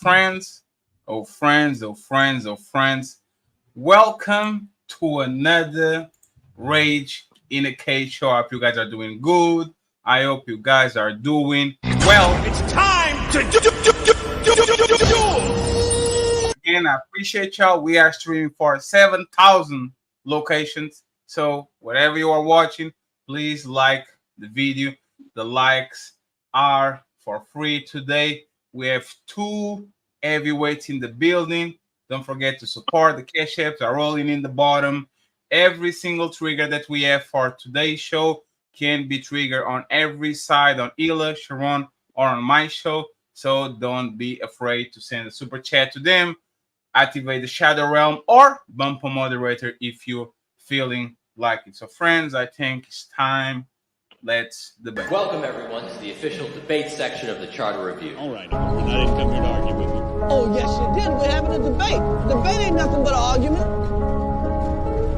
Friends, oh friends, oh friends, oh friends, welcome to another Rage in a Cage show. I hope you guys are doing good. I hope you guys are doing well. It's time to do. Again, I appreciate y'all. We are streaming for 7,000 locations. So whatever you are watching, please like the video. The likes are for free today. We have two heavyweights in the building. Don't forget to support. The cash apps are rolling in the bottom. Every single trigger that we have for today's show can be triggered on every side, on Illa, Sharon, or on my show. So don't be afraid to send a super chat to them, activate the Shadow Realm, or bump a moderator if you're feeling like it. So friends, I think it's time. Let's debate. Welcome everyone to the official debate section of the Charter Review. All right, I didn't come here to argue with you. Oh, yes, you did. We're having a debate. Debate ain't nothing but an argument.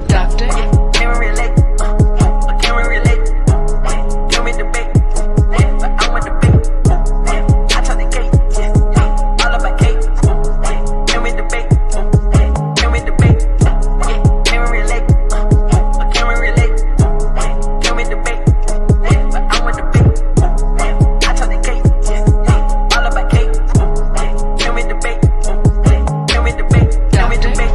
Doctor, can we relate? Can we relate? Can we debate? But I want debate. I talk the gate. All about cake. Can we debate? Can we debate? Can we relate? Can we relate? Can we debate? But I want debate. I talk the gate. All about cake. Can we debate? Can we debate? Can we debate?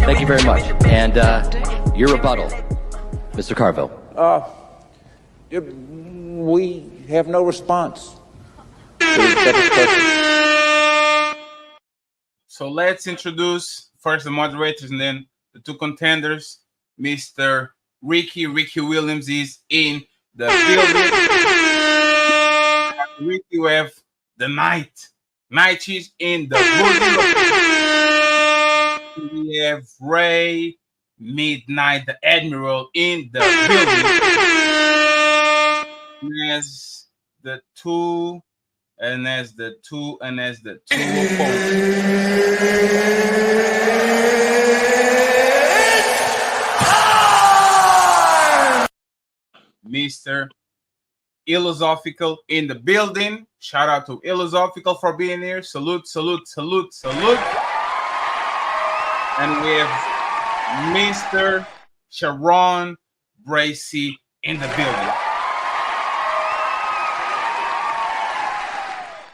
Thank you very much. And your rebuttal, Mr. Carville. We have no response. So let's introduce first the moderators and then the two contenders. Mr. Ricky Williams is in the building. Ricky, we have the Knight. Knight is in the building. We have Ray Midnight, the Admiral, in the building. And as the two opponents. Mr. Illasophical in the building. Shout out to Illasophical for being here. Salute. And we have Mr. Sharon Bracey in the building.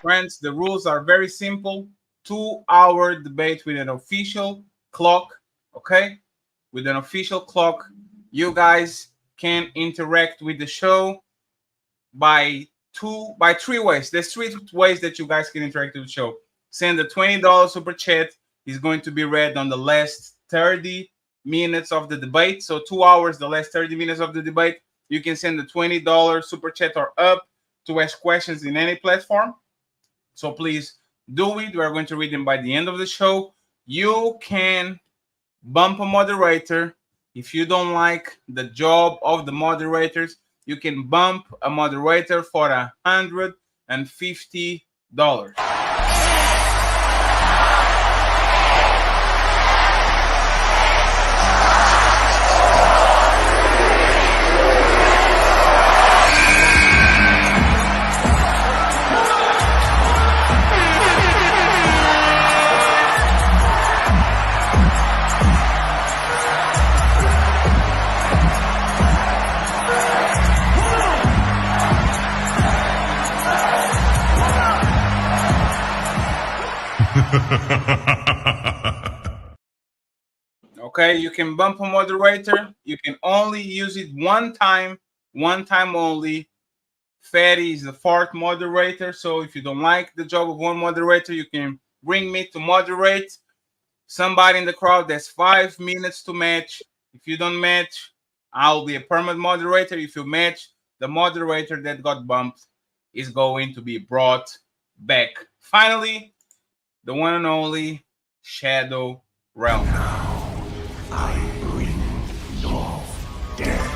Friends, the rules are very simple. 2-hour debate with an official clock. Okay? With an official clock, you guys can interact with the show by three ways. There's three ways that you guys can interact with the show. Send a $20 super chat. Is going to be read on the last 30 minutes of the debate. So 2 hours, the last 30 minutes of the debate. You can send a $20 super chat or up to ask questions in any platform. So please do it. We are going to read them by the end of the show. You can bump a moderator. If you don't like the job of the moderators, you can bump a moderator for $150. Okay, you can bump a moderator. You can only use it one time only. Fatty is the fourth moderator. So if you don't like the job of one moderator, you can bring me to moderate. Somebody in the crowd, that's 5 minutes to match. If you don't match, I'll be a permanent moderator. If you match, the moderator that got bumped is going to be brought back. Finally, the one and only Shadow Realm. Now I bring your death.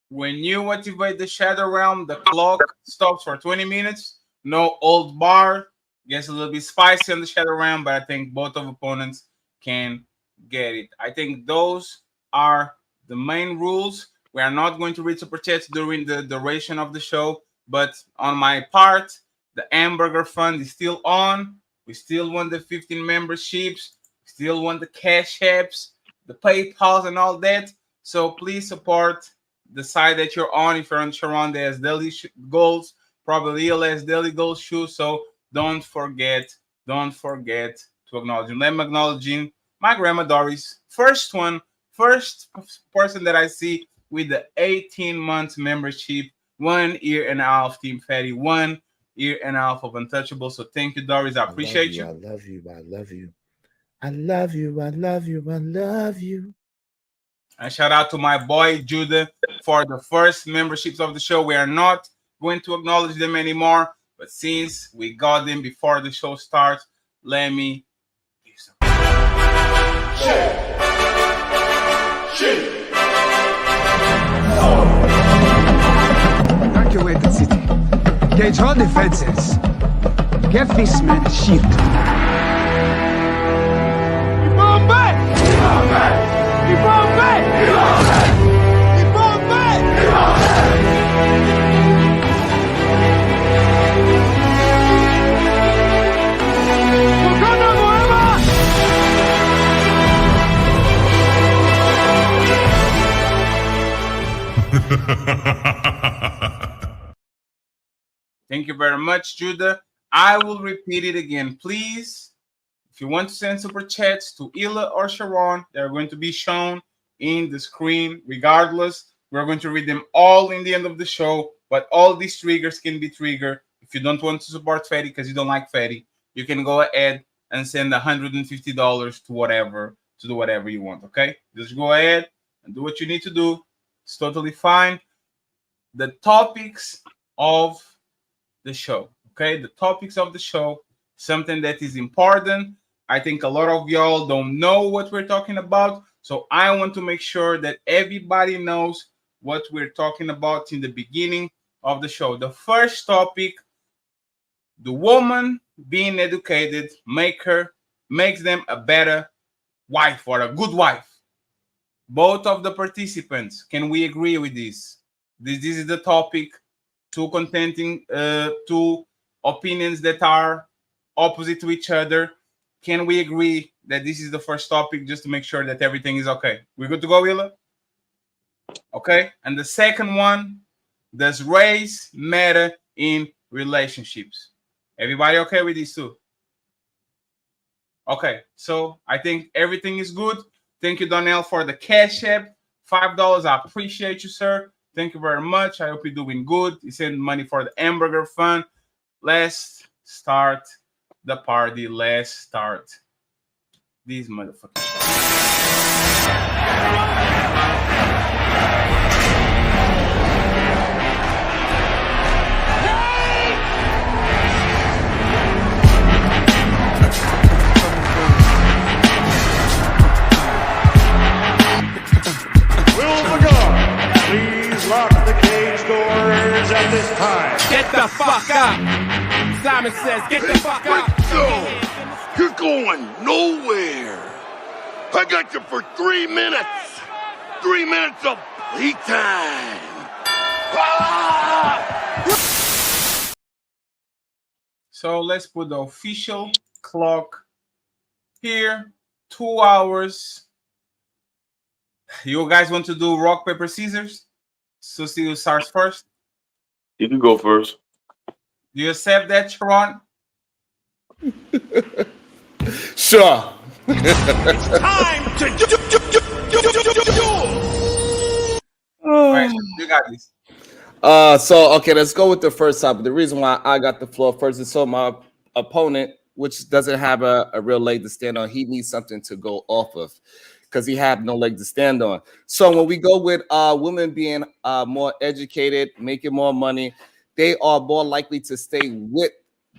When you activate the Shadow Realm, the clock stops for 20 minutes. No old bar. Gets a little bit spicy on the Shadow Realm, but I think both of opponents can get it. I think those are the main rules. We are not going to read super chats during the duration of the show, but on my part, the Hamburger Fund is still on. We still want the 15 memberships, still want the cash apps, the PayPals, and all that. So please support the side that you're on. If you're on Sharon, there's daily goals, probably ELS daily goals shoe. So don't forget to acknowledge him. I'm acknowledging my grandma Doris, first person that I see with the 18 months membership, 1 year and a half Team Fatty, 1 year and a half of Untouchable. So thank you, Doris. I appreciate you. I love you. I love you. I love you. I love you. I love you. And shout out to my boy Judah for the first memberships of the show. We are not going to acknowledge them anymore, but since we got them before the show starts, let me do something. Evacuate the city. Gauge all defenses. Get this man a shield. Thank you very much, Judah. I will repeat it again. Please, if you want to send super chats to Illa or Sharon, they're going to be shown in the screen regardless. We're going to read them all in the end of the show, but all these triggers can be triggered. If you don't want to support Fatty because you don't like Fatty, you can go ahead and send $150 to whatever, to do whatever you want, okay? Just go ahead and do what you need to do. It's totally fine. The topics of the show, okay? The topics of the show, something that is important. I think a lot of y'all don't know what we're talking about, so I want to make sure that everybody knows what we're talking about in the beginning of the show. The first topic, the woman being educated makes them a better wife or a good wife. Both of the participants, can we agree with this? This is the topic. Two opinions that are opposite to each other. Can we agree that this is the first topic just to make sure that everything is okay? We're good to go, Willa? Okay. And the second one, does race matter in relationships? Everybody okay with these two? Okay. So I think everything is good. Thank you, Donnell, for the cash app. $5. I appreciate you, sir. Thank you very much. I hope you're doing good. You send money for the Hamburger Fund. Let's start the party. Let's start these motherfuckers. Please lock the cage doors at this time. Get the fuck up! Simon says, get the fuck up! No, you're going nowhere. I got you for 3 minutes. 3 minutes of playtime. Ah! So let's put the official clock here. 2 hours. You guys want to do rock, paper, scissors? So see who starts first. You can go first. Do you accept that, Sharon? Sure. It's time to All right, you got this. So okay, let's go with the first topic. The reason why I got the floor first is so my opponent, which doesn't have a real leg to stand on, he needs something to go off of because he have no leg to stand on. So when we go with women being more educated, making more money, they are more likely to stay with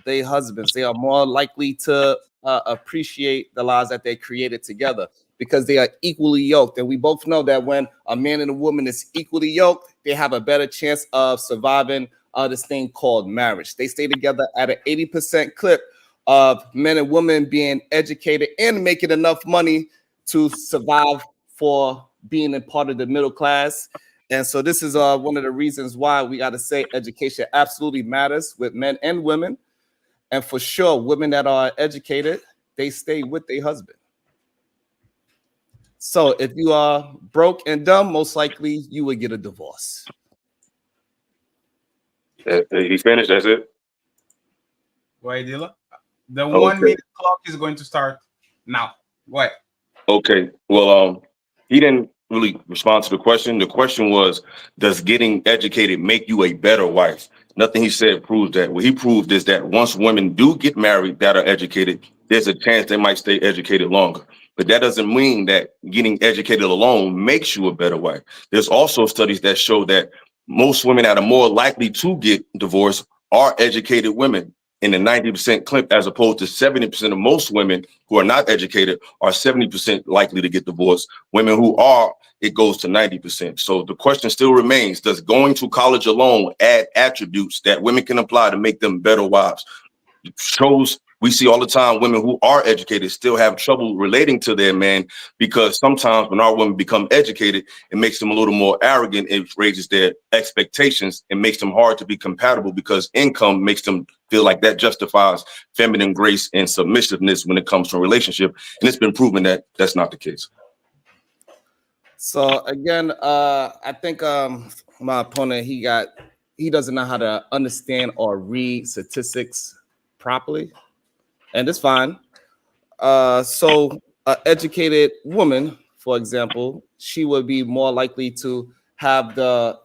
their husbands. They are more likely to appreciate the lives that they created together. because they are equally yoked. And we both know that when a man and a woman is equally yoked, they have a better chance of surviving this thing called marriage. They stay together at an 80% clip of men and women being educated and making enough money to survive for being a part of the middle class. And so this is one of the reasons why we got to say education absolutely matters with men and women. And for sure, women that are educated, they stay with their husband. So if you are broke and dumb, most likely you would get a divorce. He finished. That's it. Why, Dilla? The Okay. 1 minute clock is going to start now. What? Okay. Well, he didn't really respond to the question. The question was, does getting educated make you a better wife? Nothing he said proves that. What he proved is that once women do get married that are educated, there's a chance they might stay educated longer. But that doesn't mean that getting educated alone makes you a better wife. There's also studies that show that most women that are more likely to get divorced are educated women in the 90% clip, as opposed to 70% of most women who are not educated are 70% likely to get divorced. Women who are, it goes to 90%. So the question still remains, does going to college alone add attributes that women can apply to make them better wives? It shows we see all the time women who are educated still have trouble relating to their man, because sometimes when our women become educated, it makes them a little more arrogant. It raises their expectations and makes them hard to be compatible, because income makes them feel like that justifies feminine grace and submissiveness when it comes to a relationship. And it's been proven that that's not the case. So again, I think my opponent, he doesn't know how to understand or read statistics properly, and it's fine. So an educated woman, for example, she would be more likely to have the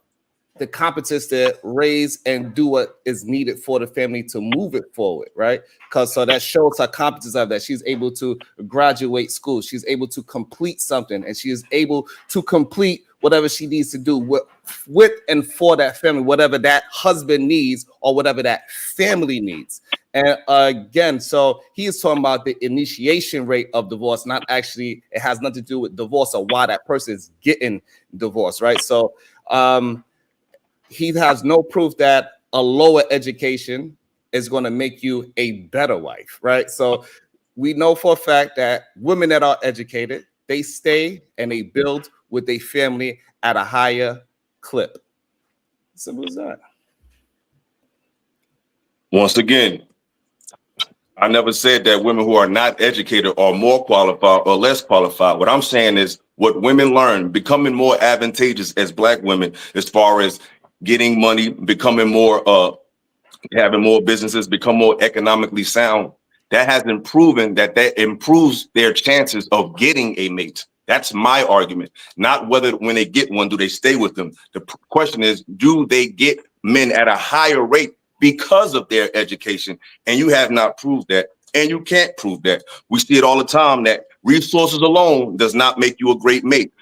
competence to raise and do what is needed for the family to move it forward, right? Because so that shows her competence of that. She's able to graduate school. She's able to complete something, and she is able to complete whatever she needs to do with and for that family, whatever that husband needs or whatever that family needs. And again, so he is talking about the initiation rate of divorce, not actually, it has nothing to do with divorce or why that person is getting divorced, right? So he has no proof that a lower education is going to make you a better wife, right? So we know for a fact that women that are educated, they stay and they build with their family at a higher clip. Simple as that. Once again, I never said that women who are not educated are more qualified or less qualified. What I'm saying is what women learn, becoming more advantageous as Black women, as far as getting money, becoming more, having more businesses, become more economically sound. That hasn't proven that improves their chances of getting a mate. That's my argument. Not whether when they get one, do they stay with them? The question is, do they get men at a higher rate because of their education? And you have not proved that, and you can't prove that. We see it all the time that resources alone does not make you a great mate.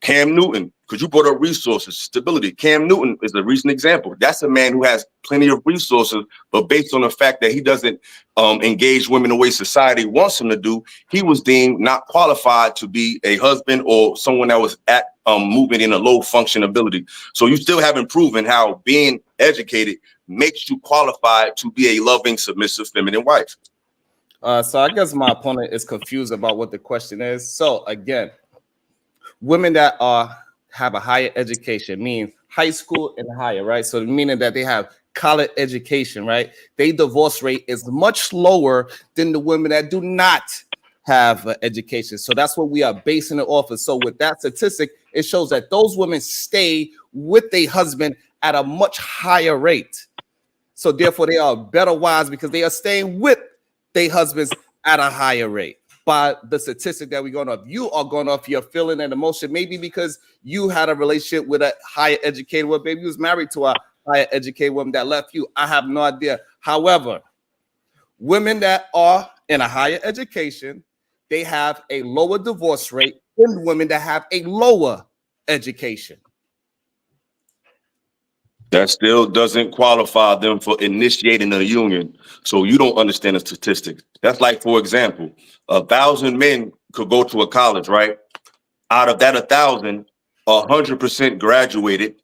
Cam Newton, because you brought up resources, stability. Cam Newton is a recent example. That's a man who has plenty of resources, but based on the fact that he doesn't engage women the way society wants him to do, he was deemed not qualified to be a husband or someone that was at moving in a low function ability. So you still haven't proven how being educated makes you qualified to be a loving, submissive, feminine wife. So I guess my opponent is confused about what the question is. So again, women that have a higher education, meaning high school and higher, right? So meaning that they have college education, right? Their divorce rate is much lower than the women that do not have education. So that's what we are basing it off of. So with that statistic, it shows that those women stay with their husband at a much higher rate. So therefore, they are better wives because they are staying with their husbands at a higher rate. By the statistic that we're going off, you are going off your feeling and emotion, maybe because you had a relationship with a higher educated woman, maybe you was married to a higher educated woman that left you. I have no idea. However, women that are in a higher education, they have a lower divorce rate than women that have a lower education. That still doesn't qualify them for initiating a union. So you don't understand the statistics. That's like, for example, 1,000 men could go to a college, right? Out of that 1,000, 100% graduated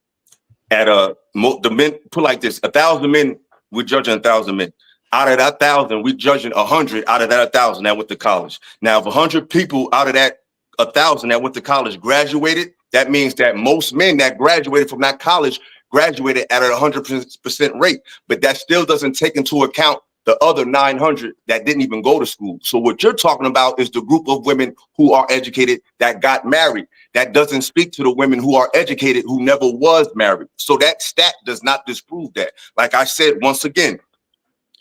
at the men, put like this, 1,000 men, we're judging 1,000 men. Out of that 1,000, we're judging 100 out of that 1,000 that went to college. Now, if 100 people out of that 1,000 that went to college graduated, that means that most men that graduated from that college graduated at a 100% rate. But that still doesn't take into account the other 900 that didn't even go to school. So what you're talking about is the group of women who are educated that got married. That doesn't speak to the women who are educated who never was married. So that stat does not disprove that. Like I said, once again,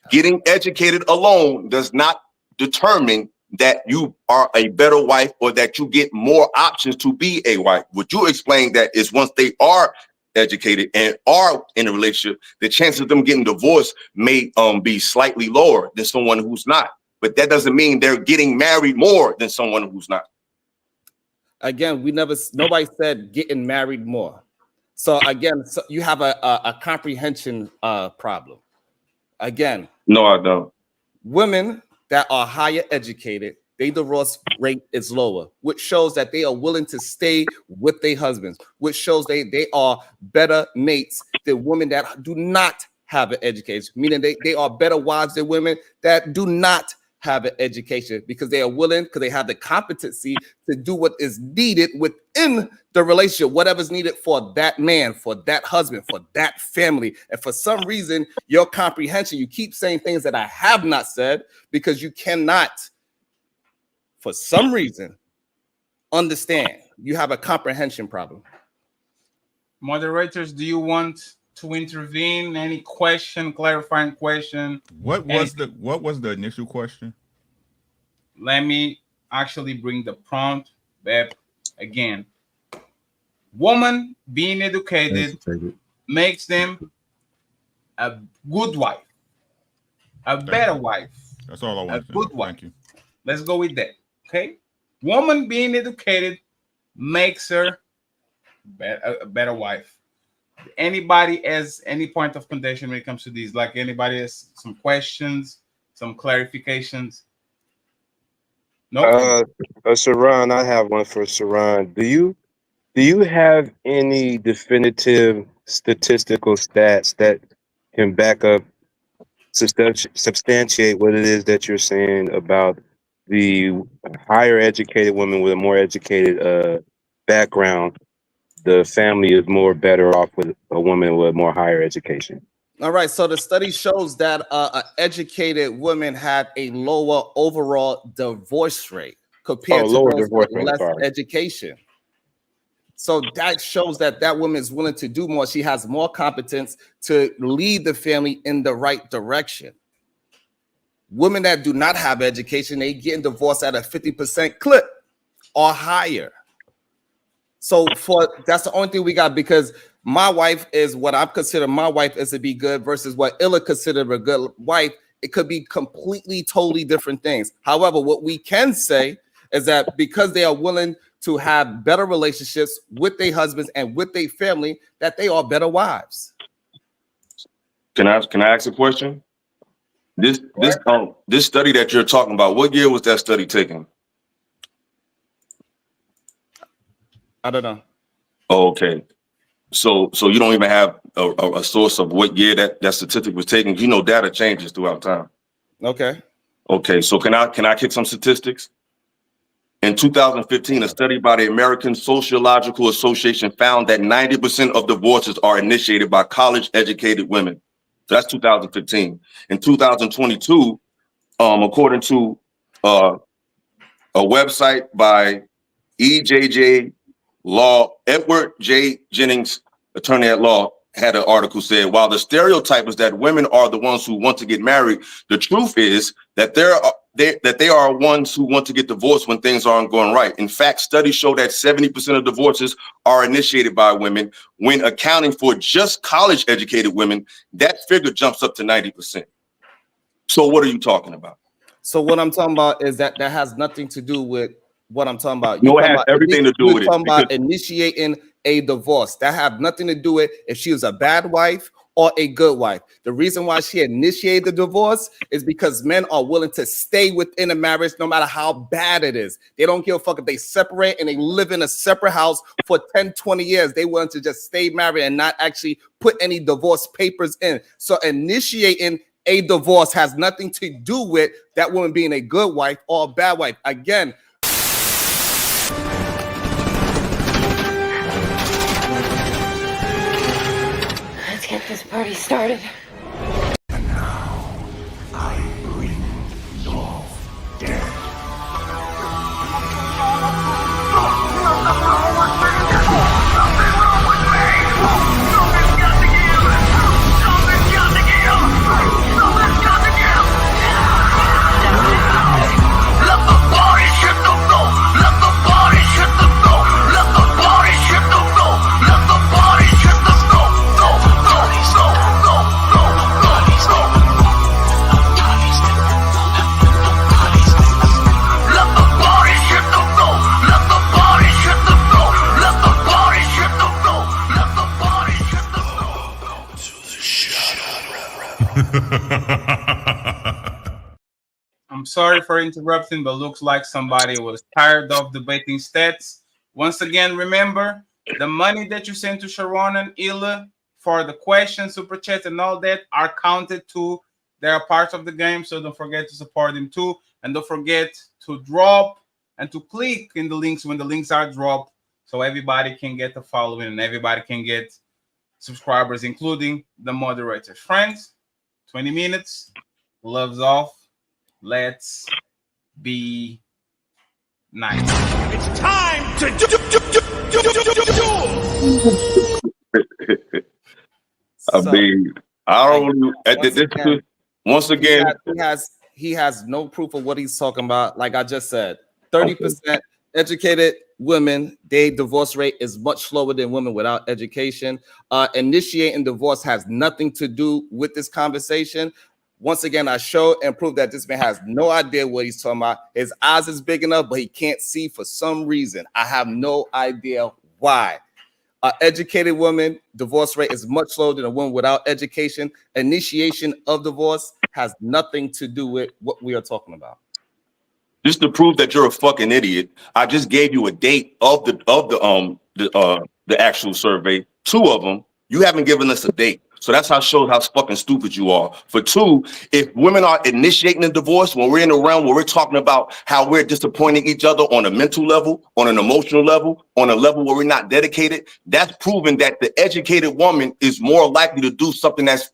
getting educated alone does not determine that you are a better wife or that you get more options to be a wife. What you explained that is once they are educated and are in a relationship, the chances of them getting divorced may be slightly lower than someone who's not. But that doesn't mean they're getting married more than someone who's not. Again, nobody said getting married more. So again, you have a comprehension problem. Again, no, I don't. Women that are higher educated, their divorce rate is lower, which shows that they are willing to stay with their husbands, which shows they are better mates than women that do not have an education, meaning they are better wives than women that do not have an education, because they are willing, because they have the competency to do what is needed within the relationship, whatever's needed for that man, for that husband, for that family. And for some reason, your comprehension, you keep saying things that I have not said because you cannot, for some reason, understand. You have a comprehension problem. Moderators, do you want to intervene? Any question, clarifying question? What was the initial question? Let me actually bring the prompt back again. Woman being educated makes them a good wife, a better wife. That's all I want. A good wife. Thank you. Let's go with that. Okay. Woman being educated makes her a better wife. Anybody has any point of contention when it comes to these? Like, anybody has some questions, some clarifications? No. Sharon, I have one for Sharon. Do you have any definitive statistical stats that can back up, substantiate what it is that you're saying about the higher educated women with a more educated background? The family is more better off with a woman with more higher education. All right. So the study shows that educated women have a lower overall divorce rate compared to those with less education. So that shows that that woman is willing to do more. She has more competence to lead the family in the right direction. Women that do not have education, they getting divorced at a 50% clip or higher. So that's the only thing we got, because my wife is what I consider my wife is to be good versus what Illa considered a good wife. It could be completely, totally different things. However, what we can say is that because they are willing to have better relationships with their husbands and with their family, that they are better wives. Can I ask a question? This study that you're talking about, what year was that study taken? I don't know. Oh, okay. So you don't even have a source of what year that statistic was taken. You know, data changes throughout time. Okay. Okay. So can I kick some statistics? In 2015, a study by the American Sociological Association found that 90% of divorces are initiated by college-educated women. So that's 2015. In 2022, according to a website by EJJ Law, Edward J. Jennings, attorney at law, had an article said, while the stereotype is that women are the ones who want to get married, the truth is that they are ones who want to get divorced when things aren't going right. In fact, studies show that 70% of divorces are initiated by women. When accounting for just college-educated women, that figure jumps up to 90%. So what are you talking about? So what I'm talking about is that has nothing to do with what I'm talking about. No, it has everything to do with it. You're talking about initiating a divorce. That have nothing to do with if she was a bad wife or a good wife. The reason why she initiated the divorce is because men are willing to stay within a marriage no matter how bad it is. They don't give a fuck if they separate and they live in a separate house for 10, 20 years. They want to just stay married and not actually put any divorce papers in. So initiating a divorce has nothing to do with that woman being a good wife or a bad wife. Again, let's get this party started. And now, I bring your death. I'm sorry for interrupting, but looks like somebody was tired of debating stats. Once again, remember, the money that you send to Sharon and Illa for the questions, super chat, and all that are counted too. They are part of the game, so don't forget to support them too. And don't forget to drop and to click in the links when the links are dropped, so everybody can get the following and everybody can get subscribers, including the moderators. Friends, 20 minutes, gloves off. Let's be nice. It's time to I mean, I don't. Once again, he has no proof of what he's talking about. Like I just said, 30% educated women, their divorce rate is much lower than women without education. Initiating divorce has nothing to do with this conversation. Once again, I show and prove that this man has no idea what he's talking about. His eyes is big enough, but he can't see for some reason. I have no idea why. An educated woman, divorce rate is much lower than a woman without education. Initiation of divorce has nothing to do with what we are talking about. just to prove that you're a fucking idiot, I just gave you a date of the actual survey. 2 of them. You haven't given us a date. So that's how shows how fucking stupid you are. For 2, if women are initiating a divorce, when we're in a realm where we're talking about how we're disappointing each other on a mental level, on an emotional level, on a level where we're not dedicated, that's proven that the educated woman is more likely to do something that's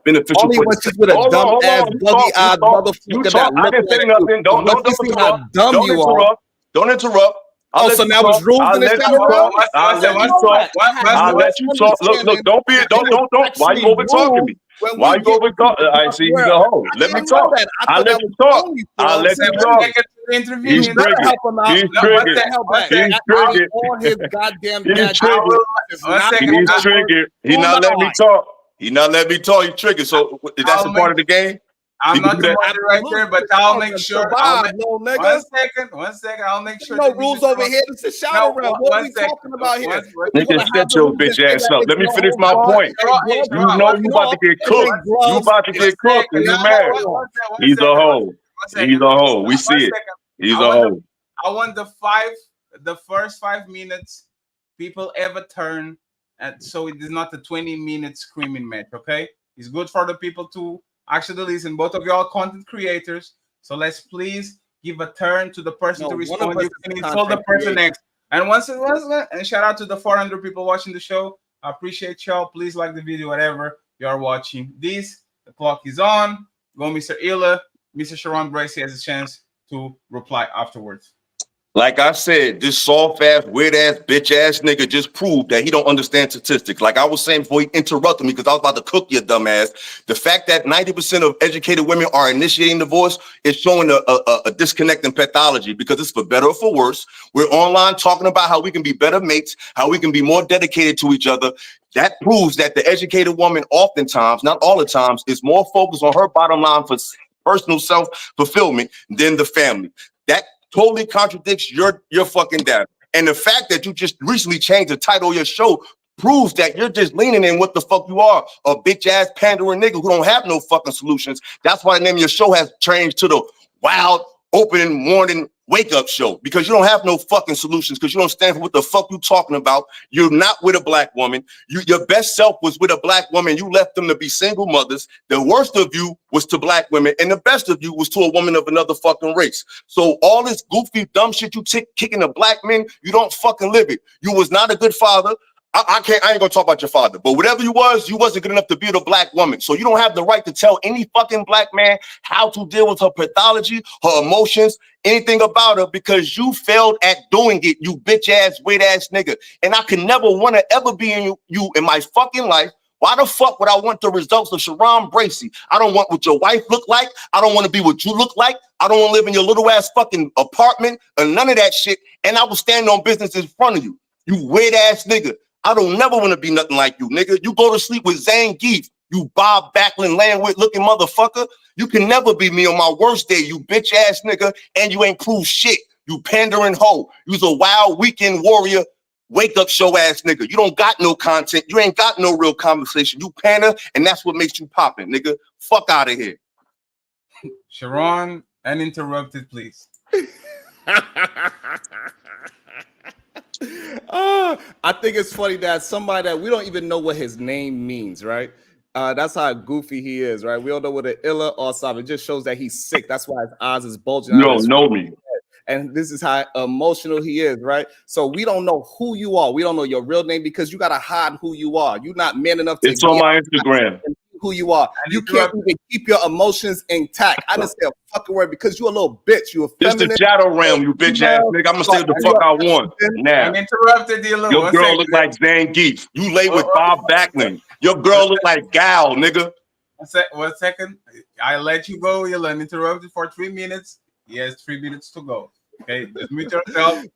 beneficial. Only when she's with a dumb ass, buggy-eyed motherfucker. I didn't say nothing. Don't interrupt. Don't interrupt. Oh, so now it's rules in the shower? I'll let you talk. Look, don't. Why you over talking me? Why you over talking? I see you the hoe. Let me talk. I'll let you talk. I'll let you talk. He's triggered. He's triggered. He's triggered. He's triggered. He's not letting me talk. He's not letting me talk. He's triggered. So that's a part of the game. I'm not the moderator, but I'll make sure. One second. I'll make sure. No rules over here. It's a shower round. What are we talking about here? Nigga, shut your bitch ass up. Let me finish my point. You know you about to get cooked. You about to get cooked and you mad. He's a hoe. He's a hoe. We see it. He's a hoe. I want the first 5 minutes people ever turn, and so it is not a 20-minute screaming match. Okay, it's good for the people to actually listen. Both of y'all content creators, so let's please give a turn to the person to respond. You can insult the person next. And and shout out to the 400 people watching the show. I appreciate y'all. Please like the video, whatever you are watching. The clock is on. Go, Mr. Illa. Mr. Sharon Bracey has a chance to reply afterwards. Like I said, this soft ass, weird ass, bitch ass nigga just proved that he don't understand statistics. Like I was saying before he interrupted me because I was about to cook your dumb ass. The fact that 90% of educated women are initiating divorce is showing a disconnect in pathology, because it's for better or for worse. We're online talking about how we can be better mates, how we can be more dedicated to each other. That proves that the educated woman oftentimes, not all the times, is more focused on her bottom line for personal self-fulfillment than the family. That totally contradicts your fucking data. And the fact that you just recently changed the title of your show proves that you're just leaning in what the fuck you are, a bitch ass pandering nigga who don't have no fucking solutions. That's why the name of your show has changed to the Wild Opening Morning Wake Up Show, because you don't have no fucking solutions, because you don't stand for what the fuck you talking about. You're not with a black woman. Your best self was with a black woman. You left them to be single mothers. The worst of you was to black women, and the best of you was to a woman of another fucking race. So all this goofy dumb shit you kicking the black men, you don't fucking live it. You was not a good father. I ain't gonna talk about your father, but whatever you wasn't good enough to be with a black woman. So you don't have the right to tell any fucking black man how to deal with her pathology, her emotions, anything about her, because you failed at doing it, you bitch ass, weird ass nigga. And I can never want to ever be in you in my fucking life. Why the fuck would I want the results of Sharon Bracey? I don't want what your wife look like. I don't want to be what you look like. I don't want to live in your little ass fucking apartment or none of that shit. And I will stand on business in front of you, you weird ass nigga. I don't never want to be nothing like you, nigga. You go to sleep with Zangief, you Bob Backlund Landwith looking motherfucker. You can never be me on my worst day, you bitch ass nigga, and you ain't proved shit. You pandering hoe. You's a wild weekend warrior, wake up show ass nigga. You don't got no content. You ain't got no real conversation. You pander, and that's what makes you popping, nigga. Fuck out of here. Sharon, uninterrupted, please. I think it's funny that somebody that we don't even know what his name means, right? That's how goofy he is, right? We don't know what an Illasophical. It just shows that he's sick. That's why his eyes is bulging. You don't know me. And this is how emotional he is, right? So we don't know who you are. We don't know your real name because you gotta hide who you are. You're not man enough to. It's on my Instagram. Who you are. You can't even keep your emotions intact. I didn't say a fucking word because you're a little bitch. You a feminine. This the shadow realm, you bitch ass nigga. I'm gonna say what the fuck I want. Now, uninterrupted, dealer. Your girl look like Zangief. You lay with Bob Backlund. Your girl look like Gal, nigga. 1 second. I let you go. You're uninterrupted for 3 minutes. He has 3 minutes to go. Okay, just mute yourself.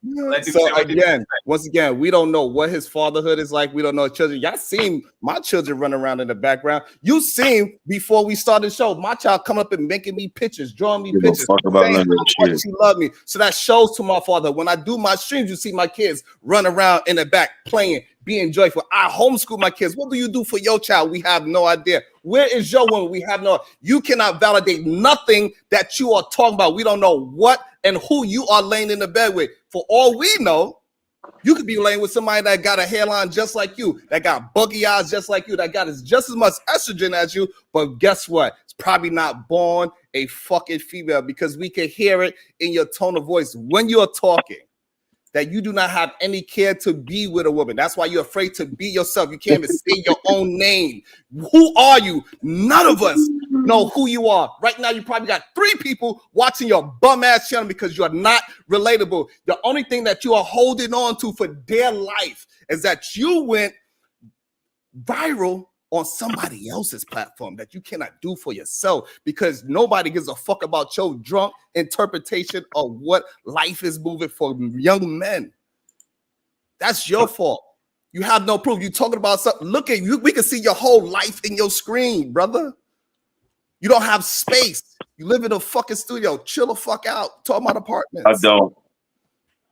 So again, once again, we don't know what his fatherhood is like. We don't know children. Y'all seen my children run around in the background. You seen before we started the show, my child come up and making me pictures, drawing me pictures, saying how much she love me. So that shows to my father. When I do my streams, you see my kids run around in the back playing, being joyful. I homeschool my kids. What do you do for your child? We have no idea. Where is your woman? We have no. You cannot validate nothing that you are talking about. We don't know what and who you are laying in the bed with. For all we know, you could be laying with somebody that got a hairline just like you, that got buggy eyes just like you, that got just as much estrogen as you. But guess what? It's probably not born a fucking female, because we can hear it in your tone of voice when you're talking that you do not have any care to be with a woman. That's why you're afraid to be yourself. You can't even say your own name. Who are you? None of us know who you are. Right now, you probably got 3 people watching your bum ass channel because you're not relatable. The only thing that you are holding on to for dear life is that you went viral on somebody else's platform that you cannot do for yourself, because nobody gives a fuck about your drunk interpretation of what life is moving for young men. That's your fault. You have no proof. You talking about something. Look at you. We can see your whole life in your screen, brother. You don't have space. You live in a fucking studio. Chill the fuck out. Talk about apartments. I don't.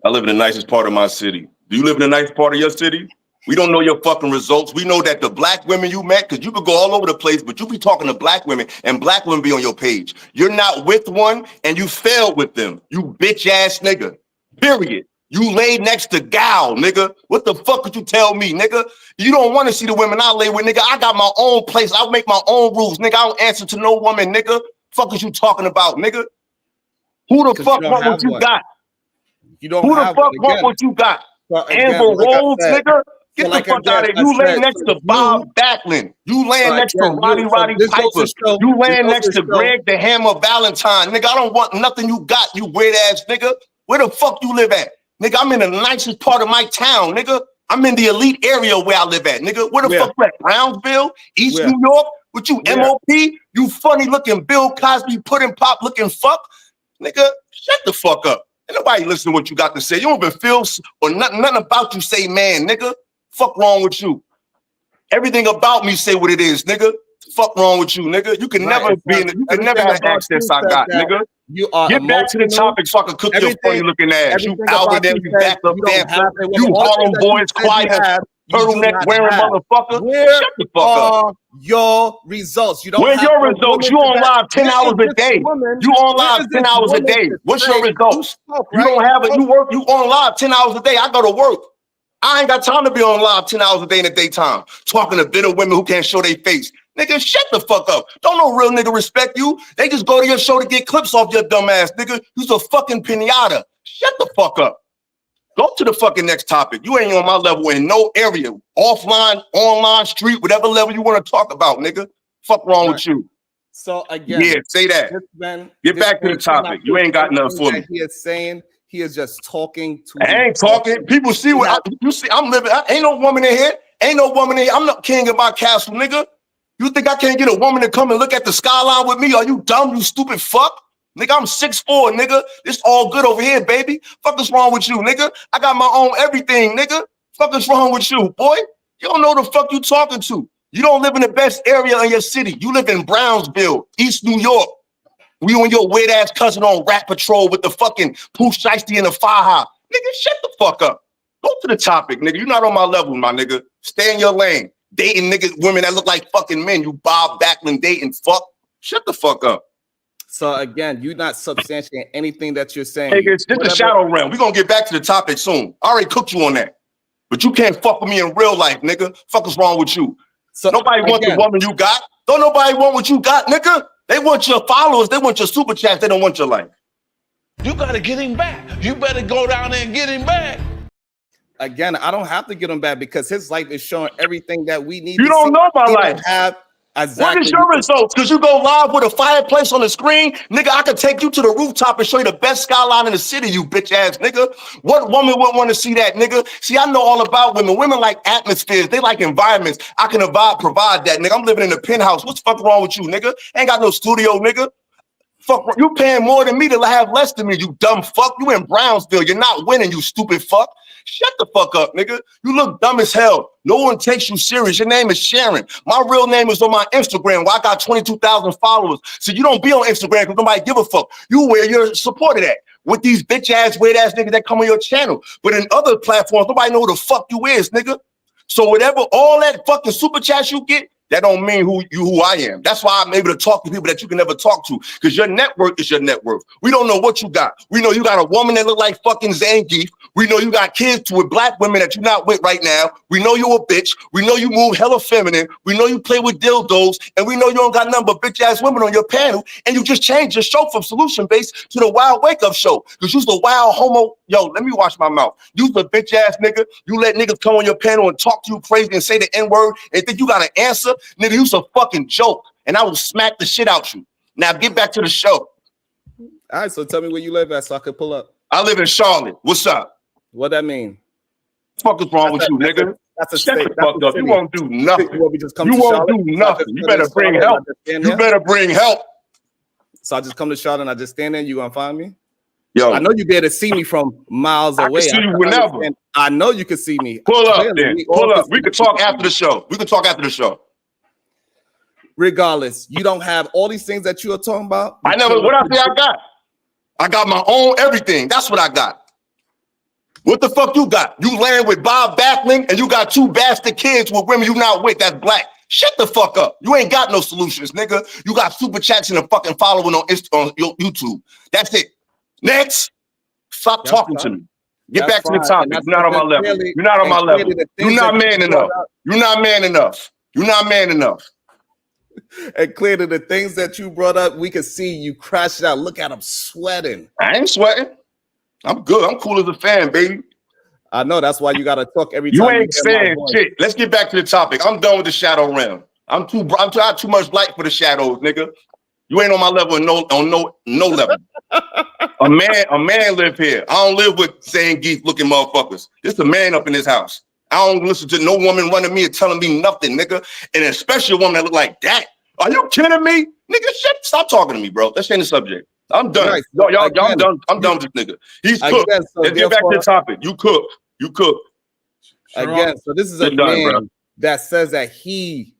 I live in the nicest part of my city. Do you live in the nice part of your city? We don't know your fucking results. We know that the black women you met, because you could go all over the place, but you be talking to black women and black women be on your page. You're not with one and you failed with them. You bitch ass nigga. Period. You laid next to Gal, nigga. What the fuck could you tell me, nigga? You don't want to see the women I lay with, nigga. I got my own place. I'll make my own rules, nigga. I don't answer to no woman, nigga. Fuck is you talking about, nigga? Who the fuck want what you got? You don't. Who the fuck want what you got? Amber Rose, nigga. Get the fuck out of here. You laying next to Bob Backlund. You laying next to Roddy Piper. You laying next to Greg the Hammer Valentine. Nigga, I don't want nothing you got, you weird ass nigga. Where the fuck you live at? Nigga, I'm in the nicest part of my town, nigga. I'm in the elite area where I live at, nigga. Where the fuck you at? Brownsville? East New York? With you, MOP? You funny looking Bill Cosby pudding pop looking fuck? Nigga, shut the fuck up. Ain't nobody listen to what you got to say. You don't even feel or nothing about you say, man, nigga. Fuck wrong with you? Everything about me say what it is, nigga. Fuck wrong with you, nigga? You can never be in. You can never have access I got, nigga. You are Get back to the topic so I can cook your funny looking ass. You power them, you back up dancer, you Harlem Boys choir, turtleneck wearing motherfucker. Shut the fuck up. Your results. You don't Where have your no results? woman You to on back- live 10 Where hours is a day. this woman- You on where live is 10 this hours a woman day. to What's say your results? you spoke, You right? don't have it. You work, you on live 10 hours a day. I go to work. I ain't got time to be on live 10 hours a day in the daytime talking to bitter women who can't show their face. Nigga, shut the fuck up. Don't no real nigga respect you. They just go to your show to get clips off your dumb ass, nigga. You's a fucking pinata. Shut the fuck up. Go to the fucking next topic. You ain't on my level in no area. Offline, online, street, whatever level you want to talk about, nigga. Fuck wrong with you. So again, Yeah, say that. Get back to the topic. You ain't got nothing for me. He is saying he is just talking to. I ain't talking. People see what you see. I'm living. Ain't no woman in here. Ain't no woman in here. I'm not king of my castle, nigga. You think I can't get a woman to come and look at the skyline with me? Are you dumb, you stupid fuck? Nigga, I'm 6'4", nigga. It's all good over here, baby. Fuck is wrong with you, nigga? I got my own everything, nigga. Fuck is wrong with you, boy? You don't know the fuck you talking to. You don't live in the best area in your city. You live in Brownsville, East New York. You and your weird ass cousin on Rat Patrol with the fucking Pooh Shiesty and the Fire High. Nigga, shut the fuck up. Go to the topic, nigga. You're not on my level, my nigga. Stay in your lane. Dating niggas, women that look like fucking men. You Bob Backlund dating fuck. Shut the fuck up. So again, you're not substantiating anything that you're saying. Hey, it's the shadow realm. We're gonna get back to the topic soon. I already cooked you on that. But you can't fuck with me in real life, nigga. Fuck is wrong with you? So nobody wants the woman you got. Don't nobody want what you got, nigga. They want your followers. They want your super chats. They don't want your life. You gotta get him back. You better go down there and get him back. Again, I don't have to get him back because his life is showing everything that we need. You to don't see. know my He life. don't have exactly. What is your results? Because you go live with a fireplace on the screen, nigga. I could take you to the rooftop and show you the best skyline in the city, you bitch ass nigga. What woman would want to see that, nigga? See, I know all about women. Women like atmospheres. They like environments. I can provide that, nigga. I'm living in a penthouse. What's the fuck wrong with you, nigga? Ain't got no studio, nigga. Fuck, you paying more than me to have less than me, you dumb fuck. You in Brownsville. You're not winning, you stupid fuck. Shut the fuck up, nigga. You look dumb as hell. No one takes you serious. Your name is Sharon. My real name is on my Instagram where I got 22,000 followers. So you don't be on Instagram because nobody give a fuck. You where you're supported at with these bitch ass, weird ass niggas that come on your channel. But in other platforms, nobody know who the fuck you is, nigga. So whatever, all that fucking super chats you get, that don't mean who I am. That's why I'm able to talk to people that you can never talk to, because your network is your net worth. We don't know what you got. We know you got a woman that look like fucking Zangief. We know you got kids with black women that you're not with right now. We know you a bitch. We know you move hella feminine. We know you play with dildos. And we know you don't got nothing but bitch ass women on your panel. And you just changed your show from Solution Based to the Wild Wake Up Show. Because you's the wild homo. Yo, let me wash my mouth. You's the bitch ass nigga. You let niggas come on your panel and talk to you crazy and say the N-word and think you got an answer. Nigga, you's a fucking joke. And I will smack the shit out you. Now get back to the show. All right, so tell me where you live at so I can pull up. I live in Charlotte. What's up? What that mean? Fuck is wrong with you, nigga? That's a Shut state. the fuck up. You won't do nothing. You want me to just come You to won't Charlotte? do nothing. You better bring help. You better bring help. So I just come to Charlotte and I just stand there and you gonna find me? Yo, I know you be able to see me from miles I away. can see you whenever. I know you can see me. Pull up Clearly, then. we all Pull can up. We see can talk after the show. We can talk after the show. Regardless, you don't have all these things that you are talking about. I never, what I say I got? I got my own everything. That's what I got. What the fuck you got? You land with Bob Backlund and you got 2 bastard kids with women you not with that's black. Shut the fuck up. You ain't got no solutions, nigga. You got super chats and a fucking following on YouTube. That's it. Next. Stop talking to me. Get back to the topic. You're not on my level. You're not on my level. You're not man enough. You're not man enough. You're not man enough. And clearly the things that you brought up, we can see you crashed out. Look at him sweating. I ain't sweating. I'm good. I'm cool as a fan, baby. I know. That's why you got to talk every time. You ain't saying shit. Let's get back to the topic. I'm done with the shadow realm. I'm too much light for the shadows, nigga. You ain't on my level on no level. A man live here. I don't live with Zangief looking motherfuckers. This a man up in this house. I don't listen to no woman running me and telling me nothing, nigga. And especially a woman that look like that. Are you kidding me? Nigga, shit, stop talking to me, bro. Let's change the subject. I'm done. Right. Y'all, I'm done. I'm done with this nigga. He's cooked. Again, so let's get back to the topic. You cook. You cook. Again, so this is a man that says that he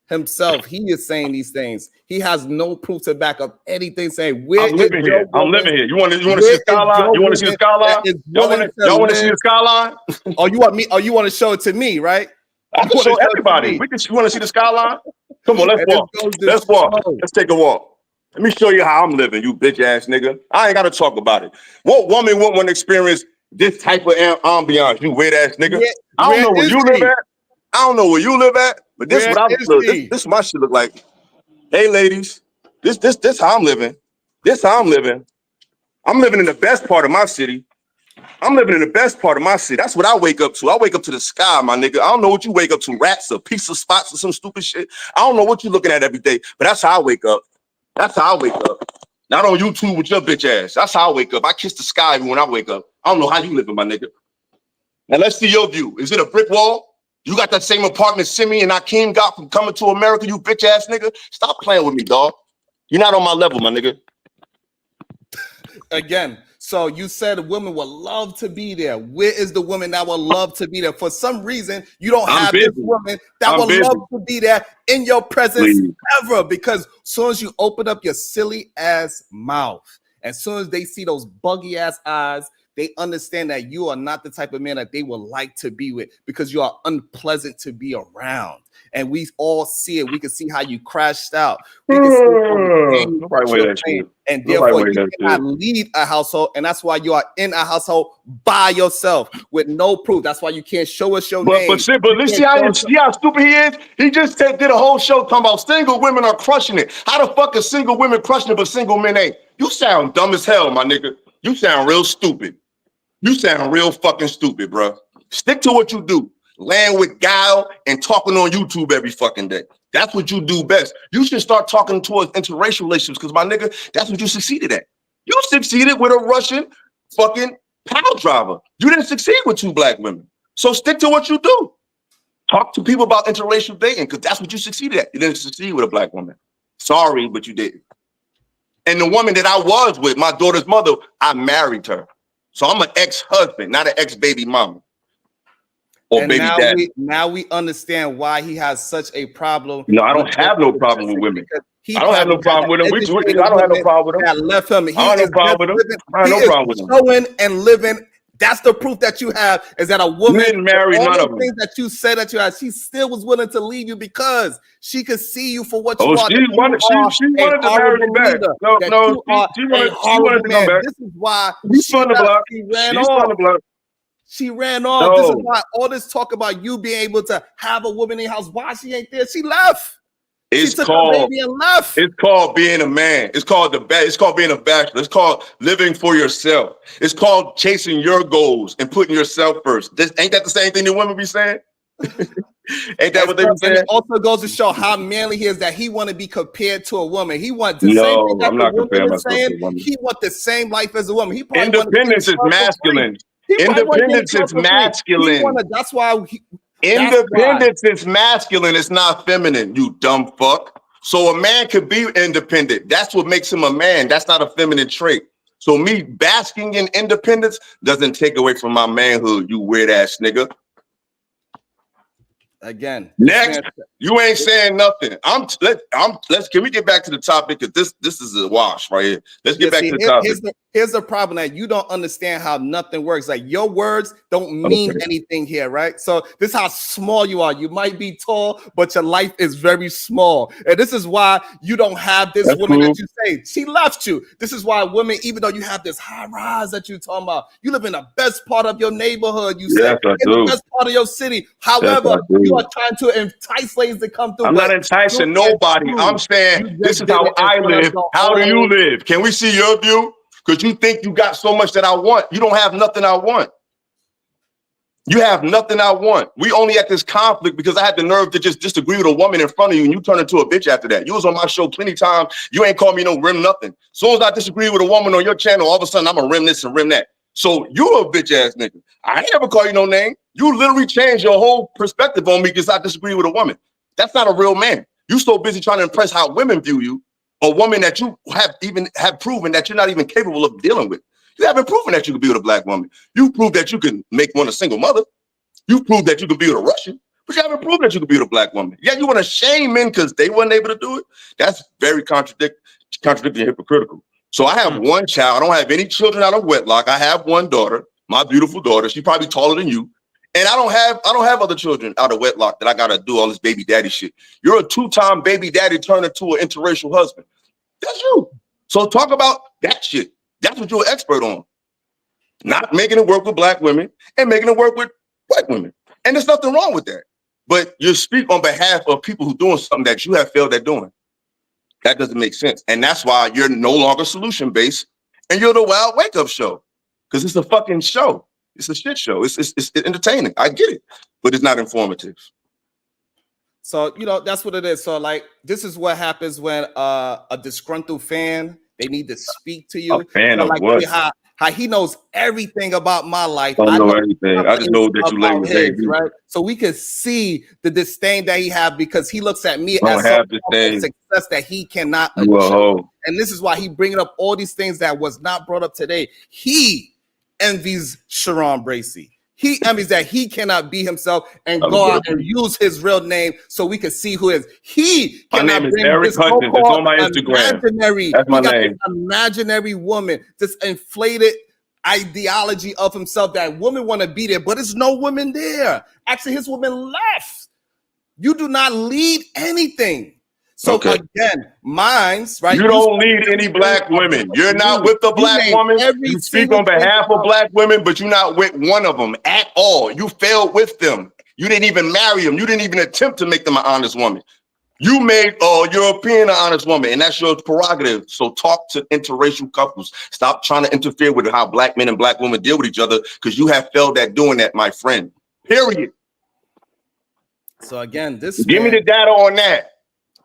himself, he is saying these things. He has no proof to back up anything saying, I'm living here. I'm living here. You want to see the skyline? You want to see the skyline? Y'all want to see the skyline? Oh, you want me? Oh, you want to show it to me, right? I can show everybody. You want to see the skyline? Come on, let's walk. Let's walk. Let's take a walk. Let me show you how I'm living, you bitch ass nigga. I ain't got to talk about it. What woman wouldn't want to experience this type of ambiance, you weird ass nigga? I don't know where you live at. I don't know where you live at, but this is what I look. This my shit look like. Hey ladies, this how I'm living. This how I'm living. I'm living in the best part of my city. I'm living in the best part of my city. That's what I wake up to. I wake up to the sky, my nigga. I don't know what you wake up to, rats or pizza spots or some stupid shit. I don't know what you're looking at every day, but that's how I wake up. That's how I wake up. Not on YouTube with your bitch ass. That's how I wake up. I kiss the sky when I wake up. I don't know how you living, my nigga. Now let's see your view. Is it a brick wall? You got that same apartment Simi and Akeem got from coming to America, you bitch ass nigga? Stop playing with me, dog. You're not on my level, my nigga. Again, so you said a woman would love to be there. Where is the woman that would love to be there? For some reason, you don't have this woman that would love to be there in your presence ever. Because as soon as you open up your silly ass mouth, as soon as they see those buggy ass eyes, they understand that you are not the type of man that they would like to be with because you are unpleasant to be around. And we all see it. We can see how you crashed out. We can see and therefore you cannot lead a household. And that's why you are in a household by yourself with no proof. That's why you can't show us your name. But let's see how stupid he is. He just did a whole show talking about single women are crushing it. How the fuck is single women crushing it, but single men ain't? You sound dumb as hell, my nigga. You sound real stupid. You sound real fucking stupid, bro. Stick to what you do. Laying with guile and talking on YouTube every fucking day. That's what you do best. You should start talking towards interracial relationships because, my nigga, that's what you succeeded at. You succeeded with a Russian fucking pile driver. You didn't succeed with 2 black women. So stick to what you do. Talk to people about interracial dating because that's what you succeeded at. You didn't succeed with a black woman. Sorry, but you didn't. And the woman that I was with, my daughter's mother, I married her. So I'm an ex-husband, not an ex-baby mama. Or and baby daddy. Now we understand why he has such a problem. No, I don't have no problem with women. I don't have no problem with him. I don't have no problem with him. That left him. I don't have no problem with him. I have no problem with him. Showing and living. That's the proof that you have is that a woman didn't marry none of them. Things that you said that you had, she still was willing to leave you because she could see you for what you are. She wanted to marry me back. She wanted to come back. This is why she ran off. She ran off. This is why all this talk about you being able to have a woman in your house. Why she ain't there? She left. It's called being a man. It's called it's called being a bachelor. It's called living for yourself. It's called chasing your goals and putting yourself first. Ain't that the same thing that women be saying? Ain't that what they be saying? It also goes to show how manly he is that he want to be compared to a woman. He wants the same thing that I'm not comparing myself to a woman. He want the same life as a woman. He Independence is masculine. Independence is masculine. That's why. Independence is masculine. It's not feminine, you dumb fuck. So a man could be independent. That's what makes him a man. That's not a feminine trait. So me basking in independence doesn't take away from my manhood, you weird ass nigga. Again, next, you ain't saying nothing. Can we get back to the topic? Because this is a wash right here. Let's get back to the topic. Here's the problem that you don't understand how nothing works. Like your words don't mean anything here, right? So this is how small you are. You might be tall, but your life is very small. And this is why you don't have this woman that you say, she left you. This is why women, even though you have this high rise that you're talking about, you live in the best part of your neighborhood, you say, in the best part of your city. However, you are trying to entice ladies to come through. I'm not enticing nobody. I'm saying this is how I live. How do you live? Can we see your view? Because you think you got so much that I want. You don't have nothing I want. You have nothing I want. We only at this conflict because I had the nerve to just disagree with a woman in front of you and you turn into a bitch after that. You was on my show plenty of times. You ain't called me no rim nothing. As soon as I disagree with a woman on your channel, all of a sudden I'm going to rim this and rim that. So you a bitch ass nigga. I ain't ever call you no name. You literally changed your whole perspective on me because I disagree with a woman. That's not a real man. You so busy trying to impress how women view you. A woman that you have proven that you're not even capable of dealing with. You haven't proven that you can be with a black woman. You proved that you can make one a single mother. You proved that you can be with a Russian, but you haven't proven that you could beat a black woman. Yeah, you want to shame men because they weren't able to do it. That's very contradictory and hypocritical. So I have one child. I don't have any children out of wedlock. I have one daughter, my beautiful daughter. She's probably taller than you. And I don't have other children out of wedlock that I gotta do all this baby daddy shit. You're a 2-time baby daddy turned into an interracial husband. That's you. So talk about that shit. That's what you're an expert on. Not making it work with black women and making it work with white women. And there's nothing wrong with that. But you speak on behalf of people who are doing something that you have failed at doing. That doesn't make sense. And that's why you're no longer solution-based and you're the wild wake-up show. Because it's a fucking show. It's a shit show. It's entertaining. I get it. But it's not informative. So, that's what it is. So, like, this is what happens when a disgruntled fan, they need to speak to you. A fan of like what? How he knows everything about my life. I don't know everything. I just know that you lay with his, right? So we can see the disdain that he have because he looks at me as success that he cannot achieve. And this is why he bringing up all these things that was not brought up today. He envies Sharon Bracey. He envies that he cannot be himself and go out and use his real name so we can see who is. He my cannot name is bring Eric this Hutchins. It's on my Instagram. That's my name. Imaginary woman, this inflated ideology of himself that women want to be there, but there's no women there. Actually, his woman left. You do not lead anything. So again, mine's right. You don't lead any black women. You're not with the black woman. You speak on behalf of black women, but you're not with one of them at all. You failed with them. You didn't even marry them. You didn't even attempt to make them an honest woman. You made a European an honest woman, and that's your prerogative. So talk to interracial couples. Stop trying to interfere with how black men and black women deal with each other because you have failed at doing that, my friend. Period. So again, give me the data on that.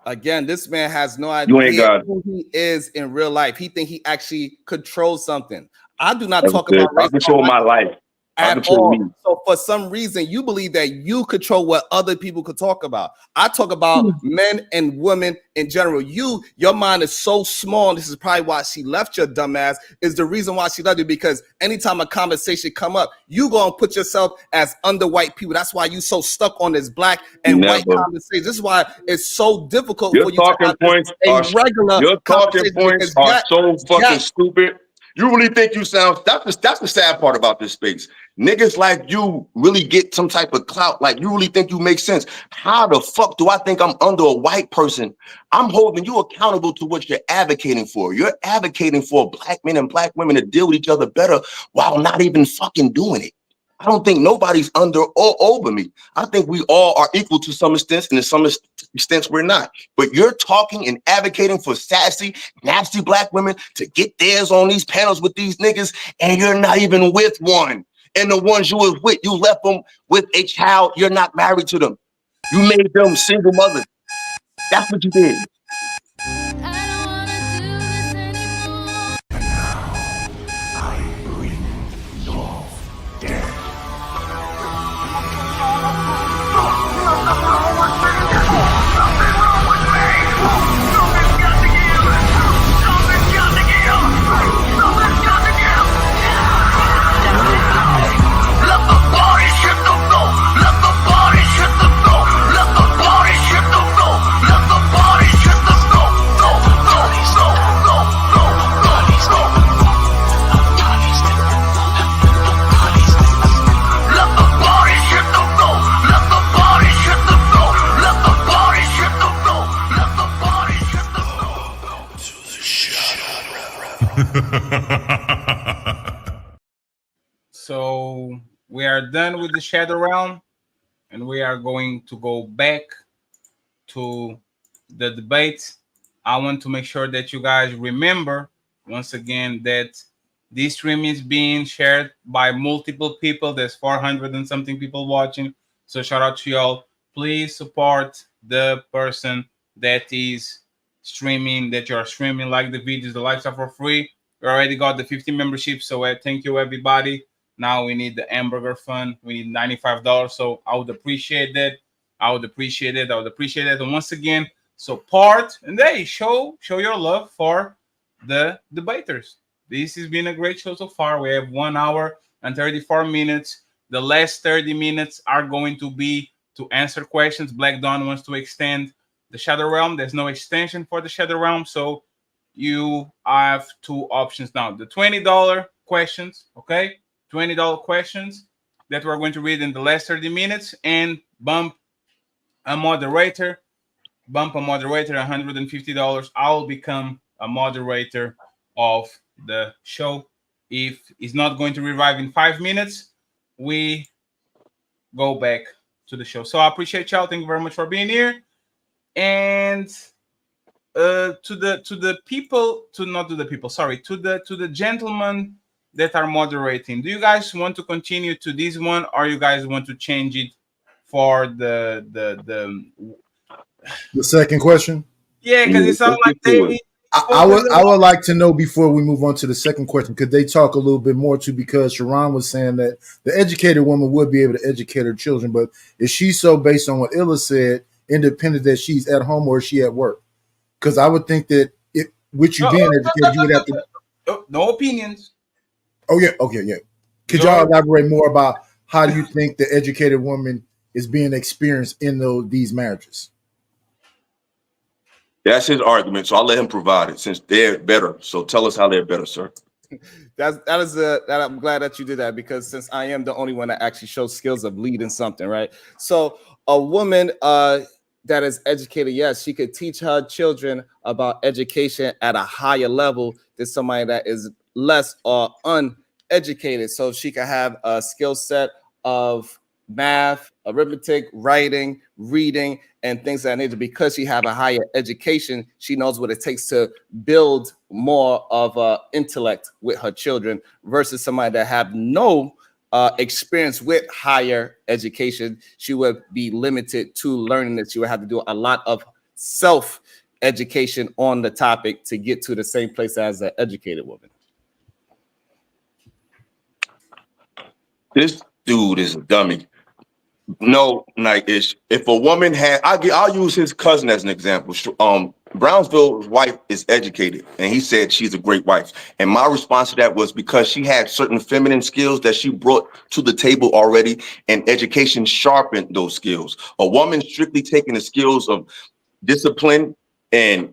Again, this man has no idea who he is in real life. He think he actually controls something. I do not talk about race. I control my life. At all. So for some reason, you believe that you control what other people could talk about. I talk about men and women in general. Your mind is so small. And this is probably why she left your dumb ass. Is the reason why she left you because anytime a conversation come up, you gonna put yourself as under white people. That's why you so stuck on this black and white conversation. This is why it's so difficult for you to have Your talking points are so fucking stupid. You really think you sound, that's the sad part about this space. Niggas like you really get some type of clout. Like you really think you make sense. How the fuck do I think I'm under a white person? I'm holding you accountable to what you're advocating for. You're advocating for black men and black women to deal with each other better while not even fucking doing it. I don't think nobody's under or over me. I think we all are equal to some extent, and in some extents we're not. But you're talking and advocating for sassy, nasty black women to get theirs on these panels with these niggas, and you're not even with one. And the ones you was with, you left them with a child. You're not married to them. You made them single mothers. That's what you did. So we are done with the Shadow Realm, and we are going to go back to the debate. I want to make sure that you guys remember once again that this stream is being shared by multiple people. There's 400 and something people watching. So shout out to y'all. Please support the person that is streaming, that you're streaming, like the videos. The likes are for free. We already got the 50 membership. So thank you, everybody. Now we need the hamburger fund. We need $95. So I would appreciate that. I would appreciate it. And once again, support and show your love for the debaters. This has been a great show so far. We have 1 hour and 34 minutes. The last 30 minutes are going to be to answer questions. Black Dawn wants to extend the Shadow Realm. There's no extension for the Shadow Realm, so you have two options now. The $20 questions, okay? $20 questions that we're going to read in the last 30 minutes and bump a moderator, $150. I'll become a moderator of the show. If it's not going to revive in 5 minutes, we go back to the show. So I appreciate y'all. Thank you very much for being here. And to the gentlemen that are moderating, do you guys want to continue to this one, or you guys want to change it for the second question? Yeah, because it sounds like they. I would like to know before we move on to the second question, could they talk a little bit more too? Because Sharon was saying that the educated woman would be able to educate her children, but is she so, based on what Illa said, independent that she's at home or is she at work? Because I would think that with you being educated, you would have to. No opinions. Oh yeah, okay, yeah. Could y'all elaborate more about how you think the educated woman is being experienced in these marriages? That's his argument, so I'll let him provide it since they're better. So tell us how they're better, sir. That I'm glad that you did that, because since I am the only one that actually shows skills of leading something, right? So a woman that is educated, yes, she could teach her children about education at a higher level than somebody that is less or uneducated. So she can have a skill set of math, arithmetic, writing, reading, and things of that nature. Because she have a higher education, she knows what it takes to build more of intellect with her children versus somebody that have no experience with higher education. She would be limited to learning that she would have to do a lot of self-education on the topic to get to the same place as an educated woman. This dude is a dummy. No, Night-ish. If a woman had, I'll use his cousin as an example. Brownsville's wife is educated, and he said she's a great wife. And my response to that was because she had certain feminine skills that she brought to the table already, and education sharpened those skills. A woman strictly taking the skills of discipline and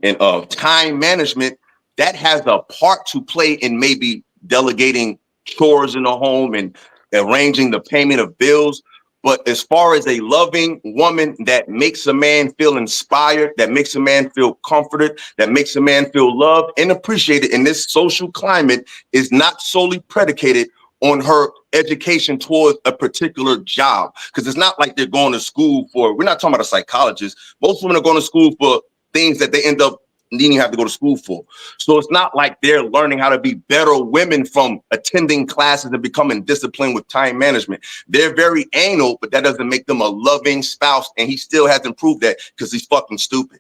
time management, that has a part to play in maybe delegating chores in the home and arranging the payment of bills. But as far as a loving woman that makes a man feel inspired, that makes a man feel comforted, that makes a man feel loved and appreciated in this social climate, is not solely predicated on her education towards a particular job. Because it's not like they're going to school for, we're not talking about a psychologist. Most women are going to school for things that they end up needing to have to go to school for. So it's not like they're learning how to be better women from attending classes and becoming disciplined with time management. They're very anal, but that doesn't make them a loving spouse. And he still hasn't proved that because he's fucking stupid.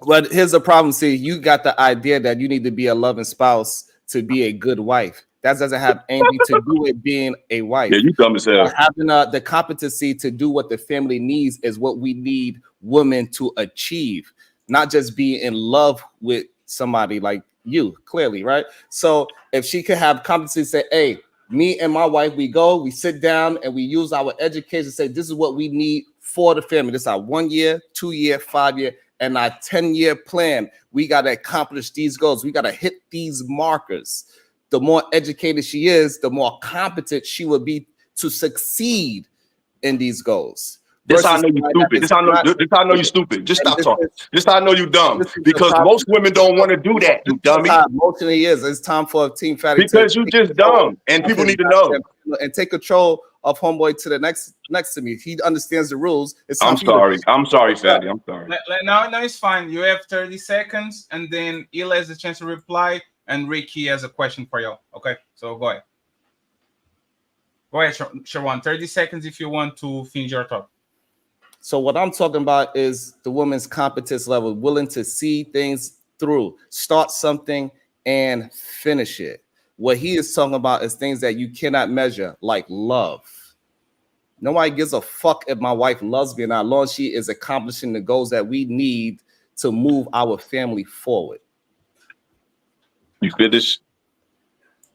But here's the problem. See, you got the idea that you need to be a loving spouse to be a good wife. That doesn't have anything to do with being a wife. Yeah, you dumb as hell. Having the competency to do what the family needs is what we need women to achieve. Not just be in love with somebody like you, clearly, right? So if she could have competency, say, hey, me and my wife, we sit down and we use our education, say, this is what we need for the family. This is our 1 year, 2 year, 5 year, and our 10-year plan. We got to accomplish these goals. We got to hit these markers. The more educated she is, the more competent she will be to succeed in these goals. This how I know you stupid. This how I know you stupid. Just stop talking. This how I know you dumb. Because most women don't want to do that, you dummy. Emotionally is. It's time for a team fatty. Because you just dumb, and people need to know. And take control of homeboy to the next to me. He understands the rules. I'm sorry, fatty. I'm sorry. No, it's fine. You have 30 seconds, and then Ila has a chance to reply, and Ricky has a question for you. Okay, so go ahead. Go ahead, Sharon. 30 seconds if you want to finish your talk. So what I'm talking about is the woman's competence level, willing to see things through, start something and finish it. What he is talking about is things that you cannot measure, like love. Nobody gives a fuck if my wife loves me or not, as long as she is accomplishing the goals that we need to move our family forward. You finished?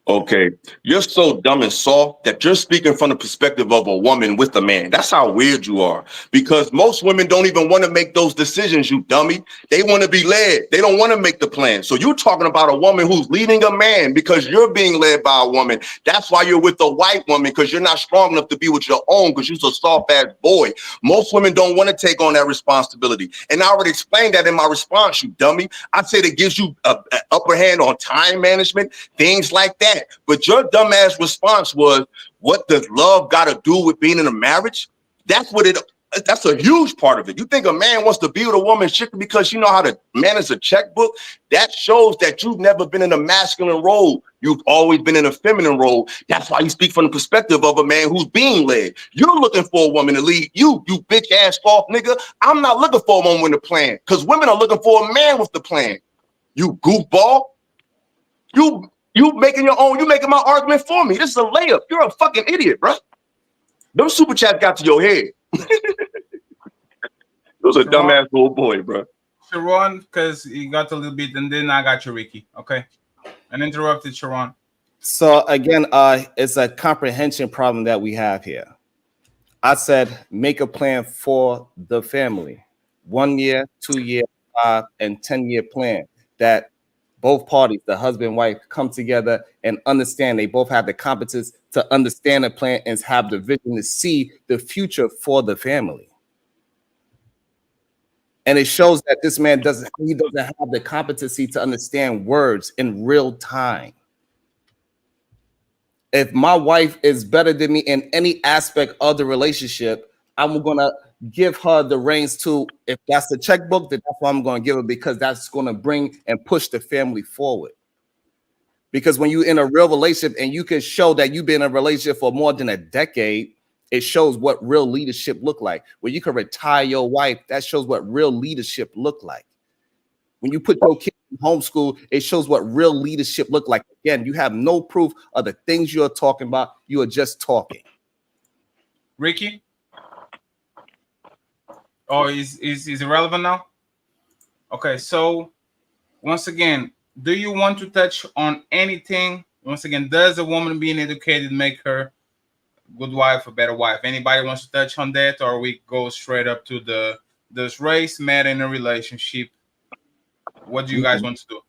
Okay, you're so dumb and soft that you're speaking from the perspective of a woman with a man. That's how weird you are. Because most women don't even want to make those decisions, you dummy. They want to be led. They don't want to make the plan. So you're talking about a woman who's leading a man because you're being led by a woman. That's why you're with a white woman, because you're not strong enough to be with your own, because you're a soft-ass boy. Most women don't want to take on that responsibility. And I already explained that in my response, you dummy. I said it gives you an upper hand on time management, things like that. But your dumbass response was, what does love got to do with being in a marriage? That's a huge part of it. You think a man wants to be with a woman strictly because you know how to manage a checkbook? That shows that you've never been in a masculine role. You've always been in a feminine role. That's why you speak from the perspective of a man who's being led. You're looking for a woman to lead you, you bitch ass soft nigga. I'm not looking for a woman with a plan, because women are looking for a man with the plan. You goofball. You making your own, you making my argument for me. This is a layup. You're a fucking idiot, bro. Those super chats got to your head. Those are dumbass old boy, bro. Sharon, because he got a little bit, and then I got you, Ricky. Okay. Uninterrupted, Sharon. So again, it's a comprehension problem that we have here. I said, make a plan for the family. 1 year, 2 year, 5 and 10-year plan that both parties, the husband and wife, come together and understand. They both have the competence to understand the plan and have the vision to see the future for the family. And it shows that this man doesn't have the competency to understand words in real time. If my wife is better than me in any aspect of the relationship, I'm gonna give her the reins to, if that's the checkbook, then that's what I'm gonna give her, because that's gonna bring and push the family forward. Because when you're in a real relationship and you can show that you've been in a relationship for more than a decade, it shows what real leadership look like. When you can retire your wife, that shows what real leadership look like. When you put your kids in homeschool, it shows what real leadership look like. Again, you have no proof of the things you're talking about. You are just talking. Ricky? Oh, is irrelevant now? Okay, so once again, do you want to touch on anything? Once again, does a woman being educated make her a good wife, a better wife? Anybody wants to touch on that, or we go straight up to does race matter in a relationship? What do you guys want to do?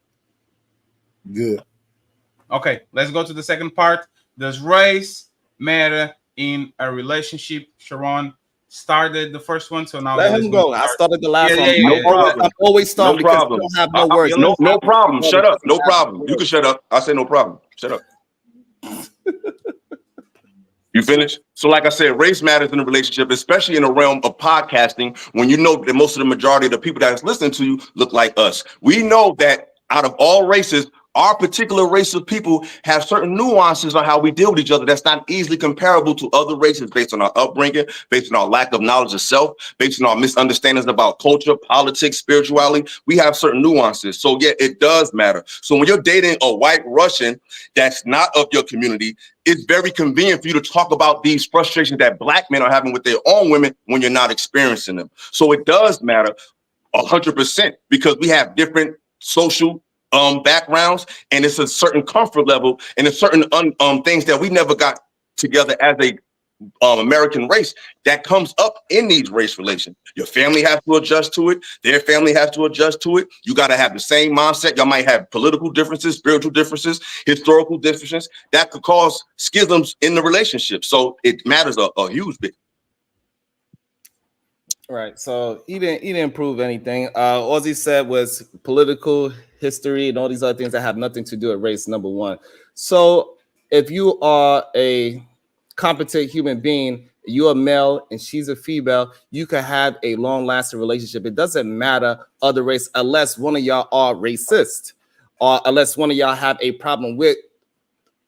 Good. Okay, let's go to the second part. Does race matter in a relationship? Sharon started the first one, so now let him go. I started the last one. No problem. I'm always starting because problem. you don't have no words. No problem. Shut up. No problem. You can shut up. I said no problem. Shut up. You finished? So like I said, race matters in a relationship, especially in the realm of podcasting, when you know that most of the majority of the people that's listening to you look like us. We know that out of all races, our particular race of people have certain nuances on how we deal with each other that's not easily comparable to other races based on our upbringing, based on our lack of knowledge of self, based on our misunderstandings about culture, politics, spirituality. We have certain nuances. So yeah, it does matter. So when you're dating a white Russian that's not of your community, it's very convenient for you to talk about these frustrations that black men are having with their own women when you're not experiencing them. So it does matter 100% because we have different social backgrounds, and it's a certain comfort level and a certain things that we never got together as a American race that comes up in these race relations. Your family has to adjust to it. Their family has to adjust to it. You got to have the same mindset. Y'all might have political differences, spiritual differences, historical differences that could cause schisms in the relationship. So it matters a huge bit. Right. So he didn't prove anything. All he said was political history and all these other things that have nothing to do with race, number one. So if you are a competent human being, you're a male and she's a female, you can have a long-lasting relationship. It doesn't matter other race unless one of y'all are racist or unless one of y'all have a problem with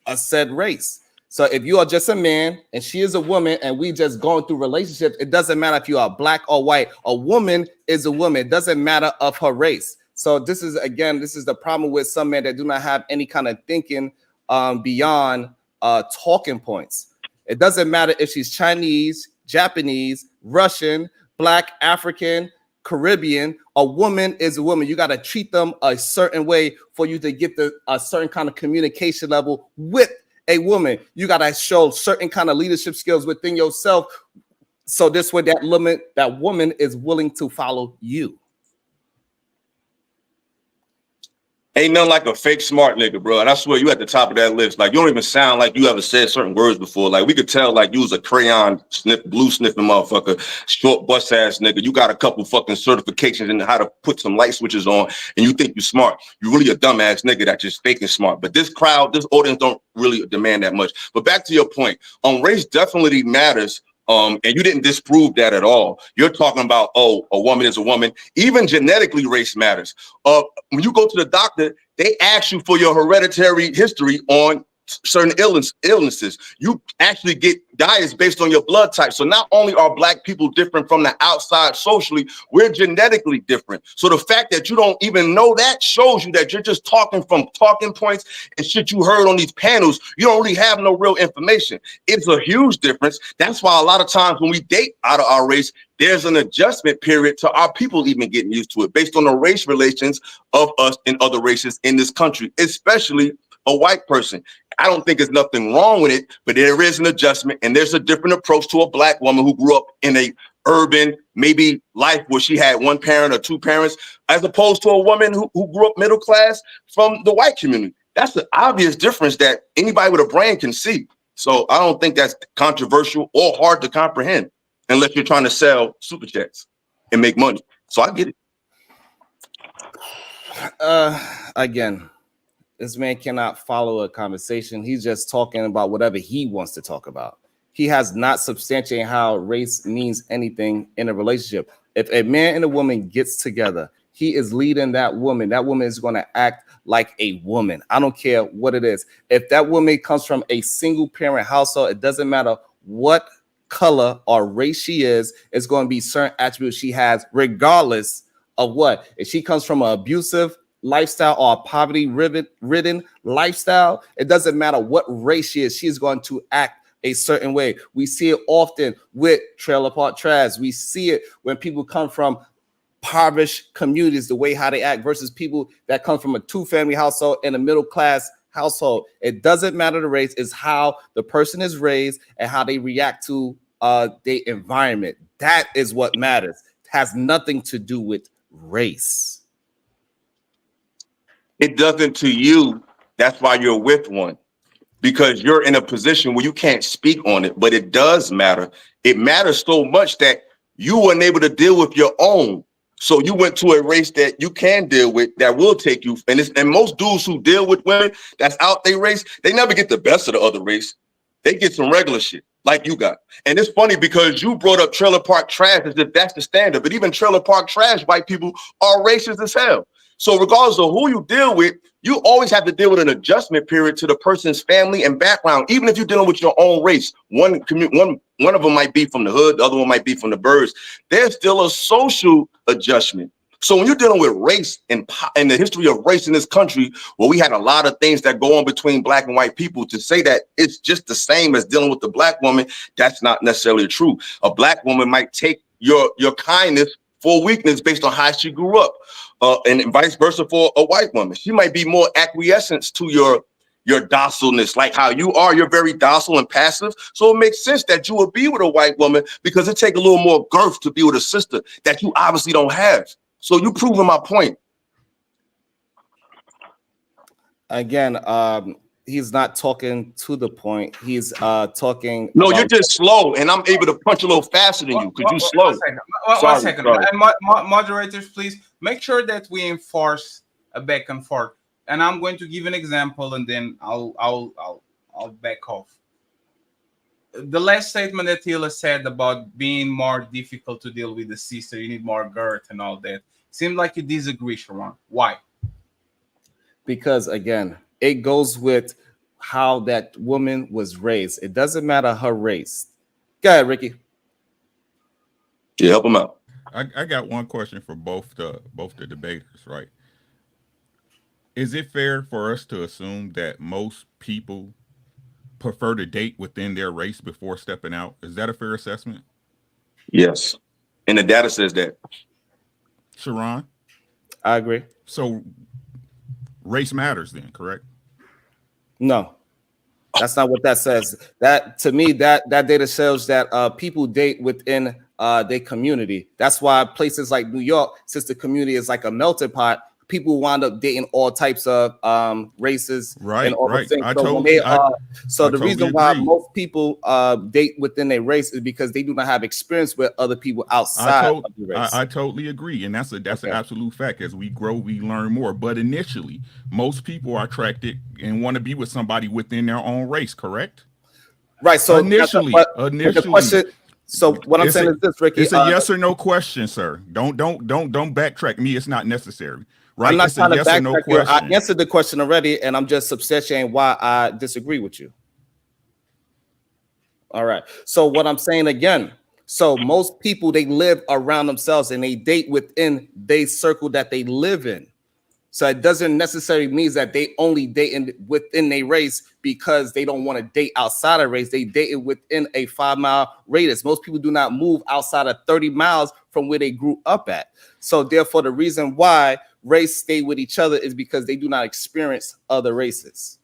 a said race. So if you are just a man and she is a woman and we just going through relationships, it doesn't matter if you are black or white. A woman is a woman. It doesn't matter of her race. So this is the problem with some men that do not have any kind of thinking beyond talking points. It doesn't matter if she's Chinese, Japanese, Russian, black, African, Caribbean, a woman is a woman. You got to treat them a certain way for you to get a certain kind of communication level with a woman. You got to show certain kind of leadership skills within yourself. So this way that woman is willing to follow you. Ain't nothing like a fake smart nigga, bro. And I swear you at the top of that list. Like, you don't even sound like you ever said certain words before. Like, we could tell like you was a crayon blue sniffing motherfucker, short bust ass nigga. You got a couple fucking certifications in how to put some light switches on, and you think you smart. You really a dumbass nigga that just faking smart. But this crowd, this audience don't really demand that much. But back to your point, race definitely matters. And you didn't disprove that at all. You're talking about, oh, a woman is a woman. Even genetically, race matters. When you go to the doctor, they ask you for your hereditary history on certain illnesses. You actually get diets based on your blood type. So not only are black people different from the outside socially, we're genetically different. So the fact that you don't even know that shows you that you're just talking from talking points and shit you heard on these panels. You don't really have no real information. It's a huge difference. That's why a lot of times when we date out of our race, there's an adjustment period to our people even getting used to it based on the race relations of us and other races in this country, especially a white person. I don't think there's nothing wrong with it, but there is an adjustment, and there's a different approach to a black woman who grew up in a urban, maybe life where she had one parent or two parents, as opposed to a woman who grew up middle class from the white community. That's the obvious difference that anybody with a brain can see. So I don't think that's controversial or hard to comprehend unless you're trying to sell super chats and make money. So I get it. Again, this man cannot follow a conversation. He's just talking about whatever he wants to talk about. He has not substantiated how race means anything in a relationship. If a man and a woman gets together, he is leading that woman. That woman is going to act like a woman. I don't care what it is. If that woman comes from a single parent household, it doesn't matter what color or race she is, it's going to be certain attributes she has, regardless of what. If she comes from an abusive lifestyle or a poverty-ridden lifestyle, it doesn't matter what race she is, she is going to act a certain way. We see it often with trailer park trash. We see it when people come from impoverished communities, the way how they act versus people that come from a two-family household and a middle-class household. It doesn't matter the race, it's how the person is raised and how they react to their environment. That is what matters. It has nothing to do with race. It doesn't to you. That's why you're with one, because you're in a position where you can't speak on it, but it does matter. It matters so much that you weren't able to deal with your own. So you went to a race that you can deal with, that will take you. And most dudes who deal with women that's out their race, they never get the best of the other race. They get some regular shit like you got. And it's funny because you brought up trailer park trash as if that's the standard, but even trailer park trash white people are racist as hell. So regardless of who you deal with, you always have to deal with an adjustment period to the person's family and background, even if you're dealing with your own race. One of them might be from the hood, the other one might be from the burbs. There's still a social adjustment. So when you're dealing with race and the history of race in this country, where we had a lot of things that go on between black and white people, to say that it's just the same as dealing with the black woman, that's not necessarily true. A black woman might take your kindness for weakness based on how she grew up. And vice versa for a white woman. She might be more acquiescence to your docileness, like how you are. You're very docile and passive. So it makes sense that you would be with a white woman, because it takes a little more girth to be with a sister that you obviously don't have. So you proving my point. Again, he's not talking to the point. He's talking. No, you're just slow, and I'm able to punch a little faster than you because you're slow. One second. Moderators, please make sure that we enforce a back and forth. And I'm going to give an example, and then I'll back off. The last statement that Hila said about being more difficult to deal with the sister, you need more girth and all that. Seemed like you disagree, Sharon. Why? Because again, it goes with how that woman was raised. It doesn't matter her race. Go ahead, Ricky. Yeah, help him out. I got one question for both the debaters, right? Is it fair for us to assume that most people prefer to date within their race before stepping out? Is that a fair assessment? Yes. And the data says that. Sharon? I agree. So race matters then, correct? No. That's not what that says. That to me, that data shows that people date within their community. That's why places like New York, since the community is like a melting pot, people wind up dating all types of races and all those things. So the reason why most people date within a race is because they do not have experience with other people outside of the race. I totally agree, and that's an absolute fact. As we grow, we learn more. But initially, most people are attracted and want to be with somebody within their own race. Correct? Right. So initially, the question. So what I'm saying is this, Ricky. It's a yes or no question, sir. Don't backtrack me. It's not necessary. Right? I'm not it's trying to backtrack no you. I answered the question already, and I'm just substantiating why I disagree with you. All right. So what I'm saying again, so most people, they live around themselves and they date within their circle that they live in. So it doesn't necessarily mean that they only date within a race because they don't want to date outside a race. They date within a 5-mile radius. Most people do not move outside of 30 miles from where they grew up at. So therefore, the reason why race stay with each other is because they do not experience other races.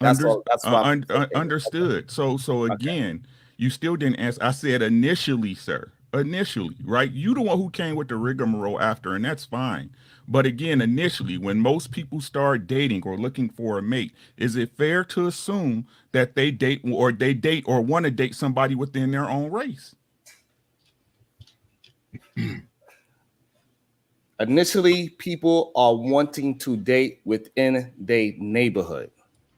That's why. Understood. So again, you still didn't answer. I said initially, sir. Initially, right? You the one who came with the rigmarole after, and that's fine. But again, initially, when most people start dating or looking for a mate, is it fair to assume that they date or want to date somebody within their own race? Initially, people are wanting to date within their neighborhood.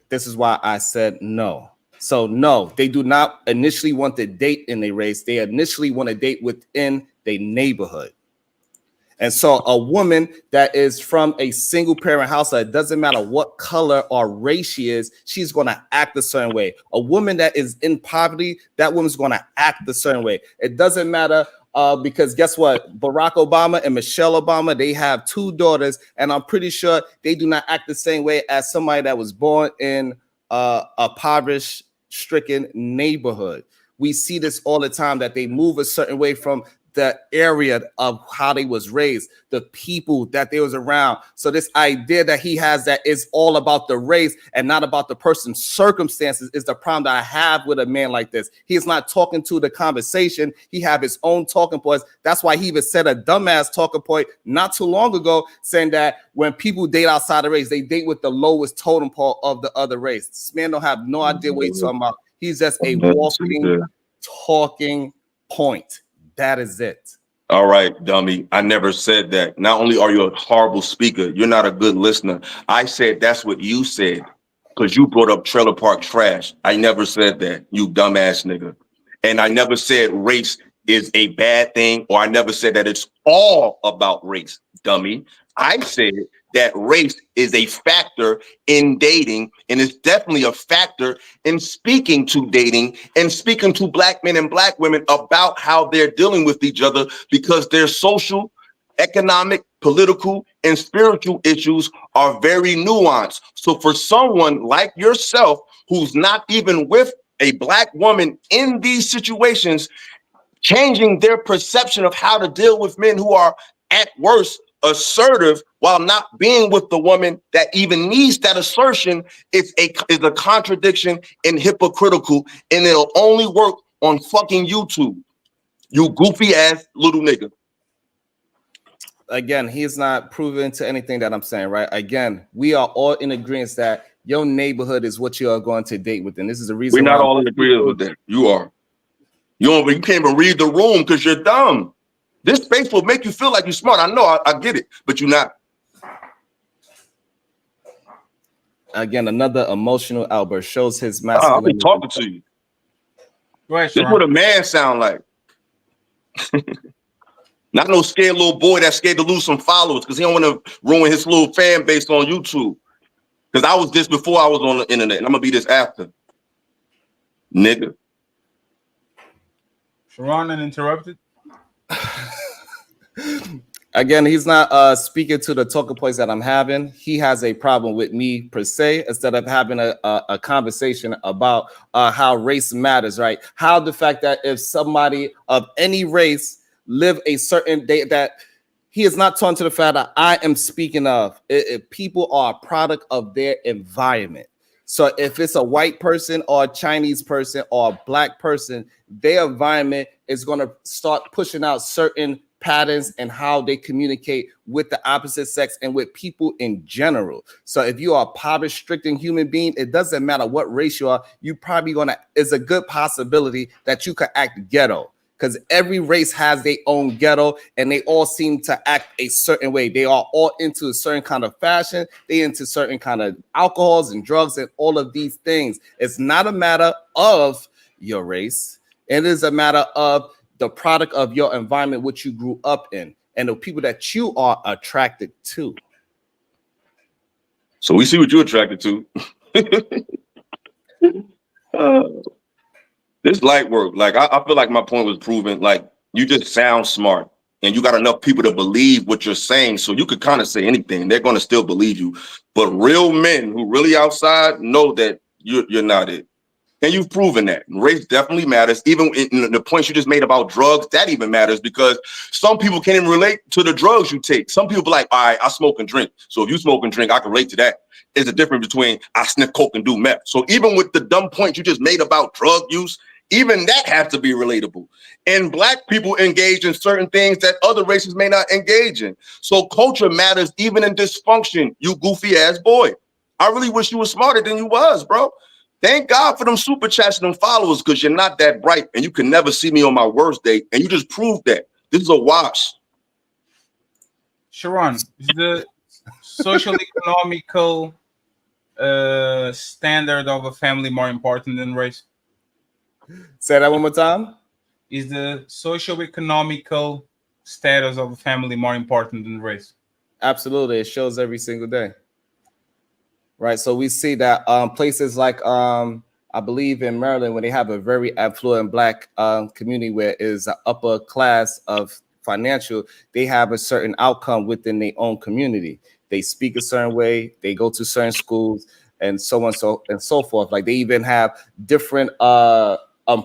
This is why I said no. So no, they do not initially want to date in a race. They initially want to date within their neighborhood. And so a woman that is from a single parent household, it doesn't matter what color or race she is, she's going to act a certain way. A woman that is in poverty, that woman's going to act a certain way. It doesn't matter because guess what? Barack Obama and Michelle Obama, they have 2 daughters, and I'm pretty sure they do not act the same way as somebody that was born in a poverty-stricken neighborhood. We see this all the time, that they move a certain way from the area of how they was raised, the people that they was around. So this idea that he has that is all about the race and not about the person's circumstances is the problem that I have with a man like this. He is not talking to the conversation. He have his own talking points. That's why he even said a dumbass talking point not too long ago, saying that when people date outside the race, they date with the lowest totem pole of the other race. This man don't have no idea what he's talking about. He's just a walking, talking point. That is it. All right, dummy. I never said that. Not only are you a horrible speaker, you're not a good listener. I said that's what you said because you brought up trailer park trash. I never said that, you dumbass nigga. And I never said race is a bad thing, or I never said that it's all about race, dummy. I said that race is a factor in dating, and it's definitely a factor in speaking to dating and speaking to black men and black women about how they're dealing with each other, because their social, economic, political, and spiritual issues are very nuanced. So for someone like yourself who's not even with a black woman in these situations, changing their perception of how to deal with men who are at worst assertive while not being with the woman that even needs that assertion is a contradiction and hypocritical, and it'll only work on fucking YouTube, you goofy ass little nigga. Again, he's not proven to anything that I'm saying, right? Again, we are all in agreement that your neighborhood is what you are going to date with, and this is the reason we're not all in agreement with that. You are. You can't even read the room because you're dumb. This space will make you feel like you're smart. I know, I get it, but you're not. Again, another emotional outburst shows his masculinity. I'll be talking to you. Go ahead, this is what a man sound like. Not no scared little boy that's scared to lose some followers because he don't want to ruin his little fan base on YouTube. Because I was this before I was on the internet, and I'm gonna be this after. Nigga. Sharon uninterrupted. Again, he's not speaking to the talking points that I'm having. He has a problem with me per se, instead of having a conversation about how race matters, right? How the fact that if somebody of any race live a certain day, that he is not talking to the fact that I am speaking of. People are a product of their environment. So if it's a white person or a Chinese person or a black person, their environment is going to start pushing out certain patterns and how they communicate with the opposite sex and with people in general. So if you are a poverty-stricken human being, it doesn't matter what race you are, you probably it's a good possibility that you could act ghetto. Because every race has their own ghetto and they all seem to act a certain way. They are all into a certain kind of fashion. They into certain kind of alcohols and drugs and all of these things. It's not a matter of your race. It is a matter of the product of your environment, which you grew up in, and the people that you are attracted to. So we see what you're attracted to. This light work, like I feel like my point was proven. Like you just sound smart and you got enough people to believe what you're saying. So you could kind of say anything. They're going to still believe you. But real men who really outside know that you're not it. And you've proven that. Race definitely matters. Even in the points you just made about drugs, that even matters because some people can't even relate to the drugs you take. Some people be like, all right, I smoke and drink. So if you smoke and drink, I can relate to that. There's a difference between I sniff coke and do meth. So even with the dumb points you just made about drug use, even that has to be relatable. And black people engage in certain things that other races may not engage in. So culture matters even in dysfunction, you goofy ass boy. I really wish you were smarter than you was, bro. Thank God for them super chats and them followers because you're not that bright and you can never see me on my worst day. And you just proved that. This is a wash. Sharon, is the social economical standard of a family more important than race? Say that one more time. Is the socio-economical status of a family more important than race? Absolutely. It shows every single day. Right. So we see that places like I believe in Maryland, when they have a very affluent black community where is an upper class of financial, they have a certain outcome within their own community. They speak a certain way, they go to certain schools and so on and so forth. Like they even have different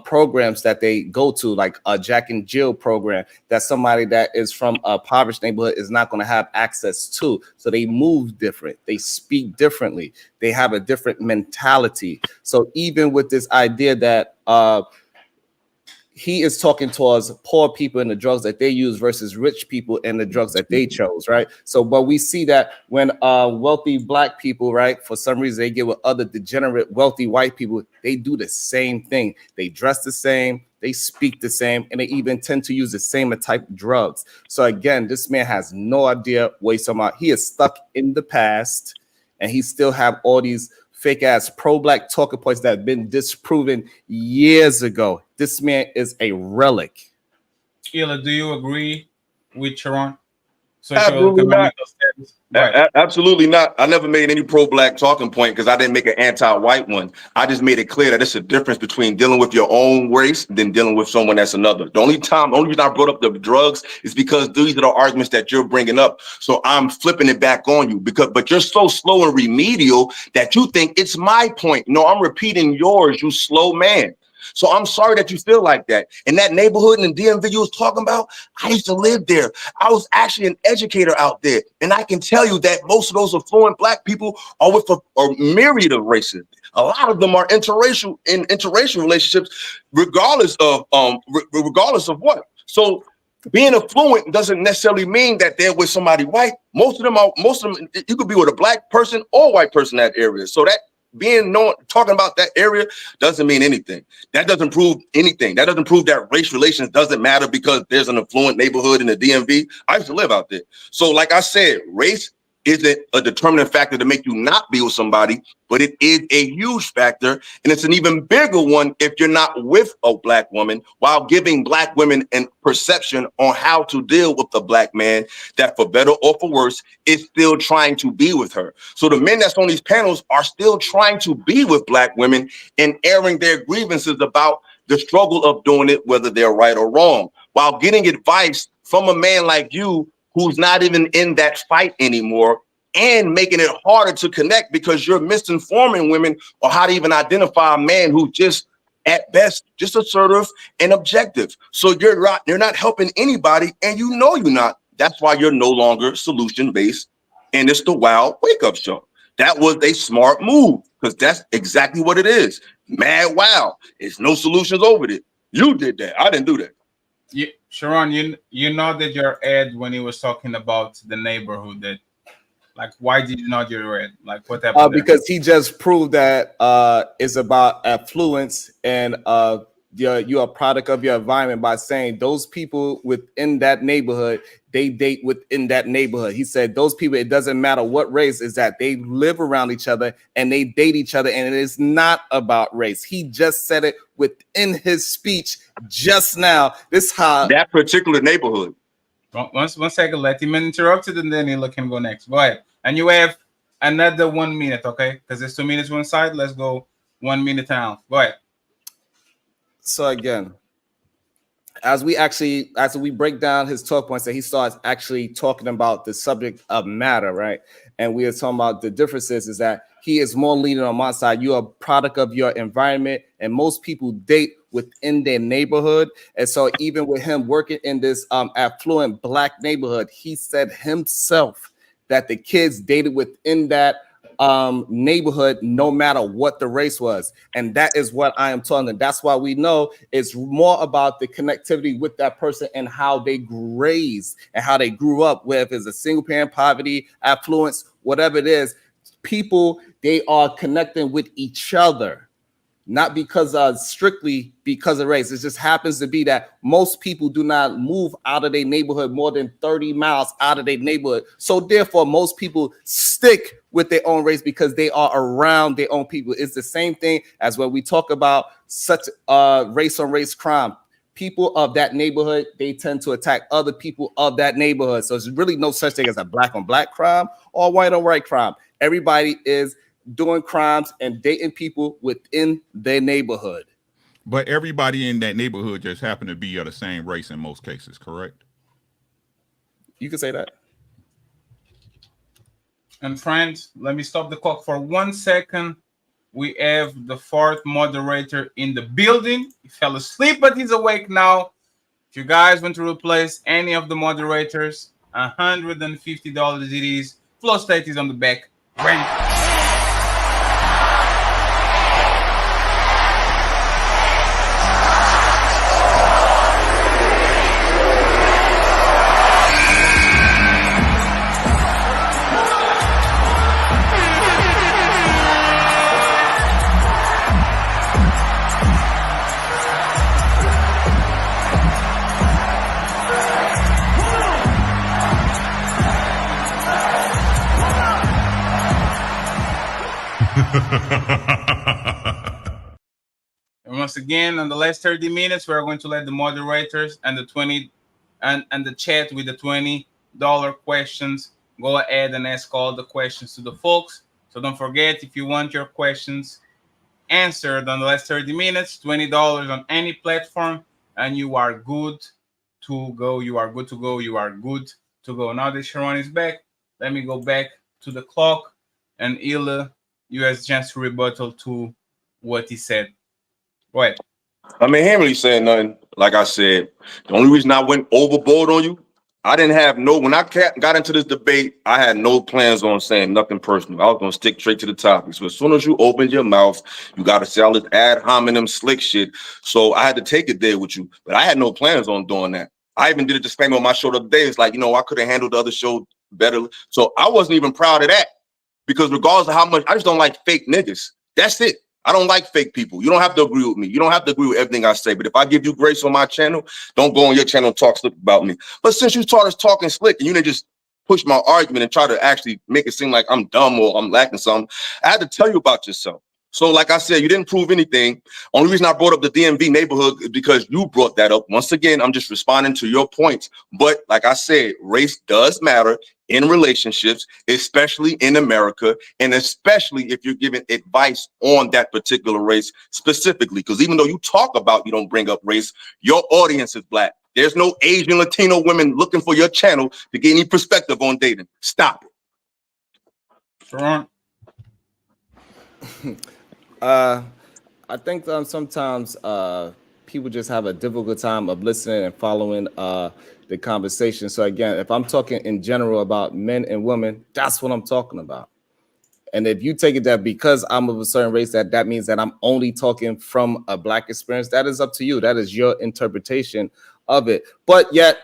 programs that they go to, like a Jack and Jill program that somebody that is from a impoverished neighborhood is not going to have access to. So they move different, they speak differently, they have a different mentality. So even with this idea that he is talking towards poor people and the drugs that they use versus rich people and the drugs that they chose, right? So, but we see that when wealthy black people, right, for some reason they get with other degenerate wealthy white people, they do the same thing. They dress the same, they speak the same, and they even tend to use the same type of drugs. So again, this man has no idea what he's talking about. He is stuck in the past, and he still have all these fake ass pro-black talking points that have been disproven years ago. This man is a relic. Illa, do you agree with Sharon? Absolutely not. Right. Absolutely not. I never made any pro-black talking point because I didn't make an anti-white one. I just made it clear that it's a difference between dealing with your own race than dealing with someone that's another. The only reason I brought up the drugs is because these are the arguments that you're bringing up. So I'm flipping it back on you but you're so slow and remedial that you think it's my point. No, I'm repeating yours, you slow man. So I'm sorry that you feel like that. In that neighborhood in the DMV you was talking about, I used to live there. I was actually an educator out there. And I can tell you that most of those affluent black people are with a myriad of races. A lot of them are interracial relationships, regardless of what. So being affluent doesn't necessarily mean that they're with somebody white. Most of them, you could be with a black person or white person in that area. So that talking about that area doesn't mean anything. That doesn't prove anything. That doesn't prove that race relations doesn't matter because there's an affluent neighborhood in the DMV. I used to live out there. So like I said, race isn't a determinant factor to make you not be with somebody, but it is a huge factor. And it's an even bigger one if you're not with a black woman, while giving black women a perception on how to deal with the black man that, for better or for worse, is still trying to be with her. So the men that's on these panels are still trying to be with black women and airing their grievances about the struggle of doing it, whether they're right or wrong, while getting advice from a man like you who's not even in that fight anymore, and making it harder to connect because you're misinforming women on how to even identify a man who's just, at best, just assertive and objective. So you're not helping anybody, and you know you're not That's why you're no longer solution-based, and it's the wild wake-up show. That was a smart move, because that's exactly what it is. Mad wow. It's no solutions over it. You did that. I didn't do that. Sharon, you nodded your head when he was talking about the neighborhood. That, like, why did you nod your head? Like, what happened there? Because he just proved that it's about affluence and you're a product of your environment by saying those people within that neighborhood, they date within that neighborhood. He said those people, it doesn't matter what race, is that they live around each other and they date each other, and it is not about race. He just said it within his speech just now. This how that particular neighborhood. One second, let him interrupt it, and then he'll let him go next. Go ahead. And you have another 1 minute, okay? Because it's 2 minutes one side. Let's go 1 minute and a half. Go ahead. So again, as we break down his talk points, that he starts actually talking about the subject of matter, right? And we are talking about the differences is that he is more leaning on my side. You're a product of your environment, and most people date within their neighborhood. And so even with him working in this affluent black neighborhood, he said himself that the kids dated within that neighborhood, no matter what the race was. And that is what I am talking about. That's why we know it's more about the connectivity with that person and how they raised and how they grew up, whether it's a single parent, poverty, affluence, whatever it is. People, they are connecting with each other, not because strictly because of race. It just happens to be that most people do not move out of their neighborhood more than 30 miles out of their neighborhood. So therefore, most people stick with their own race because they are around their own people. It's the same thing as when we talk about such race on race crime. People of that neighborhood, they tend to attack other people of that neighborhood. So there's really no such thing as a black on black crime or white on white crime. Everybody is doing crimes and dating people within their neighborhood. But everybody in that neighborhood just happen to be of the same race in most cases, correct? You can say that. And friends, let me stop the clock for 1 second. We have the fourth moderator in the building. He fell asleep, but he's awake now. If you guys want to replace any of the moderators, $150 it is. Flow state is on the back. And once again, in the last 30 minutes, we're going to let the moderators and the 20 and the chat with the $20 questions go ahead and ask all the questions to the folks. So don't forget, if you want your questions answered on the last 30 minutes, $20 on any platform, and you are good to go. You are good to go. You are good to go. Now that Sharon is back, let me go back to the clock, and Illa, you have a chance to rebuttal to what he said. Go ahead. I mean, he ain't really saying nothing. Like I said, the only reason I went overboard on you, I didn't have when I got into this debate, I had no plans on saying nothing personal. I was going to stick straight to the topic. So as soon as you open your mouth, you got to say all this ad hominem slick shit. So I had to take it there with you. But I had no plans on doing that. I even did a disclaimer on my show the other day. It's like, I could have handled the other show better. So I wasn't even proud of that. Because regardless of how much, I just don't like fake niggas. That's it. I don't like fake people. You don't have to agree with me. You don't have to agree with everything I say. But if I give you grace on my channel, don't go on your channel and talk slick about me. But since you started talking slick and you didn't just push my argument and try to actually make it seem like I'm dumb or I'm lacking something, I had to tell you about yourself. So like I said, you didn't prove anything. Only reason I brought up the DMV neighborhood is because you brought that up. Once again, I'm just responding to your points. But like I said, race does matter in relationships, especially in America, and especially if you're giving advice on that particular race specifically. Because even though you talk about you don't bring up race, your audience is black. There's no Asian, Latino women looking for your channel to get any perspective on dating. Stop it. Sharon. I think sometimes people just have a difficult time of listening and following the conversation. So again, if I'm talking in general about men and women, that's what I'm talking about. And if you take it that because I'm of a certain race, that means that I'm only talking from a Black experience, that is up to you. That is your interpretation of it. But yet,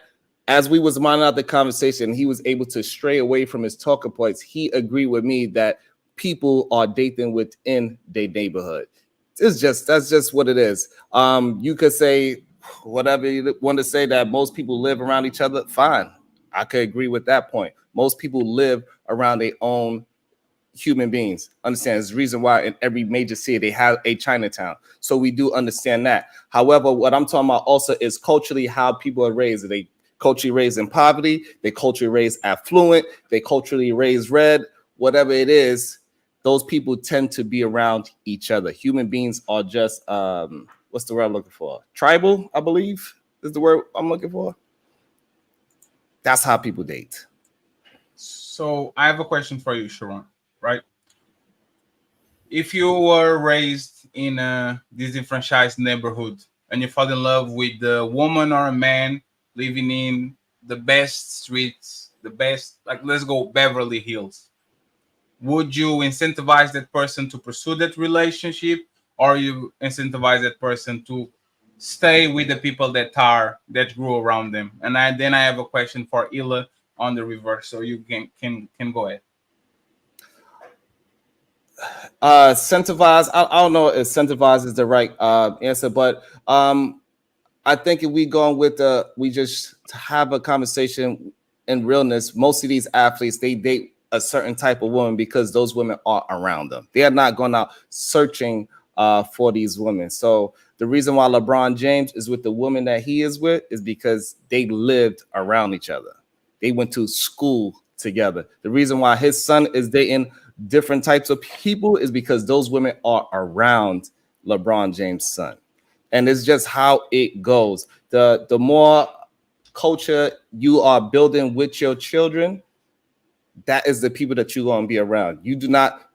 as we was minding out the conversation, he was able to stray away from his talking points. He agreed with me that people are dating within their neighborhood. That's just what it is. You could say whatever you want to say, that most people live around each other. Fine, I could agree with that point. Most people live around their own human beings. Understand? There's a reason why in every major city they have a Chinatown. So we do understand that. However, what I'm talking about also is culturally how people are raised. Are they culturally raised in poverty? They culturally raised affluent? They culturally raised red? Whatever it is, those people tend to be around each other. Human beings are just what's the word I'm looking for? Tribal, I believe, is the word I'm looking for. That's how people date. So I have a question for you, Sharon. Right? If you were raised in a disenfranchised neighborhood and you fall in love with a woman or a man living in the best streets, the best, like let's go Beverly Hills, would you incentivize that person to pursue that relationship, or you incentivize that person to stay with the people that grew around them? And then I have a question for Illa on the reverse, so you can go ahead. Incentivize. I don't know if incentivize is the right answer, but I think if we go with we just have a conversation in realness. Most of these athletes, they date a certain type of woman because those women are around them. They are not going out searching for these women. So the reason why LeBron James is with the woman that he is with is because they lived around each other. They went to school together. The reason why his son is dating different types of people is because those women are around LeBron James' son. And it's just how it goes. The more culture you are building with your children, that is the people that you're going to be around.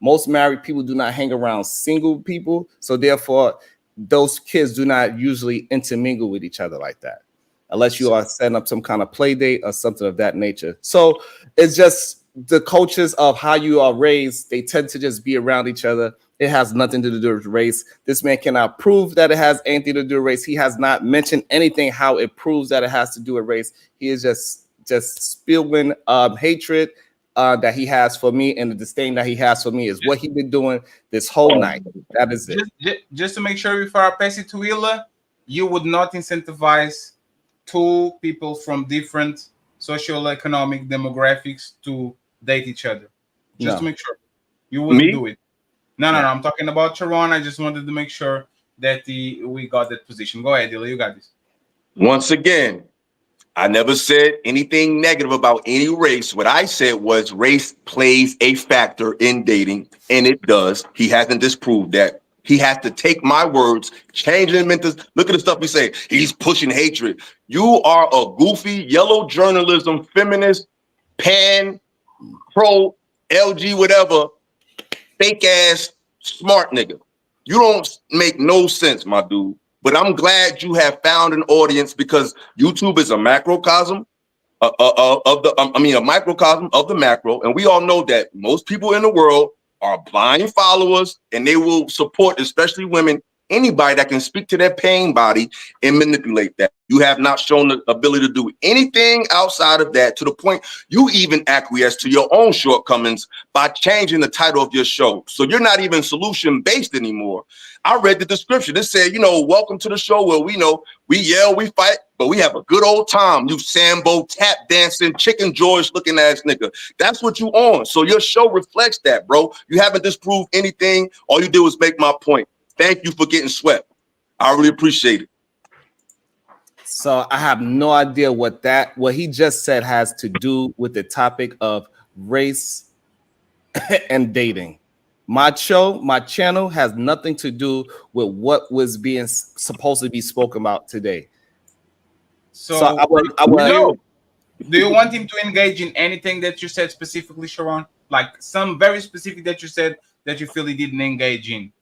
Most married people do not hang around single people. So therefore, those kids do not usually intermingle with each other like that, unless you are setting up some kind of play date or something of that nature. So it's just the cultures of how you are raised, they tend to just be around each other. It has nothing to do with race. This man cannot prove that it has anything to do with race. He has not mentioned anything how it proves that it has to do with race. He is just spilling hatred that he has for me, and the disdain that he has for me is what he's been doing this whole night. That is it. Just to make sure before I pass it to Illa, you would not incentivize two people from different socioeconomic demographics to date each other. Just to make sure. You wouldn't do it. No, I'm talking about Sharon. I just wanted to make sure that we got that position. Go ahead, Illa. You got this. Once again, I never said anything negative about any race. What I said was race plays a factor in dating, and it does. He hasn't disproved that. He has to take my words, change them into, look at the stuff we say. He's pushing hatred. You are a goofy, yellow journalism, feminist, pan, pro, LG, whatever, fake ass, smart nigga. You don't make no sense, my dude. But I'm glad you have found an audience, because YouTube is a macrocosm a microcosm of the macro. And we all know that most people in the world are blind followers, and they will support, especially women, anybody that can speak to their pain body and manipulate that. You have not shown the ability to do anything outside of that, to the point you even acquiesce to your own shortcomings by changing the title of your show. So you're not even solution based anymore. I read the description. It said, welcome to the show where we yell, we fight, but we have a good old time. You Sambo, tap dancing, chicken George looking ass nigga. That's what you on. So your show reflects that, bro. You haven't disproved anything. All you did was make my point. Thank you for getting swept. I really appreciate it. So I have no idea what he just said has to do with the topic of race and dating. My channel has nothing to do with what was being supposed to be spoken about today. So I would do you want him to engage in anything that you said specifically, Sharon? Like some very specific that you said that you feel he didn't engage in?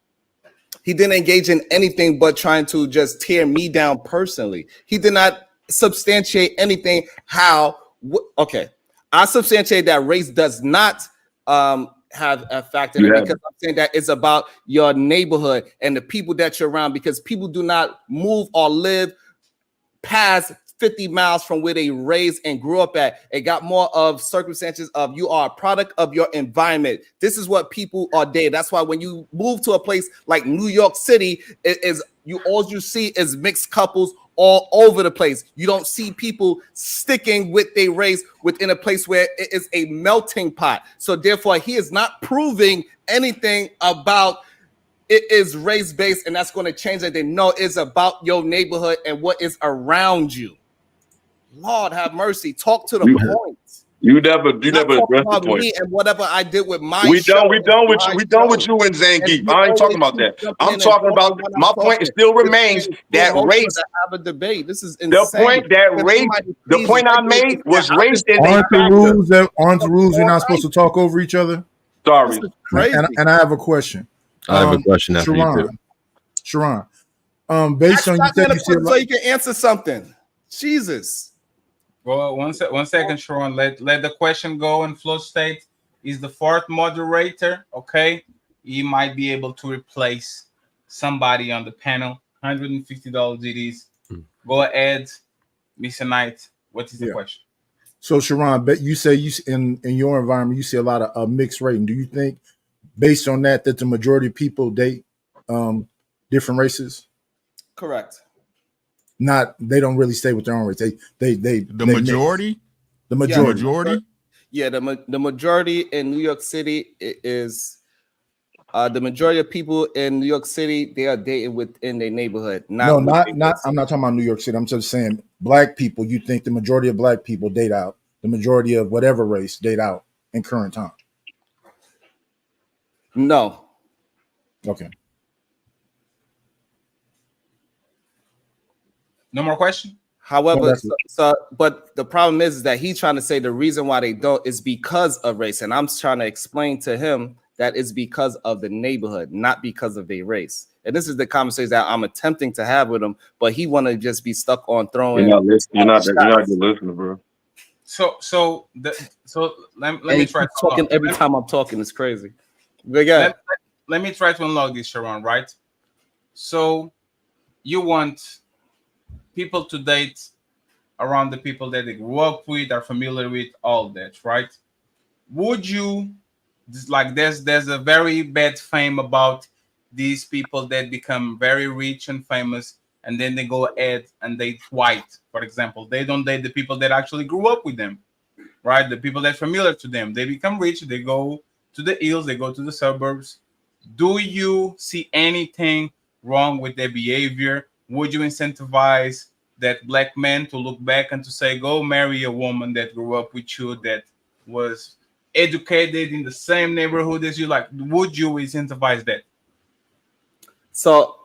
He didn't engage in anything but trying to just tear me down personally. He did not substantiate anything. Okay, I substantiate that race does not have a factor in it, because I'm saying that it's about your neighborhood and the people that you're around, because people do not move or live past 50 miles from where they raised and grew up at. It got more of circumstances of you are a product of your environment. This is what people are there. That's why when you move to a place like New York City, all you see is mixed couples all over the place. You don't see people sticking with their race within a place where it is a melting pot. So therefore, he is not proving anything about it is race-based and that's going to change anything. No, it's about your neighborhood and what is around you. Lord have mercy. Talk to the point. You never addressed the point. Me and whatever I did with my We done with you and Zangief. I ain't talking about that. I'm talking about my point still remains that race. Have a debate. This is insane. The point that race. The point I made was race is aren't the rules you're not supposed to talk over each other? Sorry. And I have a question. I have a question after you. Sharon, based on you said so you can answer something. Jesus. Well, one second, Sharon. Let the question go in flow state. Is the fourth moderator okay? He might be able to replace somebody on the panel. $150 it is. Go ahead, Mr. Knight. What is the question? So, Sharon, but you say in your environment you see a lot of mixed rating. Do you think, based on that the majority of people date different races? Correct. They don't really stay with their own race. The majority. Yeah, the majority in New York City is the majority of people in New York City, they are dating within their neighborhood. I'm not talking about New York City. I'm just saying black people. You think the majority of black people date out? The majority of whatever race date out in current time? No. Okay. No more question. However, but the problem is that he's trying to say the reason why they don't is because of race, and I'm trying to explain to him that it's because of the neighborhood, not because of their race. And this is the conversation that I'm attempting to have with him, but he want to just be stuck on throwing. You're not listening, bro. So let me try talking every time I'm talking. It's crazy. Let me try to unlock this, Sharon. Right. So you want people to date around the people that they grew up with, are familiar with, all that, right? Would you there's a very bad fame about these people that become very rich and famous, and then they go ahead and date white, for example. They don't date the people that actually grew up with them, right? The people that are familiar to them. They become rich, they go to the hills, they go to the suburbs. Do you see anything wrong with their behavior? Would you incentivize that black man to look back and to say, go marry a woman that grew up with you, that was educated in the same neighborhood as you? Like, would you incentivize that? So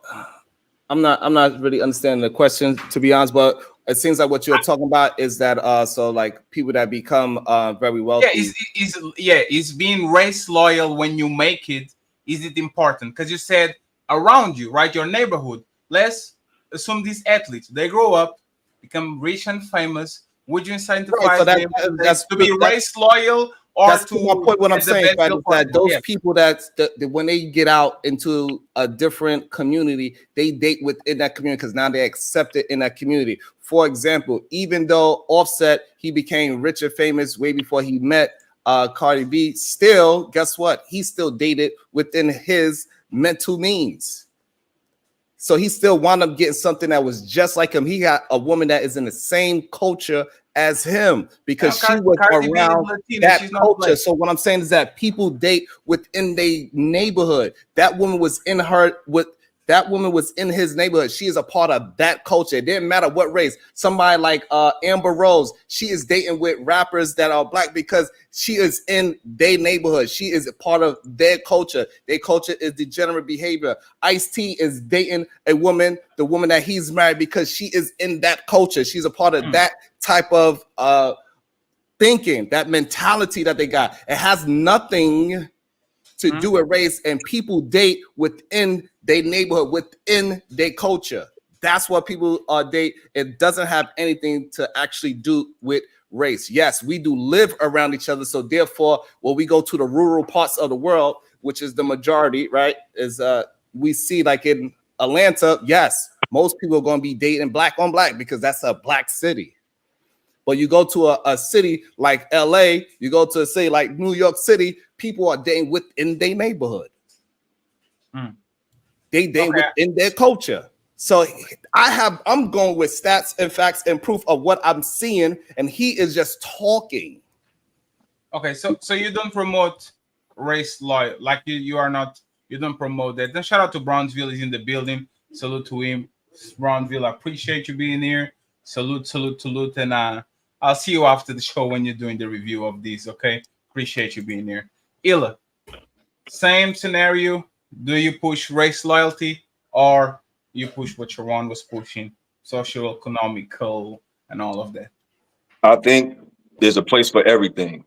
I'm not really understanding the question, to be honest, but it seems like what you're talking about is that so like people that become very wealthy. Is being race loyal when you make it, is it important? Because you said around you, right? Your neighborhood. Let's assume these athletes, they grow up, become rich and famous. Would you incentivize them to be race loyal? Or that's to my point. What I'm saying, right, is that those people that when they get out into a different community, they date within that community because now they're accepted in that community. For example, even though Offset, he became rich and famous way before he met Cardi B, still, guess what? He still dated within his mental means. So he still wound up getting something that was just like him. He got a woman that is in the same culture as him because she was around that culture. So what I'm saying is that people date within their neighborhood. That woman was in his neighborhood. She is a part of that culture. It didn't matter what race. Somebody like Amber Rose, she is dating with rappers that are black because she is in their neighborhood. She is a part of their culture. Their culture is degenerate behavior. Ice-T is dating the woman that he's married because she is in that culture. She's a part of that type of thinking, that mentality that they got. It has nothing to do with race, and people date within their neighborhood, within their culture. That's what people date. It doesn't have anything to actually do with race. Yes, we do live around each other. So therefore, when we go to the rural parts of the world, which is the majority, right, is we see like in Atlanta, yes, most people are going to be dating black on black because that's a black city. But you go to a city like LA, you go to a city like New York City, people are dating within their neighborhood. They date within their culture. So I'm going with stats and facts and proof of what I'm seeing, and he is just talking. Okay, so you don't promote race loyal, like you don't promote that. Then shout out to Brownsville, he's in the building. Salute to him. Brownsville, I appreciate you being here. Salute, and I'll see you after the show when you're doing the review of these. Okay, appreciate you being here. Illa, same scenario. Do you push race loyalty or you push what Sharon was pushing, social, economical, and all of that? I think there's a place for everything.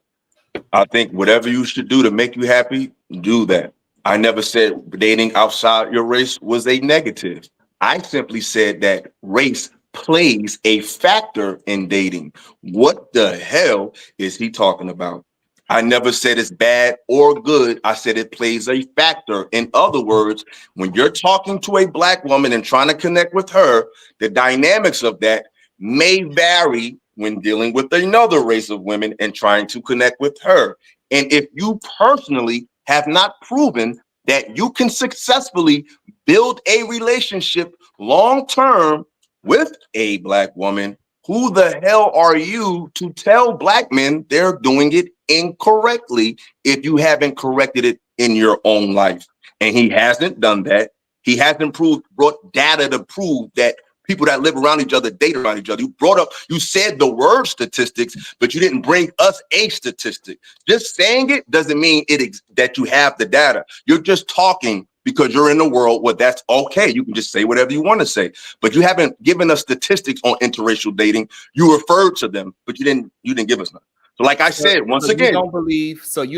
I think whatever you should do to make you happy, do that. I never said dating outside your race was a negative. I simply said that race plays a factor in dating. What the hell is he talking about? I never said it's bad or good. I said it plays a factor. In other words, when you're talking to a black woman and trying to connect with her, the dynamics of that may vary when dealing with another race of women and trying to connect with her. And if you personally have not proven that you can successfully build a relationship long-term with a black woman, who the hell are you to tell black men they're doing it incorrectly if you haven't corrected it in your own life? And he hasn't done that. He hasn't brought data to prove that people that live around each other date around each other. You said the word statistics, but you didn't bring us a statistic. Just saying it doesn't mean that you have the data. You're just talking because you're in the world where that's okay. You can just say whatever you want to say, but you haven't given us statistics on interracial dating. You referred to them, but you didn't give us none. So like I said, once again, you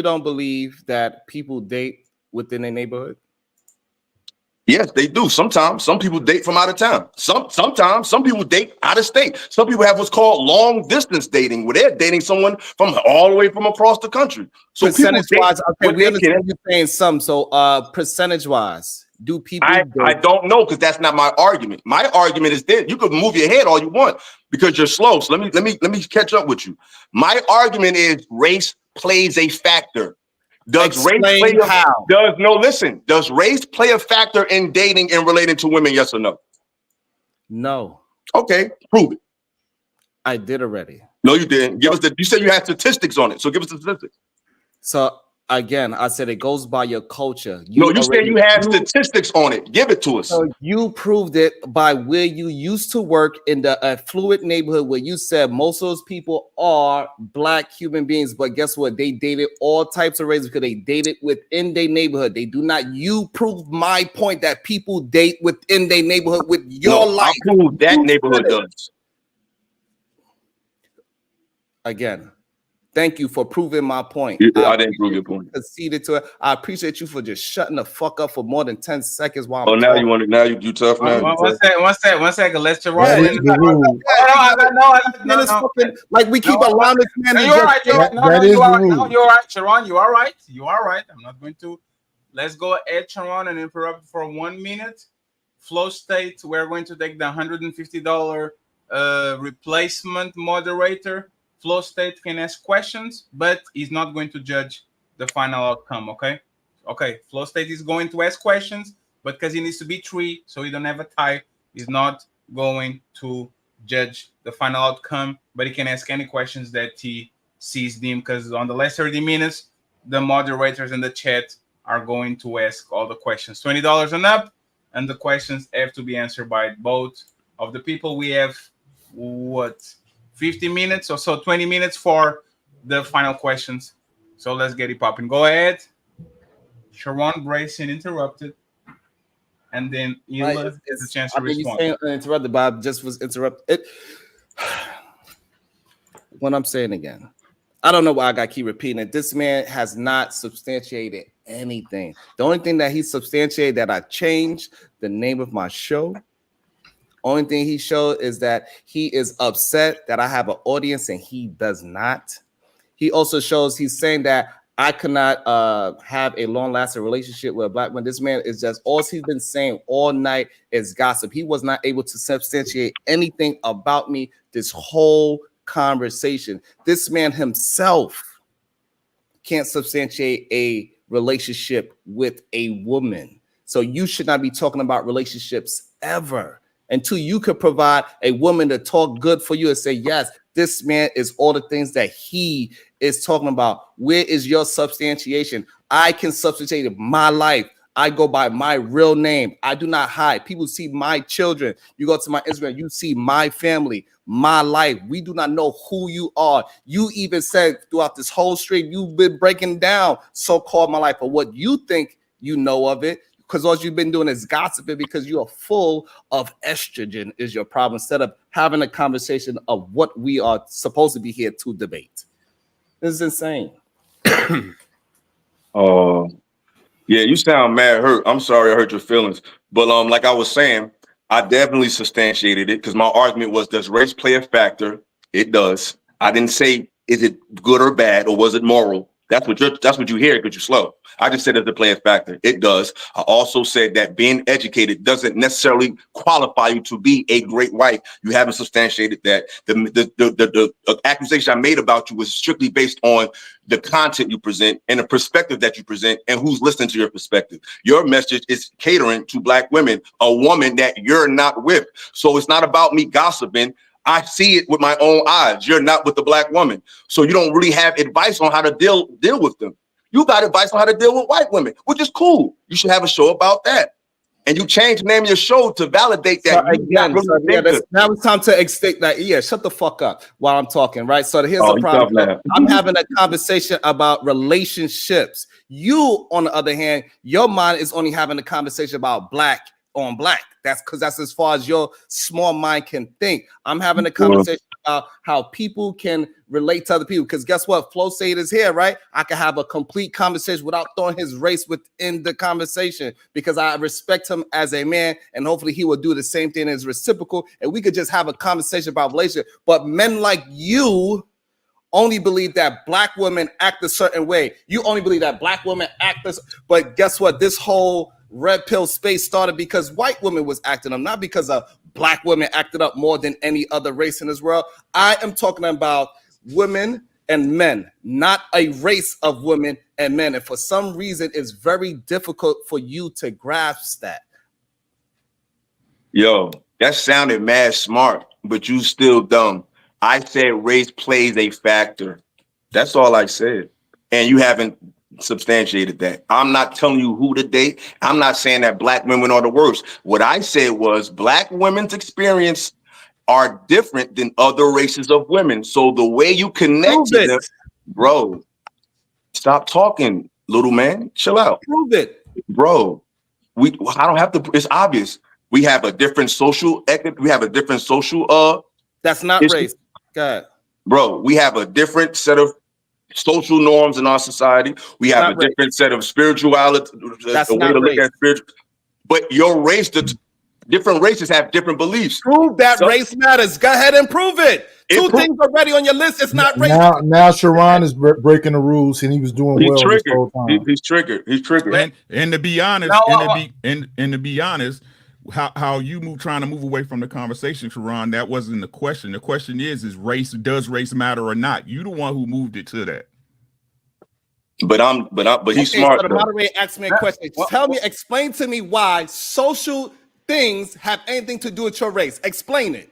don't believe that people date within a neighborhood? Yes, they do. Sometimes some people date from out of town. Sometimes some people date out of state. Some people have what's called long distance dating, where they're dating someone from all the way from across the country. So percentage wise, okay, we understand you're saying some. So percentage wise, do people I don't know, because that's not my argument. My argument is this: you could move your head all you want because you're slow. So let me catch up with you. My argument is race plays a factor. Does race play a factor in dating and relating to women? Yes or no? No. Okay, prove it. I did already. No, you didn't. You said you had statistics on it, so give us the statistics. So again, I said it goes by your culture. You said you had statistics on it. Give it to us. So you proved it by where you used to work in the affluent neighborhood, where you said most of those people are black human beings. But guess what? They dated all types of races because they dated within their neighborhood. They do not. You proved my point that people date within their neighborhood with your life. I proved that neighborhood does. Again. Thank you for proving my point. I didn't prove your point. Conceded to it. I appreciate you for just shutting the fuck up for more than 10 seconds while I'm talking. Now you tough now. One second. Let's Sharon. Like we keep allowing this man. You're right. You're right, Sharon. You are right. I'm not going to. Let's go at Sharon and interrupt for 1 minute. Flow State. We're going to take the $150 replacement moderator. Flow State can ask questions, but he's not going to judge the final outcome, okay? Okay, Flow State is going to ask questions, but because he needs to be 3, so he don't have a tie, he's not going to judge the final outcome, but he can ask any questions that he sees them, because on the last 30 minutes, the moderators in the chat are going to ask all the questions. $20 and up, and the questions have to be answered by both of the people. We have, 50 minutes or so, 20 minutes for the final questions. So let's get it popping. Go ahead. Sharon Bracey interrupted. And then Illa has a chance to respond. Interrupted, Bob just was interrupted. What I'm saying again, I don't know why I got to keep repeating it. This man has not substantiated anything. The only thing that he substantiated that I changed the name of my show. Only thing he showed is that he is upset that I have an audience and he does not. He also shows he's saying that I cannot have a long-lasting relationship with a black man. This man is just, all he's been saying all night is gossip. He was not able to substantiate anything about me this whole conversation. This man himself can't substantiate a relationship with a woman. So you should not be talking about relationships ever until you could provide a woman to talk good for you and say, yes, this man is all the things that he is talking about. Where is your substantiation? I can substantiate my life. I go by my real name. I do not hide. People see my children. You go to my Instagram, you see my family, my life. We do not know who you are. You even said throughout this whole stream, you've been breaking down so-called my life, but what you think you know of it, because all you've been doing is gossiping because you are full of estrogen is your problem, instead of having a conversation of what we are supposed to be here to debate. This is insane. Yeah, you sound mad hurt. I'm sorry I hurt your feelings. But like I was saying, I definitely substantiated it because my argument was, does race play a factor? It does. I didn't say, is it good or bad, or was it moral? That's what you hear because you're slow. I just said, does it play a factor? It does. I also said that being educated doesn't necessarily qualify you to be a great wife. You haven't substantiated that. The accusation I made about you was strictly based on the content you present and the perspective that you present and who's listening to your perspective. Your message is catering to black women, a woman that you're not with. So it's not about me gossiping. I see it with my own eyes. You're not with the black woman. So you don't really have advice on how to deal with them. You got advice on how to deal with white women, which is cool. You should have a show about that. And you change the name of your show to validate that. Now it's time to extinct that. Yeah, shut the fuck up while I'm talking, right? So here's the problem. I'm having a conversation about relationships. You, on the other hand, your mind is only having a conversation about black on black. That's because that's as far as your small mind can think. I'm having a conversation about how people can relate to other people. Because guess what? Flo Said is here, right? I can have a complete conversation without throwing his race within the conversation because I respect him as a man, and hopefully he will do the same thing as reciprocal. And we could just have a conversation about relationship. But men like you only believe that black women act a certain way. You only believe that black women act this. But guess what? This whole red pill space started because white women was acting up, not because of black women acted up more than any other race in this world. I am talking about women and men, not a race of women and men. And for some reason, it's very difficult for you to grasp that. Yo, that sounded mad smart, but you still dumb. I said race plays a factor. That's all I said. And you haven't substantiated that. I'm not telling you who to date. I'm not saying that black women are the worst. What I said was black women's experience are different than other races of women. So the way you connect to them, bro, stop talking, little man. Chill out. Prove it. Bro, I don't have to, it's obvious. We have a different social, that's not issue. Race. God. Bro, we have a different set of social norms in our society. We have a different set of spirituality, the way to look at spiritual. But your race, different races have different beliefs. Prove that race matters. Go ahead and prove it. Two things already on your list. It's not race. Now Sharon is breaking the rules, and he was doing well this whole time. He's triggered. He's triggered. And to be honest, and to be honest, how you trying to move away from the conversation, Sharon, that wasn't the question. The question is does race matter or not? You the one who moved it to that. But he's smart. So the moderator asked me a question. Explain to me why social things have anything to do with your race. Explain it.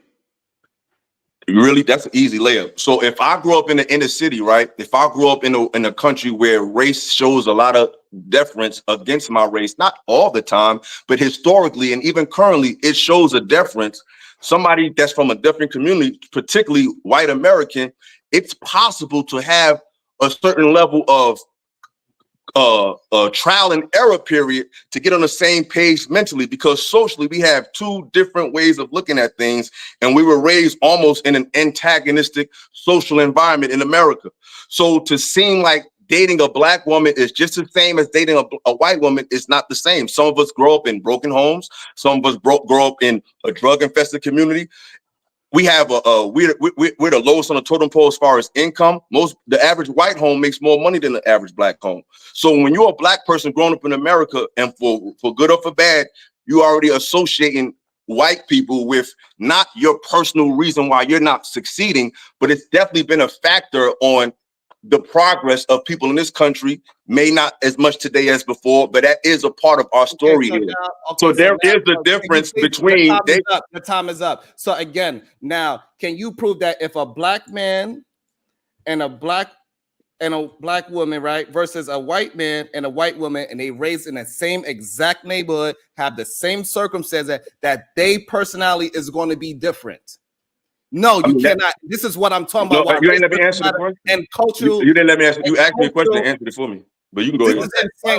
Really, that's an easy layup. So if I grew up in the inner city, right? If I grew up in a country where race shows a lot of deference against my race, not all the time, but historically and even currently, it shows a deference. Somebody that's from a different community, particularly white American, it's possible to have a certain level of trial and error period to get on the same page mentally, because socially we have two different ways of looking at things, and we were raised almost in an antagonistic social environment in America. So to seem like dating a black woman is just the same as dating a white woman. It's not the same. Some of us grow up in broken homes. Some of us grow up in a drug-infested community. We have we're the lowest on the totem pole as far as income. The average white home makes more money than the average black home. So when you're a black person growing up in America, and for good or for bad, you already associating white people with not your personal reason why you're not succeeding, but it's definitely been a factor on the progress of people in this country. May not as much today as before, but that is a part of our story here. So there is a difference between the time is up. So again, now can you prove that if a black man and a black woman, right, versus a white man and a white woman, and they raised in the same exact neighborhood, have the same circumstances, that they personality is going to be different? No, you cannot. This is what I'm talking about. You ain't let me answer the question. And cultural. You didn't let me answer. You asked me a question and answered it for me. But you can go ahead. I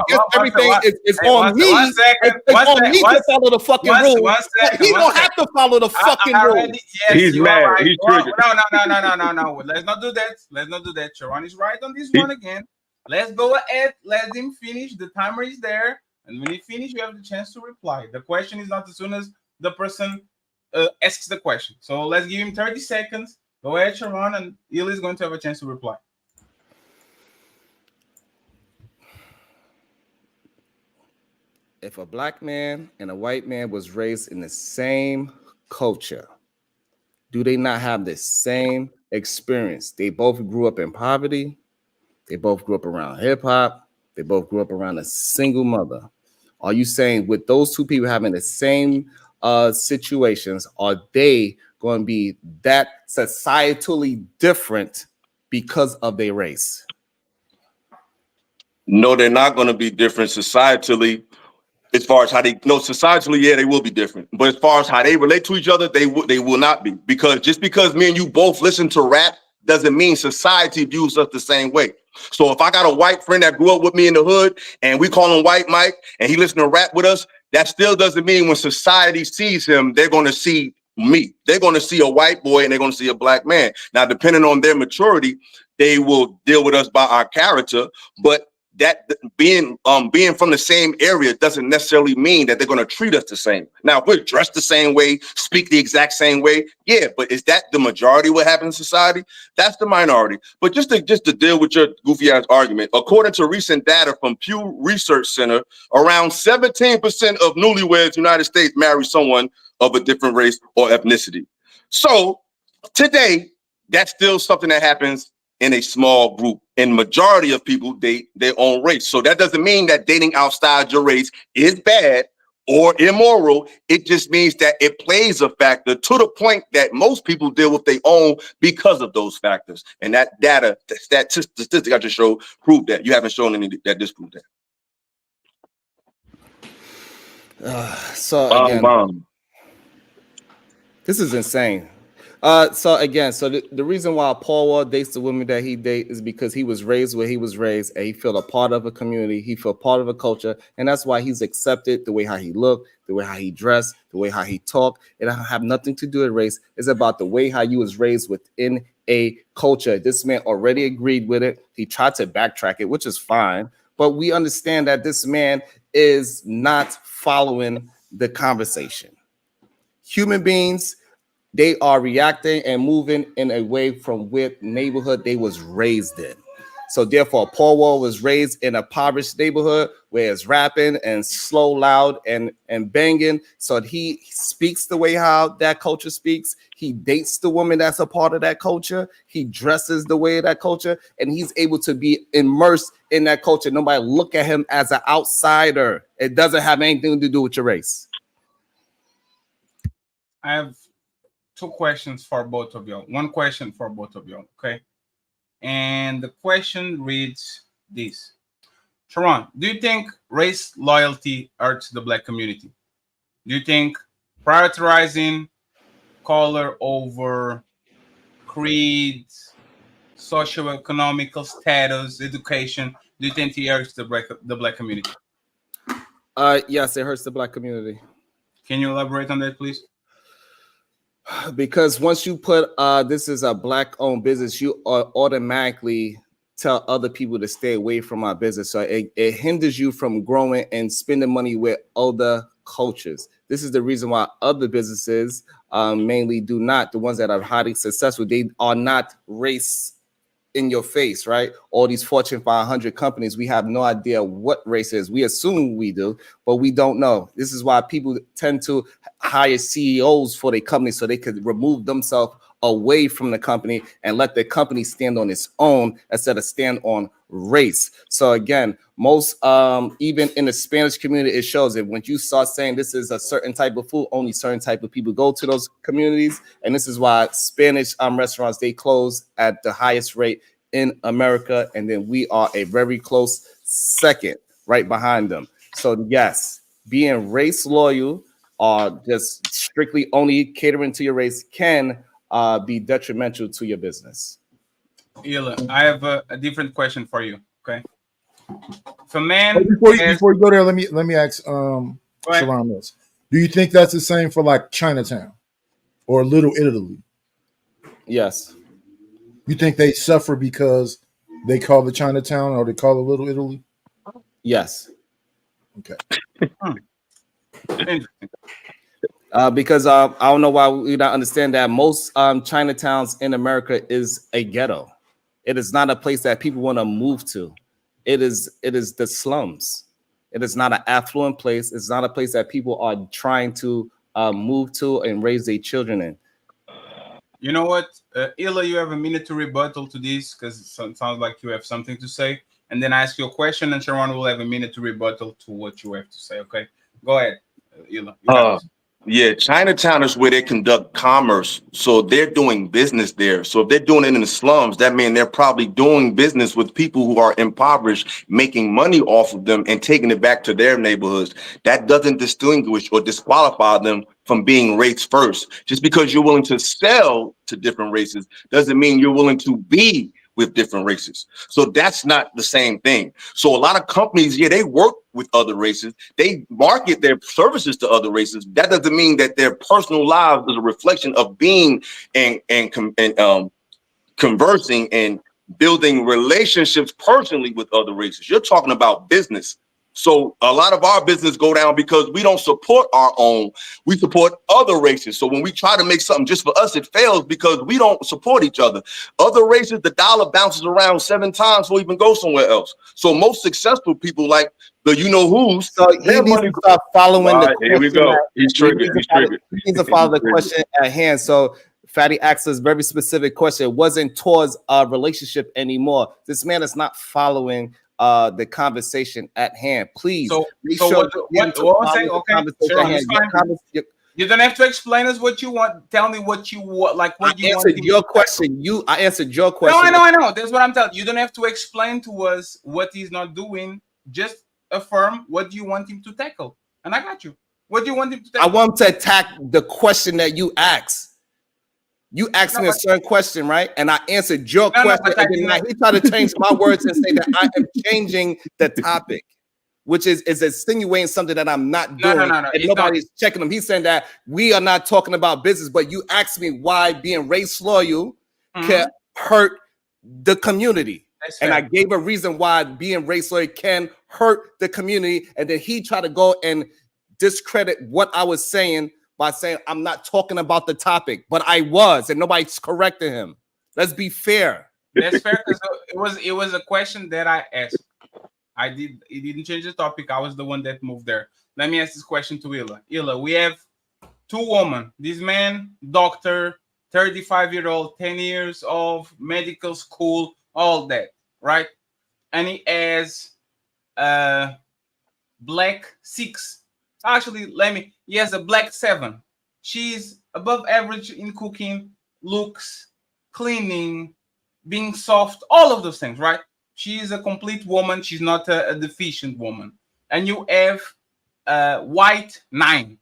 guess everything is on me. It's on me to follow the fucking rule. He don't have to follow the fucking rule. He's mad. Right. He's triggered. No. Let's not do that. Let's not do that. Sharon is right on this one again. Let's go ahead. Let him finish. The timer is there. And when he finishes, you have the chance to reply. The question is not as soon as the person asks the question. So let's give him 30 seconds. Go ahead, Sharon, and Illy is going to have a chance to reply. If a black man and a white man was raised in the same culture, do they not have the same experience? They both grew up in poverty. They both grew up around hip hop. They both grew up around a single mother. Are you saying with those two people having the same situations, are they going to be that societally different because of their race? No, they're not going to be different societally. As far as how societally, yeah, they will be different. But as far as how they relate to each other, they will not be. Because just because me and you both listen to rap doesn't mean society views us the same way. So if I got a white friend that grew up with me in the hood and we call him White Mike and he listen to rap with us, that still doesn't mean when society sees him, they're going to see me. They're going to see a white boy and they're going to see a black man. Now, depending on their maturity, they will deal with us by our character. But that being from the same area doesn't necessarily mean that they're going to treat us the same. Now, if we're dressed the same way, speak the exact same way, yeah, but is that the majority of what happens in society? That's the minority. But just to deal with your goofy ass argument, according to recent data from Pew Research Center, around 17% of newlyweds in the United States marry someone of a different race or ethnicity. So today, that's still something that happens in a small group, and majority of people date their own race. So that doesn't mean that dating outside your race is bad or immoral. It just means that it plays a factor to the point that most people deal with their own because of those factors. And that data, that statistic I just showed, proved that. You haven't shown any that disproved that. So again, this is insane. So the reason why Paul Wall dates the women that he dates is because he was raised where he was raised, and he feel a part of a community, he feel part of a culture, and that's why he's accepted the way how he looked, the way how he dressed, the way how he talked. It don't have nothing to do with race. It's about the way how you was raised within a culture. This man already agreed with it. He tried to backtrack it, which is fine, but we understand that this man is not following the conversation. Human beings, they are reacting and moving in a way from what neighborhood they was raised in. So therefore, Paul Wall was raised in a impoverished neighborhood where it's rapping and slow, loud, and banging. So he speaks the way how that culture speaks. He dates the woman that's a part of that culture. He dresses the way of that culture, and he's able to be immersed in that culture. Nobody look at him as an outsider. It doesn't have anything to do with your race. I have two questions for both of you. One question for both of you, okay? And the question reads this. Sharon, do you think race loyalty hurts the Black community? Do you think prioritizing color over creed, socioeconomical status, education, do you think it hurts the Black community? Yes, it hurts the Black community. Can you elaborate on that, please? Because once you put this is a Black-owned business, you are automatically tell other people to stay away from my business. So it hinders you from growing and spending money with other cultures. This is the reason why other businesses mainly do not, the ones that are highly successful, they are not race in your face, right? All these Fortune 500 companies, we have no idea what race is. We assume we do, but we don't know. This is why people tend to hire CEOs for their company so they could remove themselves away from the company and let the company stand on its own instead of stand on race. So again, most even in the Spanish community, it shows that when you start saying this is a certain type of food, only certain type of people go to those communities. And this is why Spanish restaurants, they close at the highest rate in America. And then we are a very close second right behind them. So yes, being race loyal or just strictly only catering to your race can be detrimental to your business. Illa, I have a different question for you. Okay, if a man before you go there, let me ask Sharon this: do you think that's the same for like Chinatown or Little Italy? Yes. You think they suffer because they call it Chinatown or they call it Little Italy? Yes. Okay. Interesting. Because I don't know why we don't understand that most Chinatowns in America is a ghetto. It is not a place that people want to move to. It is the slums. It is not an affluent place. It's not a place that people are trying to move to and raise their children in. You know what, Illa, you have a minute to rebuttal to this because it sounds like you have something to say. And then I ask you a question, and Sharon will have a minute to rebuttal to what you have to say. Okay, go ahead, Illa. You got this. Yeah, Chinatown is where they conduct commerce. So they're doing business there. So if they're doing it in the slums, that means they're probably doing business with people who are impoverished, making money off of them and taking it back to their neighborhoods. That doesn't distinguish or disqualify them from being race first. Just because you're willing to sell to different races doesn't mean you're willing to be with different races. So that's not the same thing. So a lot of companies, yeah, they work with other races. They market their services to other races. That doesn't mean that their personal lives is a reflection of being and conversing and building relationships personally with other races. You're talking about business. So a lot of our business go down because we don't support our own. We support other races. So when we try to make something just for us, it fails because we don't support each other. Other races, the dollar bounces around 7 times before we even go somewhere else. So most successful people like the you-know-who's. So he needs to start following the Here we go. He's triggered. He's triggered. He needs to follow the question at hand. So Fatty asked us a very specific question. It wasn't towards a relationship anymore. This man is not following the conversation at hand. Please. So sure what I'm saying, okay, Sharon, it's fine. You don't have to explain us what you want. Tell me what you want, like what you want. Your question. I answered your question. No, I know. That's what I'm telling you. You don't have to explain to us what he's not doing. Just affirm what do you want him to tackle, and I got you. What do you want him to tackle? I want him to attack the question that you asked. You asked me a certain question, right? And I answered your question. And then he tried to change my words and say that I am changing the topic, which is insinuating something that I'm not doing. No. And nobody's checking him. He's saying that we are not talking about business, but you asked me why being race loyal can hurt the community. And I gave a reason why being race loyal can hurt the community. And then he tried to go and discredit what I was saying by saying I'm not talking about the topic, but I was, and nobody's correcting him. Let's be fair. That's fair because it was a question that I asked. It didn't change the topic. I was the one that moved there. Let me ask this question to Illa. Illa, we have 2 women. This man, doctor, 35-year-old, 10 years of medical school, all that, right? And he has black 6. Actually, he has a black 7. She's above average in cooking, looks, cleaning, being soft, all of those things, right? She is a complete woman. She's not a deficient woman. And you have white 9.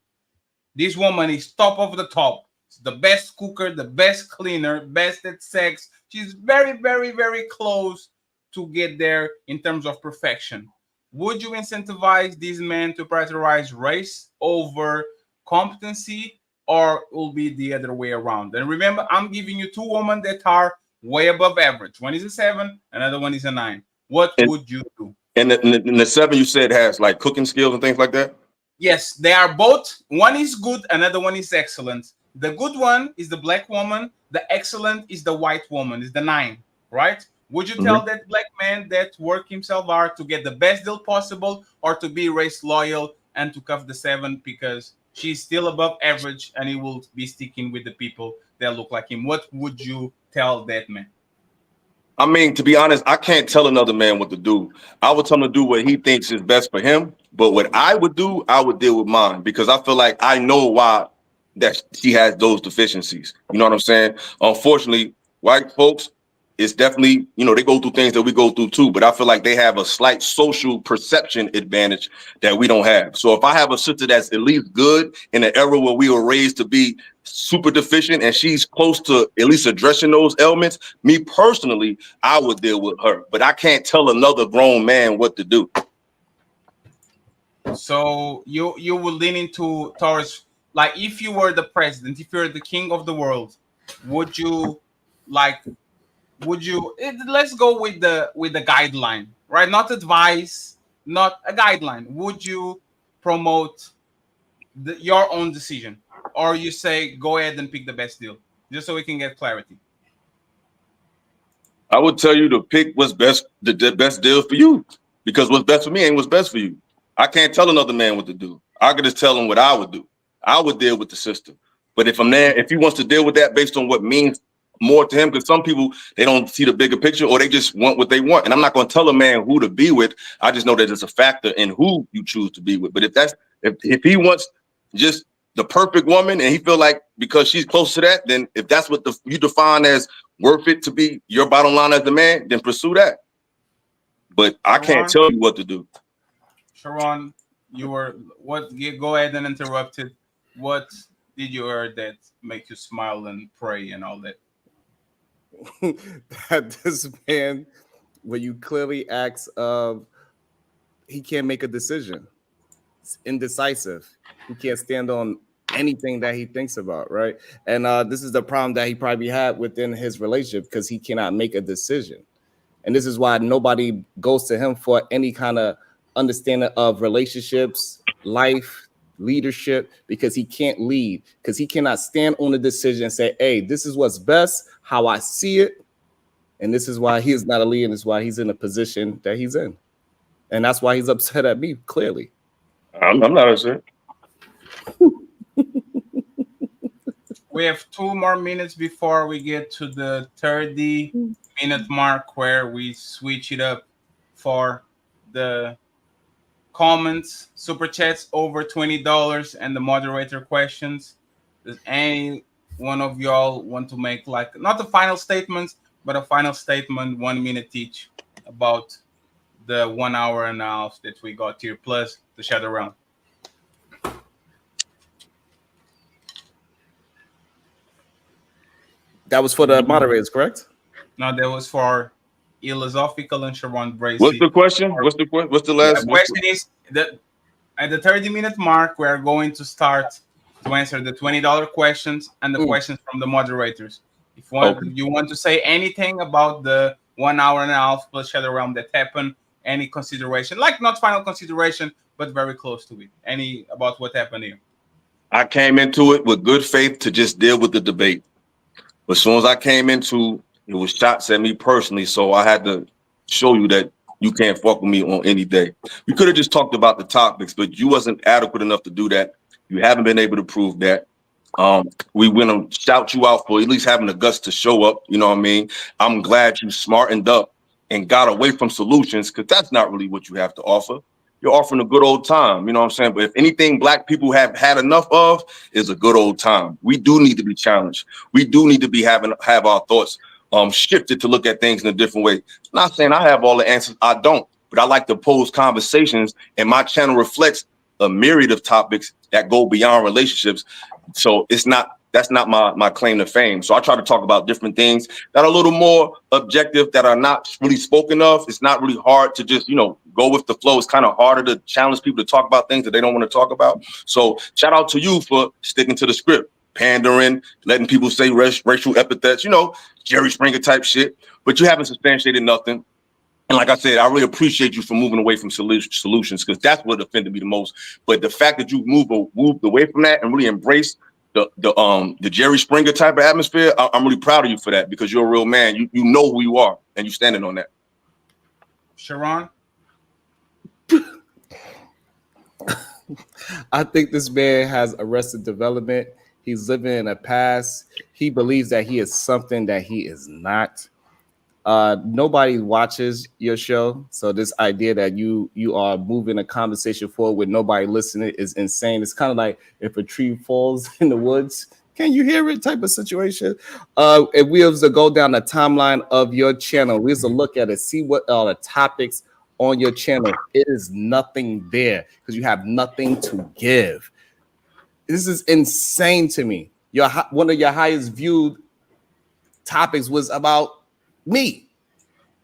This woman is top of the top. The best cooker, the best cleaner, best at sex. She's very, very, very close to get there in terms of perfection. Would you incentivize these men to prioritize race over competency, or will be the other way around? And remember, I'm giving you 2 women that are way above average. One is a 7, another one is a 9. What would you do? And the 7 you said has like cooking skills and things like that? Yes, they are both. One is good, another one is excellent. The good one is the black woman. The excellent is the white woman, is the 9, right? Would you tell that black man that work himself hard to get the best deal possible, or to be race loyal and to cuff the 7 because she's still above average and he will be sticking with the people that look like him? What would you tell that man? I mean, to be honest, I can't tell another man what to do. I would tell him to do what he thinks is best for him. But what I would do, I would deal with mine, because I feel like I know why that she has those deficiencies. You know what I'm saying? Unfortunately, white folks, it's definitely, you know, they go through things that we go through too, but I feel like they have a slight social perception advantage that we don't have. So if I have a sister that's at least good in an era where we were raised to be super deficient and she's close to at least addressing those ailments, me personally, I would deal with her. But I can't tell another grown man what to do. So you would lean into towards, like, if you were the president, if you're the king of the world, would you let's go with the guideline, right? Not advice, not a guideline. Would you promote your own decision, or you say go ahead and pick the best deal, just so we can get clarity? I would tell you to pick what's best, the best deal for you, because what's best for me ain't what's best for you. I can't tell another man what to do. I could just tell him what I would do. I would deal with the system. But if he wants to deal with that based on what means more to him, because some people, they don't see the bigger picture, or they just want what they want. And I'm not going to tell a man who to be with. I just know that it's a factor in who you choose to be with. But if he wants just the perfect woman and he feel like because she's close to that, then if that's what you define as worth it to be your bottom line as the man, then pursue that. But I can't tell you what to do. Sharon, go ahead and interrupt it. What did you hear that make you smile and pray and all that? That this man, when you clearly ask, he can't make a decision. It's indecisive. He can't stand on anything that he thinks about, right? And this is the problem that he probably had within his relationship, because he cannot make a decision. And this is why nobody goes to him for any kind of understanding of relationships, life, leadership, because he can't lead, because he cannot stand on a decision and say, hey, this is what's best, how I see it. And this is why he is not a leader, and this is why he's in the position that he's in. And that's why he's upset at me, clearly. I'm not upset. We have 2 more minutes before we get to the 30-minute mark, where we switch it up for the comments, super chats over $20, and the moderator questions. Does any one of y'all want to make, like, not the final statements, but a final statement, 1 minute each, about the 1 hour and a half that we got here, plus the shadow round? That was for the moderators, correct? No, that was for Illasophical and Sharon Bracey. What's the question? What's the last question? Is that at the 30-minute mark, we are going to start to answer the $20 questions and the questions from the moderators. If you want to say anything about the 1 hour and a half plus shadow realm that happened, any consideration, like not final consideration, but very close to it, any about what happened here? I came into it with good faith to just deal with the debate. But as soon as I came into it, was shots at me personally, so I had to show you that you can't fuck with me on any day. We could have just talked about the topics, but you wasn't adequate enough to do that. You haven't been able to prove that. We went to shout you out for at least having the guts to show up. You know what I mean? I'm glad you smartened up and got away from solutions, because that's not really what you have to offer. You're offering a good old time, you know what I'm saying? But if anything black people have had enough of is a good old time. We do need to be challenged. We do need to be have our thoughts shifted to look at things in a different way. Not saying I have all the answers, I don't, but I like to pose conversations, and my channel reflects a myriad of topics that go beyond relationships. So that's not my claim to fame. So I try to talk about different things that are a little more objective, that are not really spoken of. It's not really hard to just, go with the flow. It's kind of harder to challenge people to talk about things that they don't want to talk about. So shout out to you for sticking to the script. pandering, letting people say racial epithets, Jerry Springer type shit. But you haven't substantiated nothing. And like I said, I really appreciate you for moving away from solutions, because that's what offended me the most. But the fact that you moved away from that and really embraced the Jerry Springer type of atmosphere, I'm really proud of you for that, because you're a real man. You know who you are, and you're standing on that. Sharon? I think this man has arrested development. He's living in a past. He believes that he is something that he is not. Nobody watches your show, so this idea that you are moving a conversation forward with nobody listening is insane. It's kind of like if a tree falls in the woods, can you hear it type of situation. If we was to go down the timeline of your channel, we was to look at it, see what are the topics on your channel. It is nothing there because you have nothing to give. This is insane to me. One of your highest viewed topics was about me,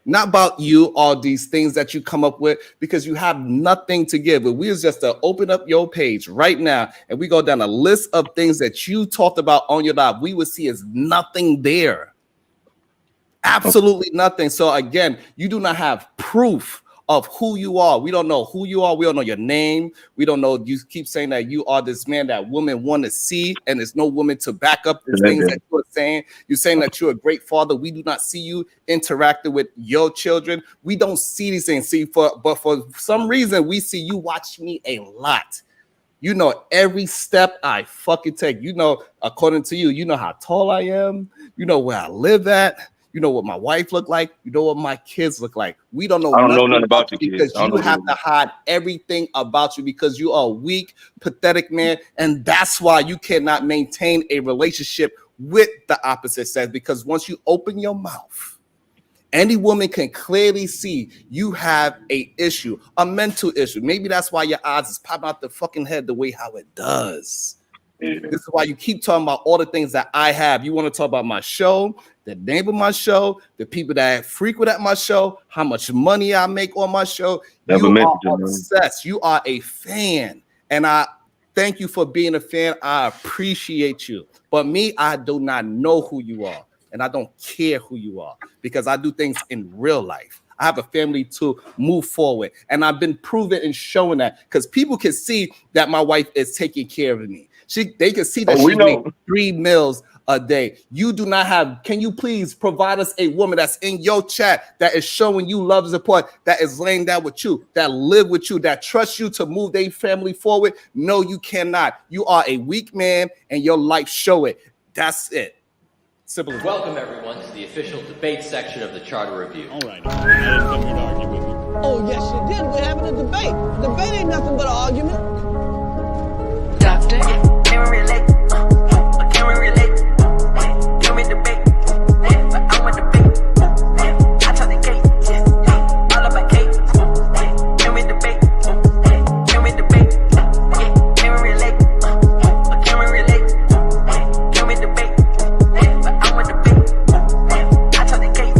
not about you, all these things that you come up with, because you have nothing to give. But we was just to open up your page right now and we go down a list of things that you talked about on your live, we would see is nothing there. Absolutely nothing. So again, you do not have proof of who you are. We don't know who you are. We don't know your name. We don't know. You keep saying that you are this man that women want to see, and there's no woman to back up the things that you are saying. You're saying that you're a great father. We do not see you interacting with your children. We don't see these things. But for some reason, we see you watch me a lot. You know every step I fucking take. You know, according to you, you know how tall I am. You know where I live at. You know what my wife look like. You know what my kids look like. We don't know. I don't know nothing about you because you have to hide everything about you because you are a weak, pathetic man, and that's why you cannot maintain a relationship with the opposite sex. Because once you open your mouth, any woman can clearly see you have a issue, a mental issue. Maybe that's why your eyes is popping out the fucking head the way how it does. This is why you keep talking about all the things that I have. You want to talk about my show, the name of my show, the people that frequent at my show, how much money I make on my show. You are obsessed. You are a fan. And I thank you for being a fan. I appreciate you. But me, I do not know who you are. And I don't care who you are because I do things in real life. I have a family to move forward. And I've been proving and showing that because people can see that my wife is taking care of me. They can see that she makes 3 meals a day. You do not have. Can you please provide us a woman that's in your chat that is showing you love and support, that is laying down with you, that live with you, that trusts you to move their family forward? No, you cannot. You are a weak man and your life show it. That's it. Simple as Welcome everyone to the official debate section of the Charter Review. All right. I didn't come here to argue with you. Oh, yes, you did. We're having a debate. Debate ain't nothing but an argument. Doctor, can we relate? Can we relate? Can we debate? But I want debate. I talk the cake. All about cake. Can we debate? Can we debate? Can we relate? Can we relate? Can we debate? But I want debate. I talk the cake.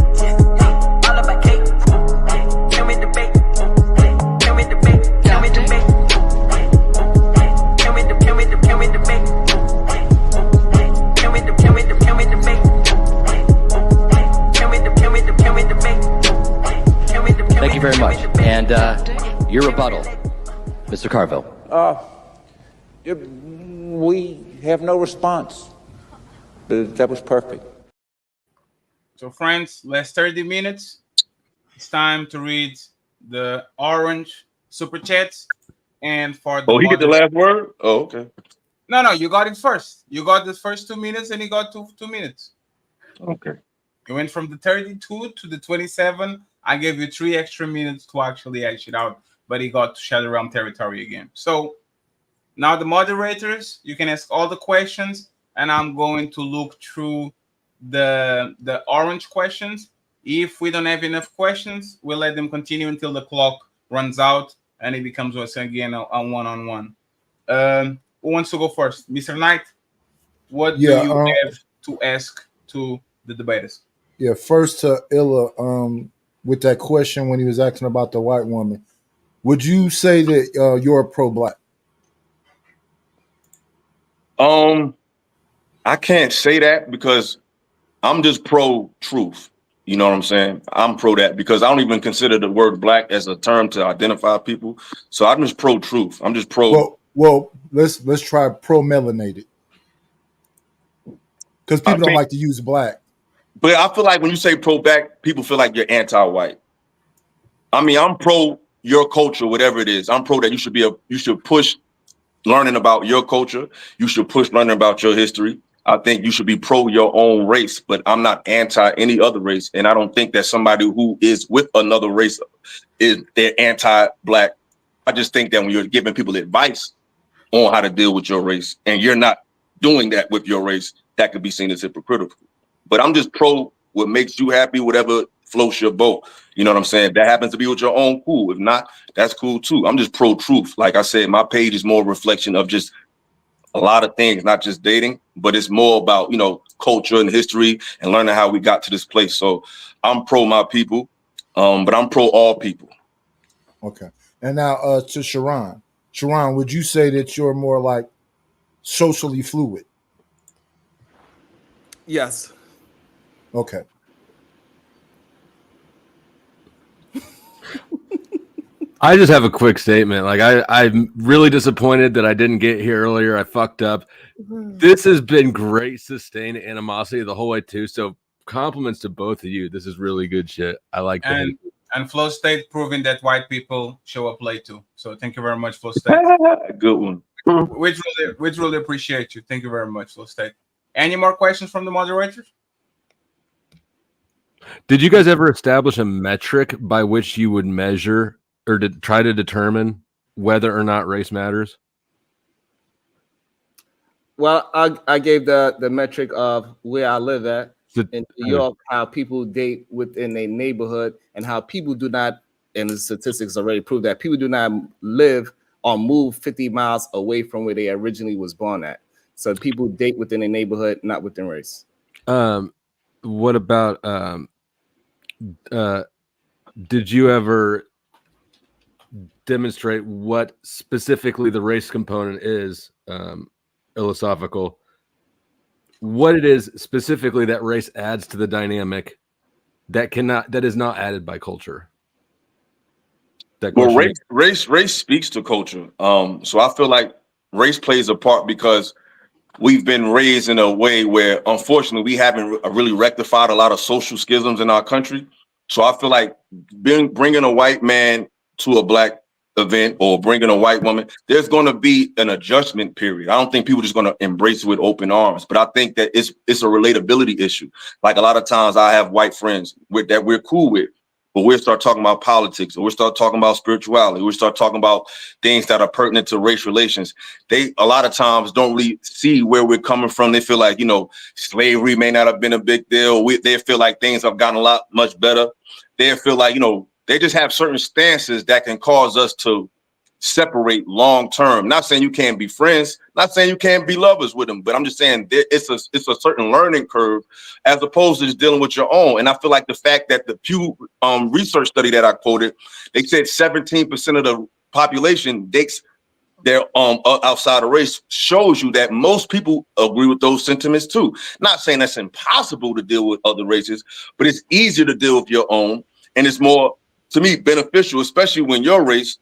All about cake. Can we debate? Can we debate? Can we debate? Thank you very much. And your rebuttal, Mr. Carville. We have no response. That was perfect. So, friends, last 30 minutes. It's time to read the orange super chats. And for the he get the last word? Oh, okay. No, you got it first. You got the first 2 minutes and he got 2 minutes. Okay. You went from the 32 to the 27. I gave you 3 extra minutes to actually hash it out, but he got to Shadow Realm territory again. So now the moderators, you can ask all the questions, and I'm going to look through the orange questions. If we don't have enough questions, we'll let them continue until the clock runs out and it becomes once again a one-on-one. Who wants to go first? Mr. Knight, what do you have to ask to the debaters? Yeah, first to Illa, with that question when he was asking about the white woman, would you say that you're pro-black? I can't say that because I'm just pro truth. You know what I'm saying? I'm pro that because I don't even consider the word black as a term to identify people. So I'm just pro truth. I'm just pro. Well, let's try pro melanated because people don't like to use black. But I feel like when you say pro black, people feel like you're anti-white. I mean, I'm pro your culture, whatever it is. I'm pro that you should push learning about your culture. You should push learning about your history. I think you should be pro your own race, but I'm not anti any other race. And I don't think that somebody who is with another race they're anti-black. I just think that when you're giving people advice on how to deal with your race and you're not doing that with your race, that could be seen as hypocritical. But I'm just pro what makes you happy, whatever floats your boat. You know what I'm saying? If that happens to be with your own, cool. If not, that's cool too. I'm just pro truth. Like I said, my page is more a reflection of just a lot of things, not just dating, but it's more about, culture and history and learning how we got to this place. So I'm pro my people, but I'm pro all people. Okay. And now to Sharon. Sharon, would you say that you're more like socially fluid? Yes. Okay. I just have a quick statement. Like I'm really disappointed that I didn't get here earlier. I fucked up. This has been great sustained animosity the whole way too. So compliments to both of you. This is really good shit. I like that. And Flow State proving that white people show up late too. So thank you very much, Flow State. Good one. We really appreciate you. Thank you very much, Flow State. Any more questions from the moderators? Did you guys ever establish a metric by which you would measure or to try to determine whether or not race matters? Well, I gave the metric of where I live at in New York, how people date within a neighborhood, and how people do not, and the statistics already prove that people do not live or move 50 miles away from where they originally was born at. So people date within a neighborhood, not within race. What about did you ever demonstrate what specifically the race component is, Illasophical, what it is specifically that race adds to the dynamic that is not added by culture? Well, race speaks to culture. So I feel like race plays a part because we've been raised in a way where, unfortunately, we haven't really rectified a lot of social schisms in our country. So I feel like bringing a white man to a black event or bringing a white woman, there's going to be an adjustment period. I don't think people are just going to embrace it with open arms, but I think that it's a relatability issue. Like a lot of times I have white friends that we're cool with, but we'll start talking about politics, or we'll start talking about spirituality, we'll start talking about things that are pertinent to race relations. They a lot of times don't really see where we're coming from. They feel like, slavery may not have been a big deal. They feel like things have gotten much better. They feel like, they just have certain stances that can cause us to separate long term. Not saying you can't be friends, not saying you can't be lovers with them, but I'm just saying it's a certain learning curve as opposed to just dealing with your own. And I feel like the fact that the Pew research study that I quoted, they said 17% of the population dates their outside of race, shows you that most people agree with those sentiments too. Not saying that's impossible to deal with other races, but it's easier to deal with your own, and it's more, to me, beneficial, especially when your race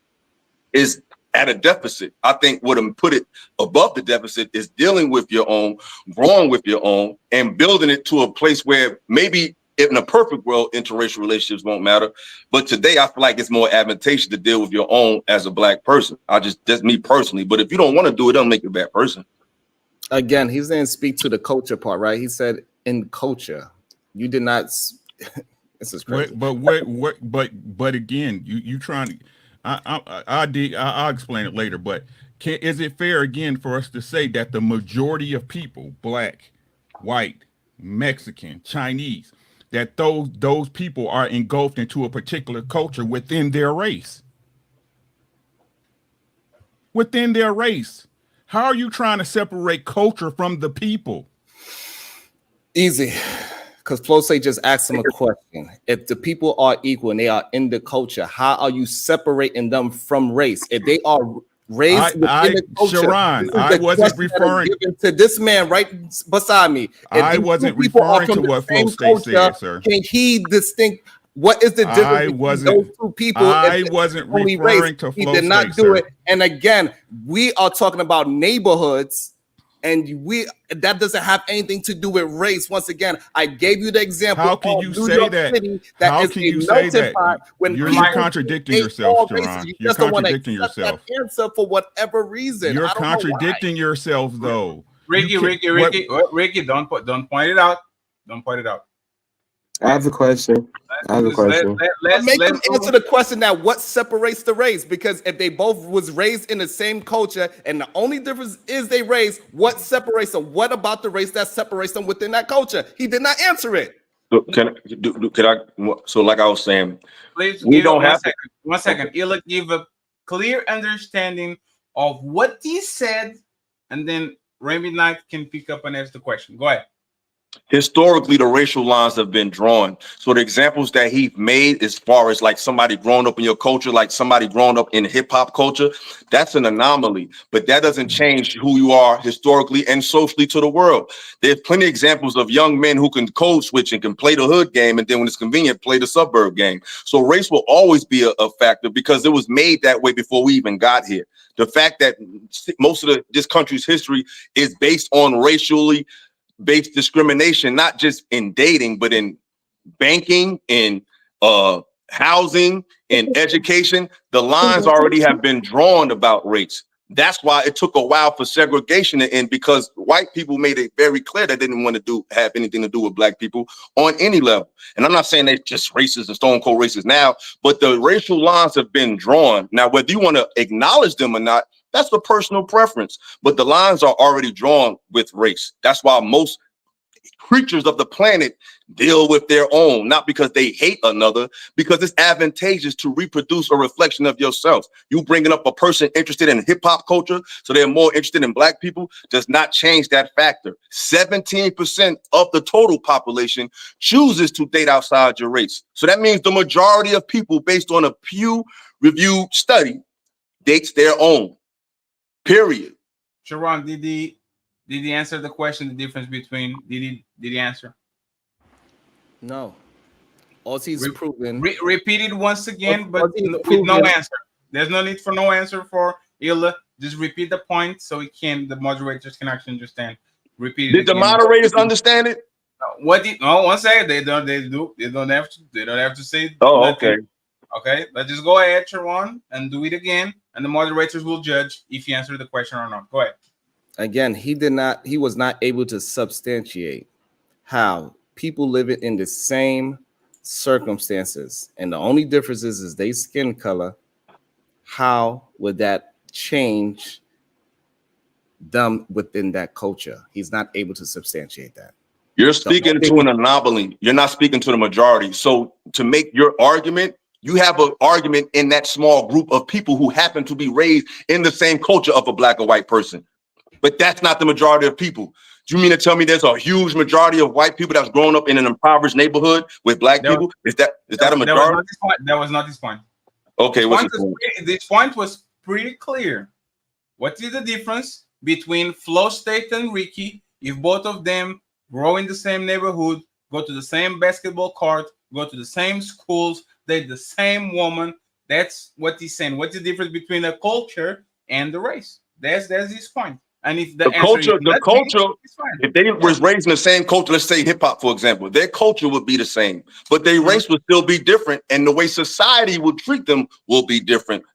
is at a deficit. I think what put it above the deficit is dealing with your own, growing with your own, and building it to a place where maybe in a perfect world, interracial relationships won't matter. But today, I feel like it's more advantageous to deal with your own as a black person. That's me personally. But if you don't want to do it, don't make you a bad person. Again, he didn't speak to the culture part, right? He said in culture. You did not. This is crazy. But again, you trying to. I'll explain it later. But is it fair again for us to say that the majority of people, black, white, Mexican, Chinese, that those people are engulfed into a particular culture within their race? Within their race. How are you trying to separate culture from the people? Easy. Because Flosay just asked him a question. If the people are equal and they are in the culture, how are you separating them from race? If they are Race within the culture. Sharon, This is I the wasn't question that is referring. given to this man right beside me. If I these two wasn't people are referring from to the what Flow same State said, culture, sir. can he distinct? What is the difference I between wasn't. those two people? I if it's wasn't only race? referring to He Flow did State, not do sir. it. And again, we are talking about neighborhoods. And that doesn't have anything to do with race. Once again, I gave you the example How can of you New say York that? City that How is can a you say melting that? pot when You're people contradicting hate yourself, all Sharon. races. You You're just don't want to contradicting accept yourself. that answer for whatever reason. You're I don't know why. contradicting yourself, though. Ricky, Ricky, don't point it out. Don't point it out. I have a question. Let's make them answer the question now. What separates the race? Because if they both was raised in the same culture, and the only difference is they raised, what separates them? What about the race that separates them within that culture? He did not answer it. So can I? So like I was saying, Please we give don't have 1 second. Illa give a clear understanding of what he said, and then Remy Knight can pick up and ask the question. Go ahead. Historically, the racial lines have been drawn. So the examples that he made, as far as like somebody growing up in your culture, like somebody growing up in hip hop culture, that's an anomaly. But that doesn't change who you are historically and socially to the world. There's plenty of examples of young men who can code switch and can play the hood game, and then when it's convenient, play the suburb game. So race will always be a factor because it was made that way before we even got here. The fact that most of this country's history is based on racially based discrimination, not just in dating, but in banking, in housing, in education. The lines already have been drawn about race. That's why it took a while for segregation to end, because white people made it very clear they didn't want to have anything to do with black people on any level. And I'm not saying they're just racist and stone cold racist now, but the racial lines have been drawn. Now, whether you want to acknowledge them or not, that's a personal preference, but the lines are already drawn with race. That's why most creatures of the planet deal with their own, not because they hate another, because it's advantageous to reproduce a reflection of yourself. You bringing up a person interested in hip hop culture, so they're more interested in black people, does not change that factor. 17% of the total population chooses to date outside your race. So that means the majority of people, based on a Pew Reviewed study, dates their own. Period. Sharon, did he answer the question? The difference between did he answer? No. All he's proven. Repeat it once again, but with no answer. There's no need for no answer for Illa. Just repeat the point so the moderators can actually understand. Repeat it. Did the moderators understand it? One second. They don't have to say. Oh, okay. Okay, let's just go ahead, Sharon, and do it again, and the moderators will judge if he answered the question or not. Go ahead. Again, he was not able to substantiate how people living in the same circumstances, and the only difference is their skin color. How would that change them within that culture? He's not able to substantiate that. You're speaking to an anomaly. You're not speaking to the majority. So to make your argument, you have an argument in that small group of people who happen to be raised in the same culture of a black or white person. But that's not the majority of people. Do you mean to tell me there's a huge majority of white people that's grown up in an impoverished neighborhood with black people? Is that a majority? That was not his point. Okay, this point was pretty clear. What is the difference between Flow State and Ricky if both of them grow in the same neighborhood, go to the same basketball court, go to the same schools, date the same woman? That's what he's saying. What's the difference between the culture and the race? That's his point. And if the culture, if they was raised in the same culture, let's say hip hop, for example, their culture would be the same, but their race would still be different, and the way society would treat them will be different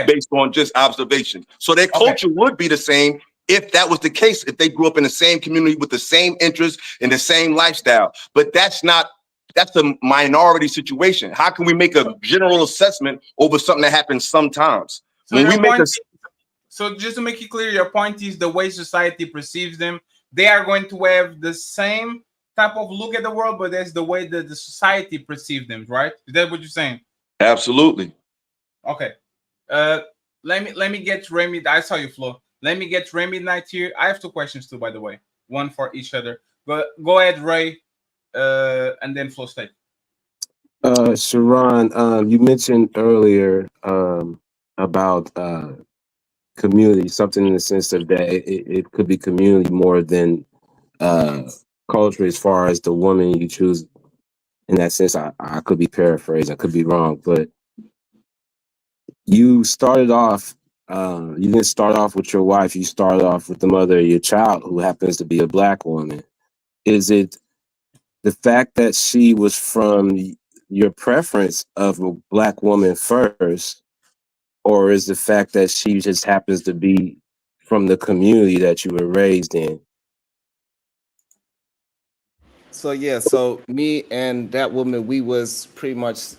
based on just observation. So their culture would be the same if that was the case, if they grew up in the same community with the same interests and the same lifestyle. But that's a minority situation. How can we make a general assessment over something that happens sometimes? So just to make it clear, your point is the way society perceives them. They are going to have the same type of look at the world, but that's the way that the society perceives them, right? Is that what you're saying? Absolutely. Okay. Let me get Remy. I saw you, Flo. Let me get Remy Knight here. I have two questions too, by the way. One for each other. But go ahead, Ray, and then Flo State. Sharon, you mentioned earlier about community, something in the sense of that it could be community more than culture as far as the woman you choose. In that sense, I could be paraphrased, I could be wrong, but you started off, you didn't start off with your wife, you started off with the mother of your child who happens to be a Black woman. Is it the fact that she was from your preference of a Black woman first, or is the fact that she just happens to be from the community that you were raised in? So yeah, so me and that woman, we was pretty much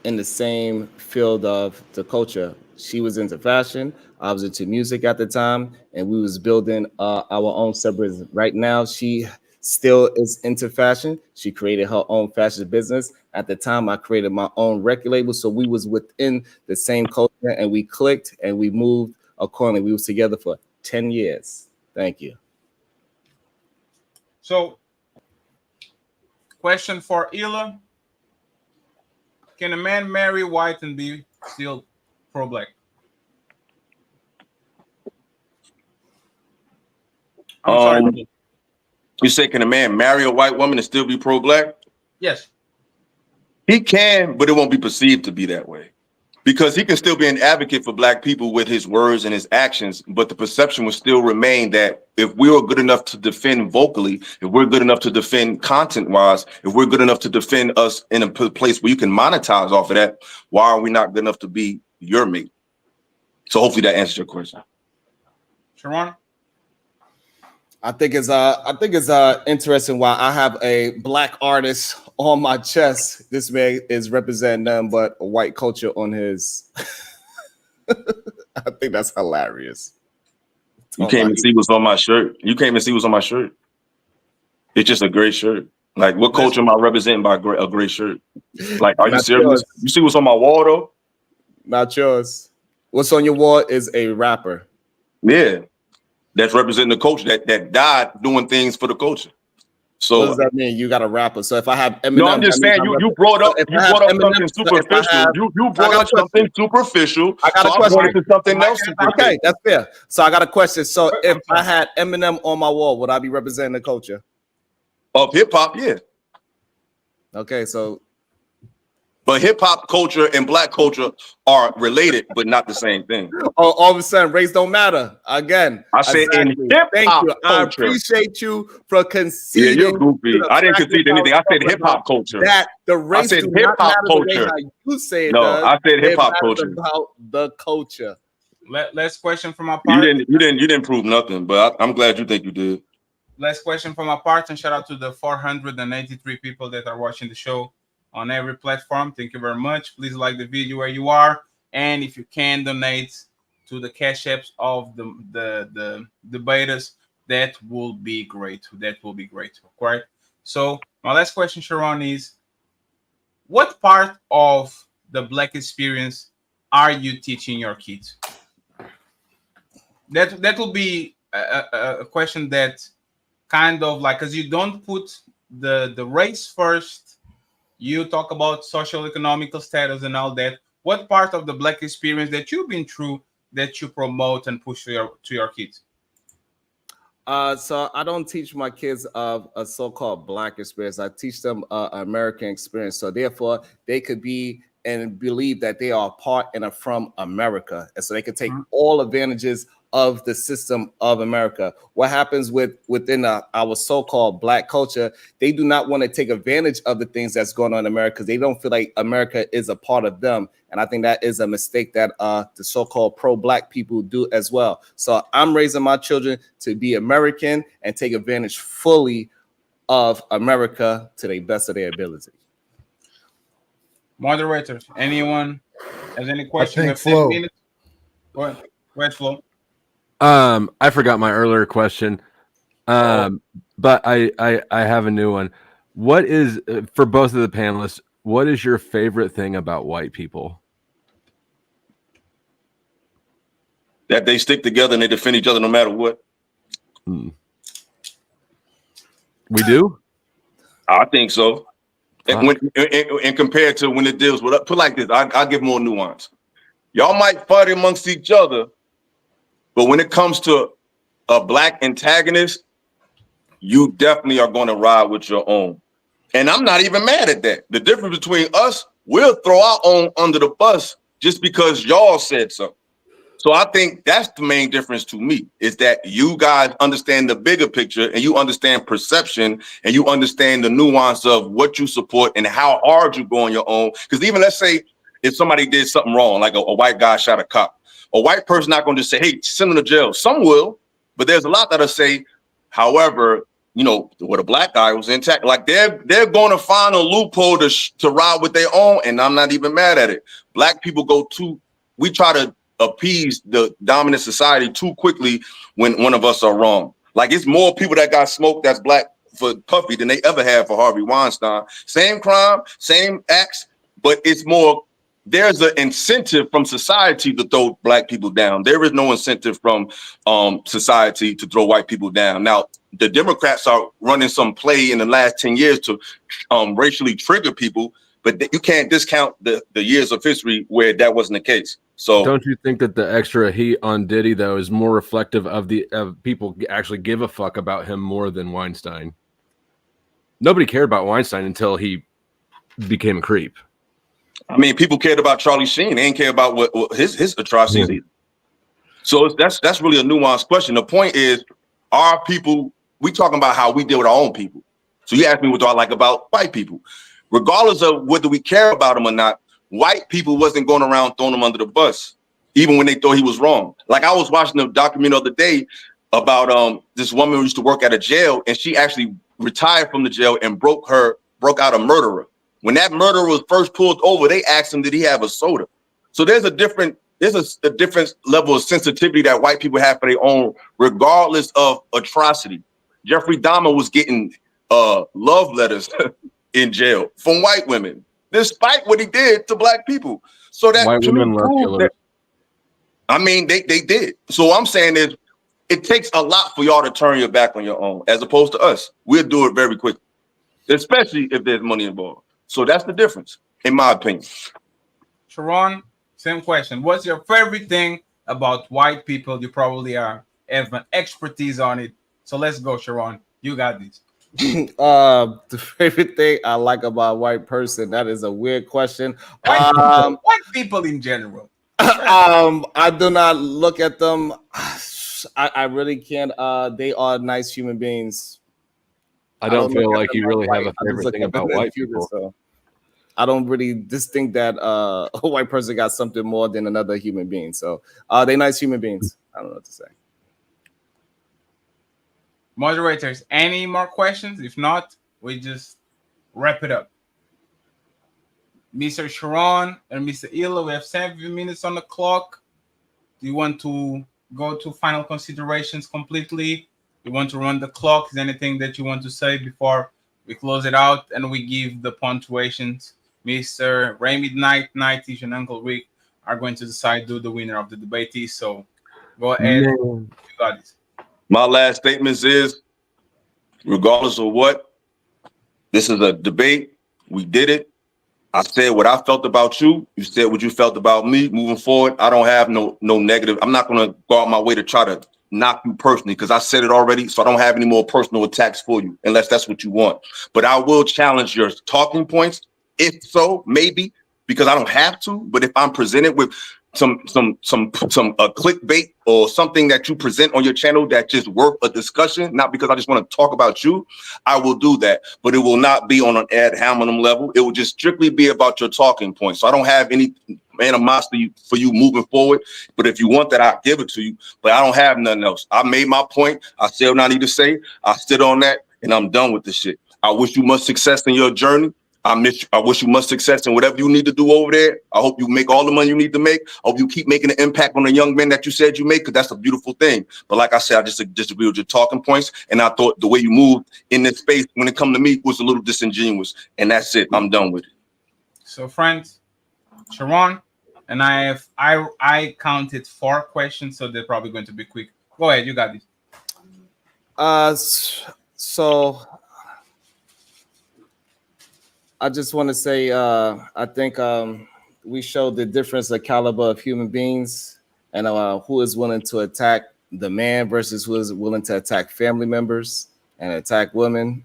in the same field of the culture. She was into fashion, I was into music at the time, and we was building our own separate. Right now, she still is into fashion. She created her own fashion business. At the time, I created my own record label, so we was within the same culture, and we clicked and we moved accordingly. We was together for 10 years. Thank you. So, question for Illa. Can a man marry white and be still pro-black? I'm sorry. You say, can a man marry a white woman and still be pro-black? Yes. He can, but it won't be perceived to be that way. Because he can still be an advocate for Black people with his words and his actions, but the perception will still remain that if we are good enough to defend vocally, if we're good enough to defend content-wise, if we're good enough to defend us in a place where you can monetize off of that, why are we not good enough to be your mate? So hopefully that answers your question. Sharon? I think it's interesting why I have a Black artist on my chest. This man is representing nothing but white culture on his. I think that's hilarious. You can't even see what's on my shirt. You can't even see what's on my shirt. It's just a gray shirt. Like, what culture am I representing by a gray shirt? Like, are you serious? Yours. You see what's on my wall though? Not yours. What's on your wall is a rapper. Yeah. That's representing the culture that died doing things for the culture. So what does that mean? You got a rapper. So if I have Eminem, no, I'm just saying you brought up something superficial. You brought up something superficial. I got a question. I brought it to something else superficial. Okay, that's fair. So I got a question. So if I had Eminem on my wall, would I be representing the culture of hip hop? Yeah. Okay, so. But hip hop culture and Black culture are related, but not the same thing. Oh, all of a sudden, race don't matter again. I said in hip hop culture. I appreciate you for conceding. Yeah, you're goofy. I didn't concede anything. I said hip hop culture. That the race I said hip hop culture. You say it no, does. I said hip hop culture. About the culture. Last question from my part. You didn't prove nothing, but I'm glad you think you did. Last question from my part, and shout out to the 483 people that are watching the show on every platform. Thank you very much. Please like the video where you are, and if you can donate to the cash apps of the debaters, that will be great. That will be great. Okay. So my last question, Sharon, is what part of the Black experience are you teaching your kids? That will be a question that kind of like, because you don't put the race first. You talk about social economical status and all that. What part of the Black experience that you've been through that you promote and push to your kids? So I don't teach my kids of a so-called Black experience. I teach them American experience. So therefore, they could be and believe that they are part and are from America, and so they can take all advantages of the system of America. What happens within our so-called Black culture, they do not want to take advantage of the things that's going on in America because they don't feel like America is a part of them. And I think that is a mistake that the so-called pro-Black people do as well. So I'm raising my children to be American and take advantage fully of America to the best of their ability. Moderators, anyone has any questions? Flo. Go ahead, Flo. I forgot my earlier question, but I have a new one. What is, for both of the panelists, what is your favorite thing about white people? That they stick together and they defend each other no matter what. We do? I think so. And compared to when it deals with, put like this, I'll give more nuance. Y'all might fight amongst each other, But when it comes to a black antagonist, you definitely are going to ride with your own. And I'm not even mad at that. The difference between us, we'll throw our own under the bus just because y'all said so. So I think that's the main difference to me, is that you guys understand the bigger picture and you understand perception and you understand the nuance of what you support and how hard you go on your own. Because even let's say if somebody did something wrong, like a white guy shot a cop, a white person not going to just say, hey, send him to jail. Some will, but there's a lot that'll say, however, you know, what a black guy was intact. Like they're going to find a loophole to ride with their own, and I'm not even mad at it. Black people we try to appease the dominant society too quickly when one of us are wrong. Like it's more people that got smoked that's black for Puffy than they ever had for Harvey Weinstein. Same crime, same acts, but it's more, there's an incentive from society to throw black people down. There is no incentive from society to throw white people down. Now, the Democrats are running some play in the last 10 years to racially trigger people, but you can't discount the years of history where that wasn't the case. So don't you think that the extra heat on Diddy though is more reflective of people actually give a fuck about him more than Weinstein? Nobody cared about Weinstein until he became a creep. I mean, people cared about Charlie Sheen. They didn't care about what his atrocities either. So that's really a nuanced question. The point is, our people, we talking about how we deal with our own people. So you asked me what do I like about white people. Regardless of whether we care about them or not, white people wasn't going around throwing him under the bus, even when they thought he was wrong. Like I was watching a documentary the other day about this woman who used to work at a jail, and she actually retired from the jail and broke out a murderer. When that murderer was first pulled over, they asked him, did he have a soda? So there's a different level of sensitivity that white people have for their own, regardless of atrocity. Jeffrey Dahmer was getting love letters in jail from white women, despite what he did to black people. So that white women love killers. I mean, they did. So what I'm saying is, it takes a lot for y'all to turn your back on your own, as opposed to us. We'll do it very quickly, especially if there's money involved. So that's the difference, in my opinion. Sharon, same question. What's your favorite thing about white people? You probably have an expertise on it. So let's go, Sharon. You got this. The favorite thing I like about a white person, that is a weird question. White people in general. I do not look at them. I really can't. They are nice human beings. I don't feel like you really have a favorite thing about white people. So I don't really just think that a white person got something more than another human being. So they nice human beings. I don't know what to say. Moderators, any more questions? If not, we just wrap it up. Mr. Sharon and Mr. Illa, we have 7 minutes on the clock. Do you want to go to final considerations completely? You want to run the clock? Is there anything that you want to say before we close it out and we give the punctuations? Mr. Ray Midnight, Nightish, and Uncle Rick are going to decide who the winner of the debate is. So go ahead. You got it. My last statement is, regardless of what, this is a debate. We did it. I said what I felt about you. You said what you felt about me. Moving forward, I don't have no negative. I'm not going to go out my way to try to knock you personally, because I said it already. So I don't have any more personal attacks for you, unless that's what you want. But I will challenge your talking points. If so, maybe, because I don't have to. But if I'm presented with some clickbait or something that you present on your channel that just worth a discussion, not because I just want to talk about you, I will do that. But it will not be on an ad hominem level. It will just strictly be about your talking points. So I don't have any animosity for you moving forward. But if you want that, I'll give it to you. But I don't have nothing else. I made my point. I said what I need to say. I stood on that, and I'm done with this shit. I wish you much success in your journey. I wish you much success in whatever you need to do over there. I hope you make all the money you need to make. I hope you keep making an impact on the young men that you said you make, because that's a beautiful thing. But like I said, I just disagree with your talking points. And I thought the way you moved in this space when it come to me was a little disingenuous. And that's it. I'm done with it. So friends, Sharon, and I counted 4 questions, so they're probably going to be quick. Go ahead, you got this. So I just want to say, I think we showed the difference, the caliber of human beings, and who is willing to attack the man versus who is willing to attack family members and attack women.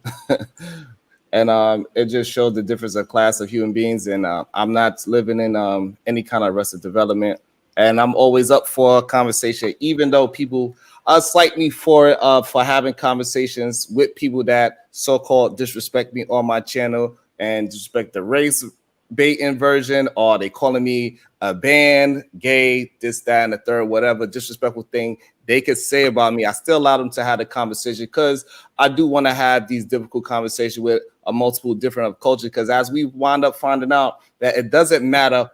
And it just showed the difference of class of human beings. And I'm not living in any kind of arrested development. And I'm always up for a conversation, even though people slight me for having conversations with people that so-called disrespect me on my channel and disrespect the race baiting version, or they calling me a band, gay, this, that, and the third, whatever disrespectful thing they could say about me. I still allow them to have the conversation because I do want to have these difficult conversations with a multiple different culture. Because as we wind up finding out that it doesn't matter,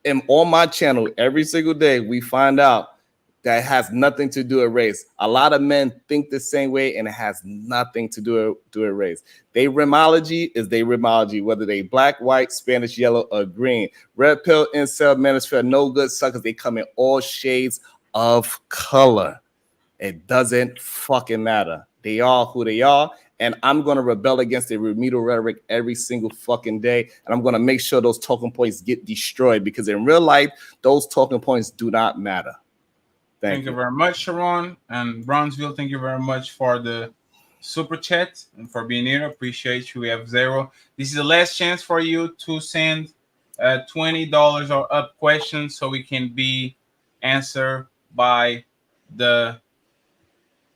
and on my channel every single day we find out that has nothing to do with race. A lot of men think the same way, and it has nothing to do with race. They rimology is they rimology, whether they black, white, Spanish, yellow, or green. Red pill, incel, manosphere, no good suckers. They come in all shades of color. It doesn't fucking matter. They are who they are, and I'm going to rebel against the remedial rhetoric every single fucking day, and I'm going to make sure those talking points get destroyed, because in real life, those talking points do not matter. Thank you very much, Sharon. And Brownsville, thank you very much for the super chat and for being here. Appreciate you. We have 0. This is the last chance for you to send $20 or up questions so we can be answered by the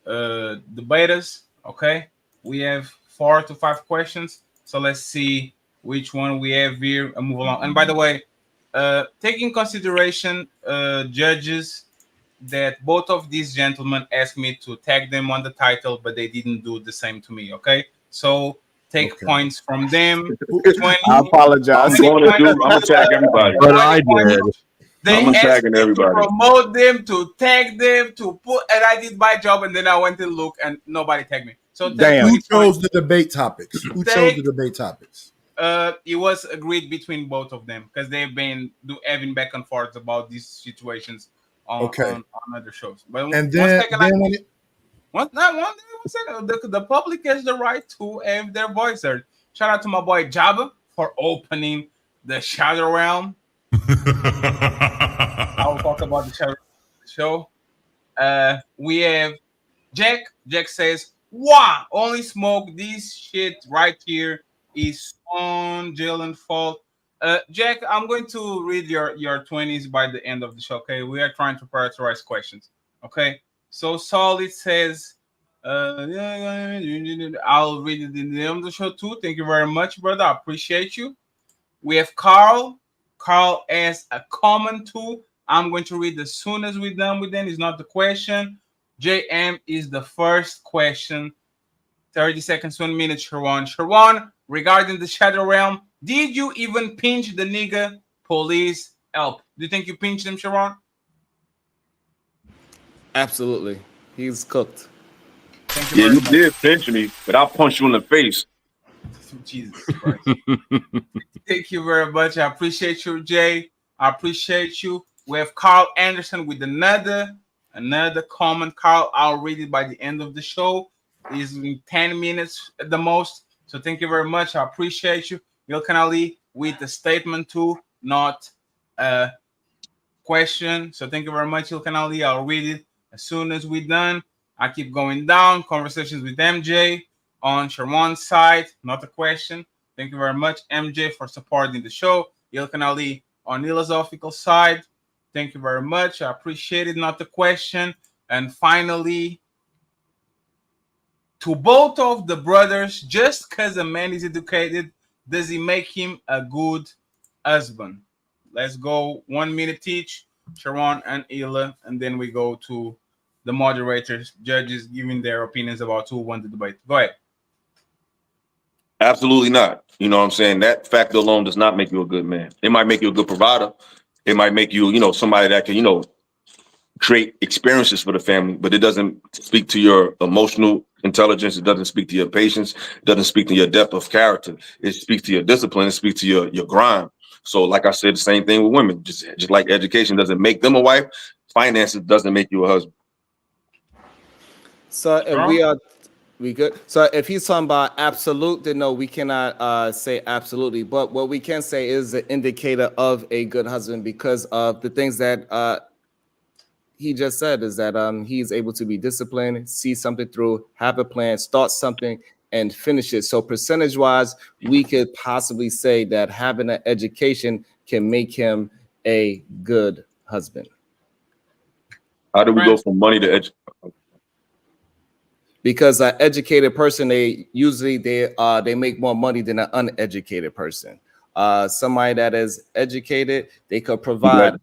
debaters. Okay, we have 4 to 5 questions. So let's see which one we have here and move along. And by the way, take in consideration, judges, that both of these gentlemen asked me to tag them on the title, but they didn't do the same to me. Okay, so take points from them. 20, I apologize. I'm gonna tag everybody. But I did. They I'm asked tagging me everybody. to promote them, to tag them, to put, and I did my job, and then I went and looked, and nobody tagged me. So who chose the debate topics? Who chose the debate topics? It was agreed between both of them because they've been having back and forth about these situations on other shows. But And one then, second, then when it, one second. The public has the right to have their voice heard. Shout out to my boy Jabba for opening the Shadow Realm. I will talk about the Shadow show. We have Jack. Jack says, "Wow, only smoke this shit right here is on Jalen's fault." Jack, I'm going to read your 20s by the end of the show. Okay, we are trying to prioritize questions. Okay, so Solid says, I'll read it in the end of the show too. Thank you very much, brother. I appreciate you. We have Carl. Carl asks a comment too. I'm going to read as soon as we're done with them. It's not the question. JM is the first question. 30 seconds, 1 minute, Sharon. Sharon, regarding the Shadow Realm, did you even pinch the nigga? Police help. Do you think you pinched him, Sharon? Absolutely. He's cooked. Yeah, you did pinch me, but I'll punch you in the face. Jesus Christ. Thank you very much. I appreciate you, Jay. I appreciate you. We have Carl Anderson with another comment. Carl, I'll read it by the end of the show. It's in 10 minutes at the most. So thank you very much. I appreciate you. Ilkan Ali with the statement too, not a question. So thank you very much, Ilkan Ali. I'll read it as soon as we're done. I keep going down. Conversations with MJ on Sharon's side, not a question. Thank you very much, MJ, for supporting the show. Ilkan Ali on Illasophical side. Thank you very much. I appreciate it, not the question. And finally, to both of the brothers, just because a man is educated, does he make him a good husband? Let's go 1 minute each, Sharon and Ila, and then we go to the moderators, judges giving their opinions about who won the debate. Go ahead. Absolutely not. You know what I'm saying? That fact alone does not make you a good man. It might make you a good provider. It might make you, somebody that can, create experiences for the family, but it doesn't speak to your emotional intelligence. It doesn't speak to your patience. It doesn't speak to your depth of character. It speaks to your discipline. It speaks to your grind. So like I said, the same thing with women. Just like education doesn't make them a wife, finances doesn't make you a husband. So if we good. So if he's talking about absolute, then no, we cannot say absolutely. But what we can say is an indicator of a good husband because of the things that he just said is that he's able to be disciplined, see something through, have a plan, start something, and finish it. So percentage-wise, we could possibly say that having an education can make him a good husband. How do we go from money to education? Because an educated person, they make more money than an uneducated person. Somebody that is educated, they could provide.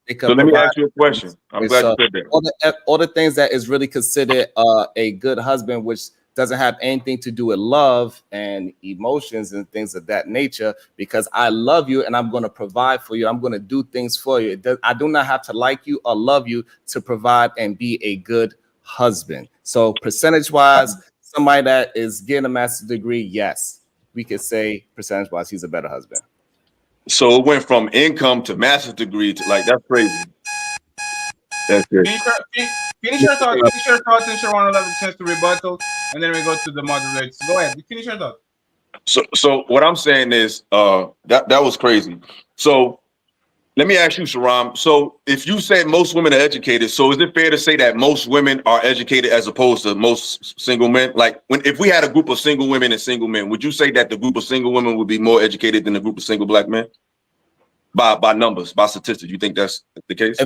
They could So let me provide ask you a question. I'm glad you said that. all the things that is really considered a good husband, which doesn't have anything to do with love and emotions and things of that nature, because I love you and I'm going to provide for you. I'm going to do things for you. I do not have to like you or love you to provide and be a good husband. So percentage wise, somebody that is getting a master's degree, yes, we could say percentage wise, he's a better husband. So it went from income to master's degree to like, that's crazy. That's good. Finish your thoughts, and Sharon will have a chance to rebuttal, and then we go to the moderators. Go ahead, finish your thought. So what I'm saying is that was crazy. So let me ask you, Sharon. So if you say most women are educated, so is it fair to say that most women are educated as opposed to most single men? Like if we had a group of single women and single men, would you say that the group of single women would be more educated than the group of single black men? By numbers, by statistics, you think that's the case?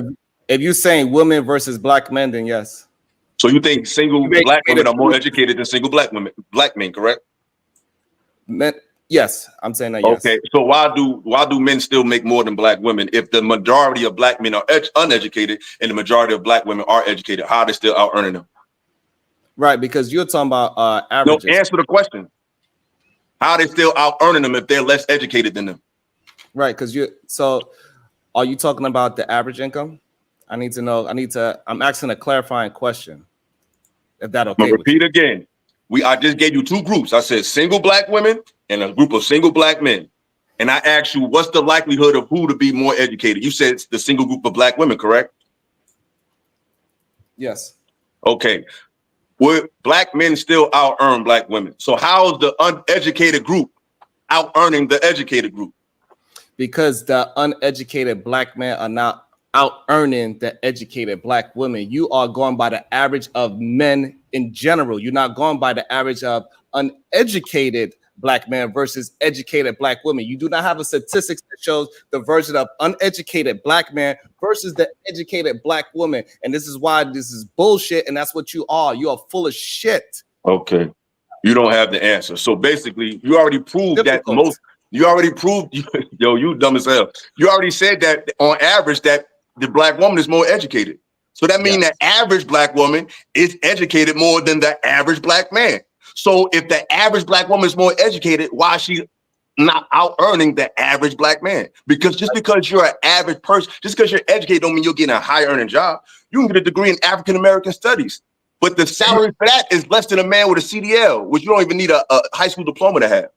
If you're saying women versus black men, then yes. So you think single black women are more educated than single black men, correct? Men, yes, I'm saying that. Yes. Okay, so why do men still make more than black women if the majority of black men are uneducated and the majority of black women are educated? How are they still out earning them? Right, because you're talking about averages. No, answer the question. How are they still out earning them if they're less educated than them? Right, because are you talking about the average income? I need to know. I'm asking a clarifying question. If that okay? Repeat again. I just gave you two groups. I said single black women and a group of single black men. And I asked you, what's the likelihood of who to be more educated? You said it's the single group of black women, correct? Yes. Okay. Would black men still out earn black women? So how is the uneducated group out earning the educated group? Because the uneducated black men are not out earning the educated black women. You are going by the average of men in general. You're not going by the average of uneducated black men versus educated black women. You do not have a statistics that shows the version of uneducated black man versus the educated black woman. And this is why this is bullshit. And that's what you are. You are full of shit. Okay. You don't have the answer. So basically, you already proved that you already proved, yo, you dumb as hell. You already said that on average that the black woman is more educated. So that means that average black woman is educated more than the average black man. So if the average black woman is more educated, why is she not out earning the average black man? Because just because you're an average person, just because you're educated don't mean you're getting a high earning job. You can get a degree in African American studies, but the salary for that is less than a man with a CDL, which you don't even need a high school diploma to have.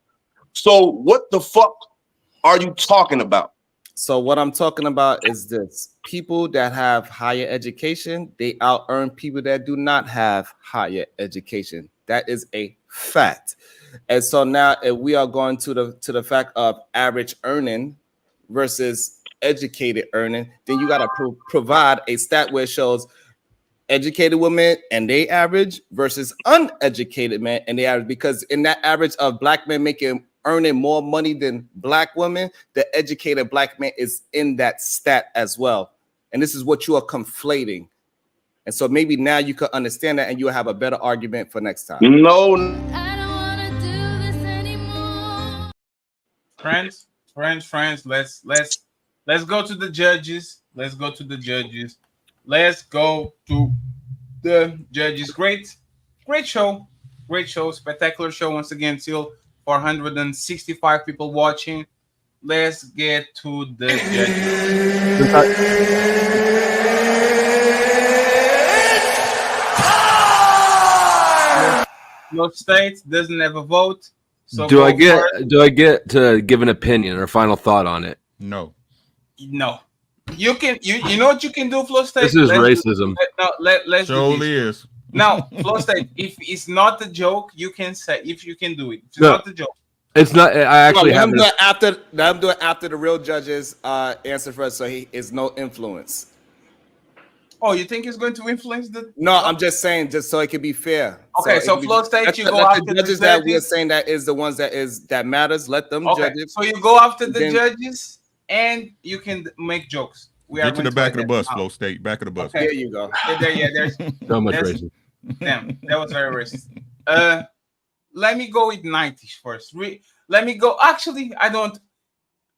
So what the fuck are you talking about? So what I'm talking about is this. People that have higher education, they out earn people that do not have higher education. That is a fact. And so now if we are going to the fact of average earning versus educated earning, then you got to provide a stat where it shows educated women and they average versus uneducated men and they average, because in that average of black men earning more money than black women, the educated black man is in that stat as well. And this is what you are conflating. And so maybe now you could understand that and you'll have a better argument for next time. No. Friends, let's go to the judges. Let's go to the judges. Great show, spectacular show once again. Till 465 people watching. Let's get to the judges. No state doesn't have a vote. So do I get to give an opinion or final thought on it? No. You can you know what you can do, Flow State? This is racism. Let's Surely is. Now, Flow State, if it's not a joke, you can say if you can do it. If it's not a joke. It's not. I actually have. I'm doing after the real judges answer first, so he is no influence. Oh, you think it's going to influence the? No, I'm just saying, just so it can be fair. Okay, so it can flow be, state, you go let after the the judges that we are judges. saying that is the ones that matters. Let them Okay, judge it. so you go after the Then- judges, and you can make jokes. We are Get to going the back of the bus, identify. Flow State. Back of the bus. Okay. There you go. There's So much there's- racist. Damn, that was very racist. Let me go with 90s first. Let me go. Actually, I don't.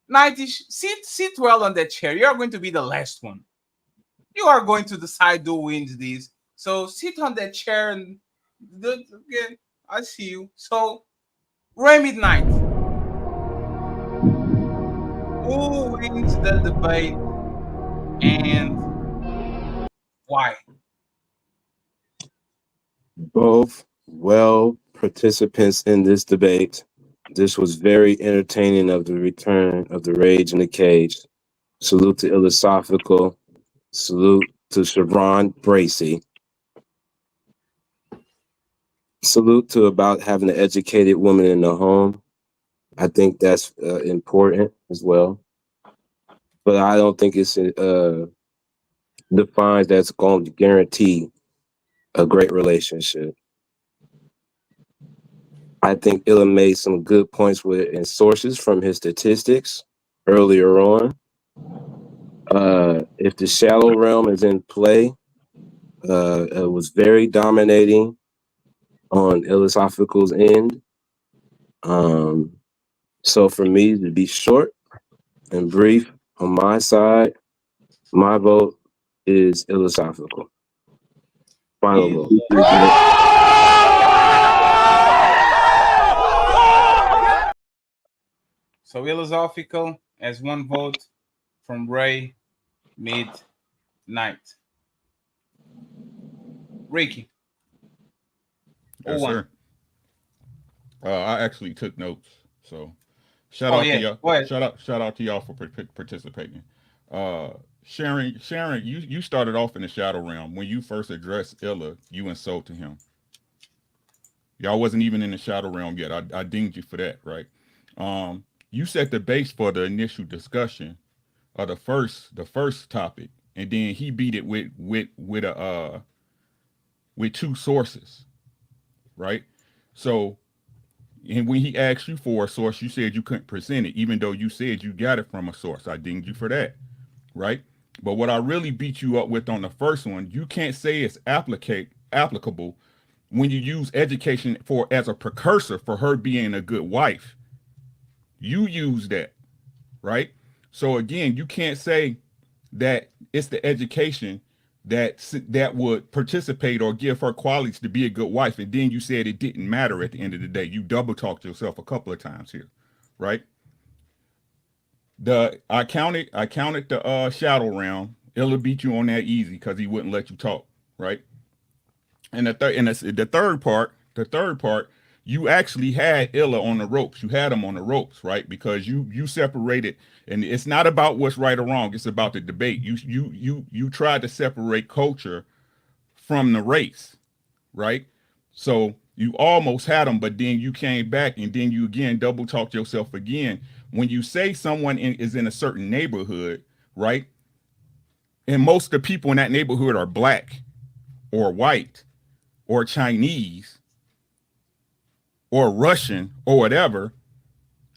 90s. Sit well on that chair. You are going to be the last one. You are going to decide who wins these. So sit on that chair and again. I see you. So Ray Midnight. Who wins the debate and why? Both well participants in this debate. This was very entertaining of the return of the Rage in the Cage. Salute to Illasophical. Salute to Sharon Bracey. Salute to about having an educated woman in the home. I think that's important as well. But I don't think it's defined that's going to guarantee a great relationship. I think Illa made some good points with it and sources from his statistics earlier on. If the shallow realm is in play, it was very dominating on Illosophical's end. So for me to be short and brief on my side, my vote is Illosophical. Final vote. So Illasophical as one vote from Ray Midnight. Ricky. Yes, one. sir. I actually took notes, so shout out to y'all. Go ahead. Shout out to y'all for participating. Sharon, you started off in the shadow realm when you first addressed Illa. You insulted him. Y'all wasn't even in the shadow realm yet. I dinged you for that, right? You set the base for the initial discussion of the first topic, and then he beat it with two sources, right? So, and when he asked you for a source, you said you couldn't present it, even though you said you got it from a source. I dinged you for that, right? But what I really beat you up with on the first one, you can't say it's applicable when you use education as a precursor for her being a good wife. You use that, right? So again, you can't say that it's the education that would participate or give her qualities to be a good wife, and then you said it didn't matter at the end of the day. You double talked yourself a couple of times here, right? I counted the shadow realm. Illa beat you on that easy because he wouldn't let you talk, right? And the third part, you actually had Illa on the ropes. You had him on the ropes, right? Because you separated, and it's not about what's right or wrong. It's about the debate. You tried to separate culture from the race, right? So you almost had him, but then you came back, and then you again double talked yourself again. When you say someone is in a certain neighborhood, right? And most of the people in that neighborhood are black or white or Chinese or Russian or whatever,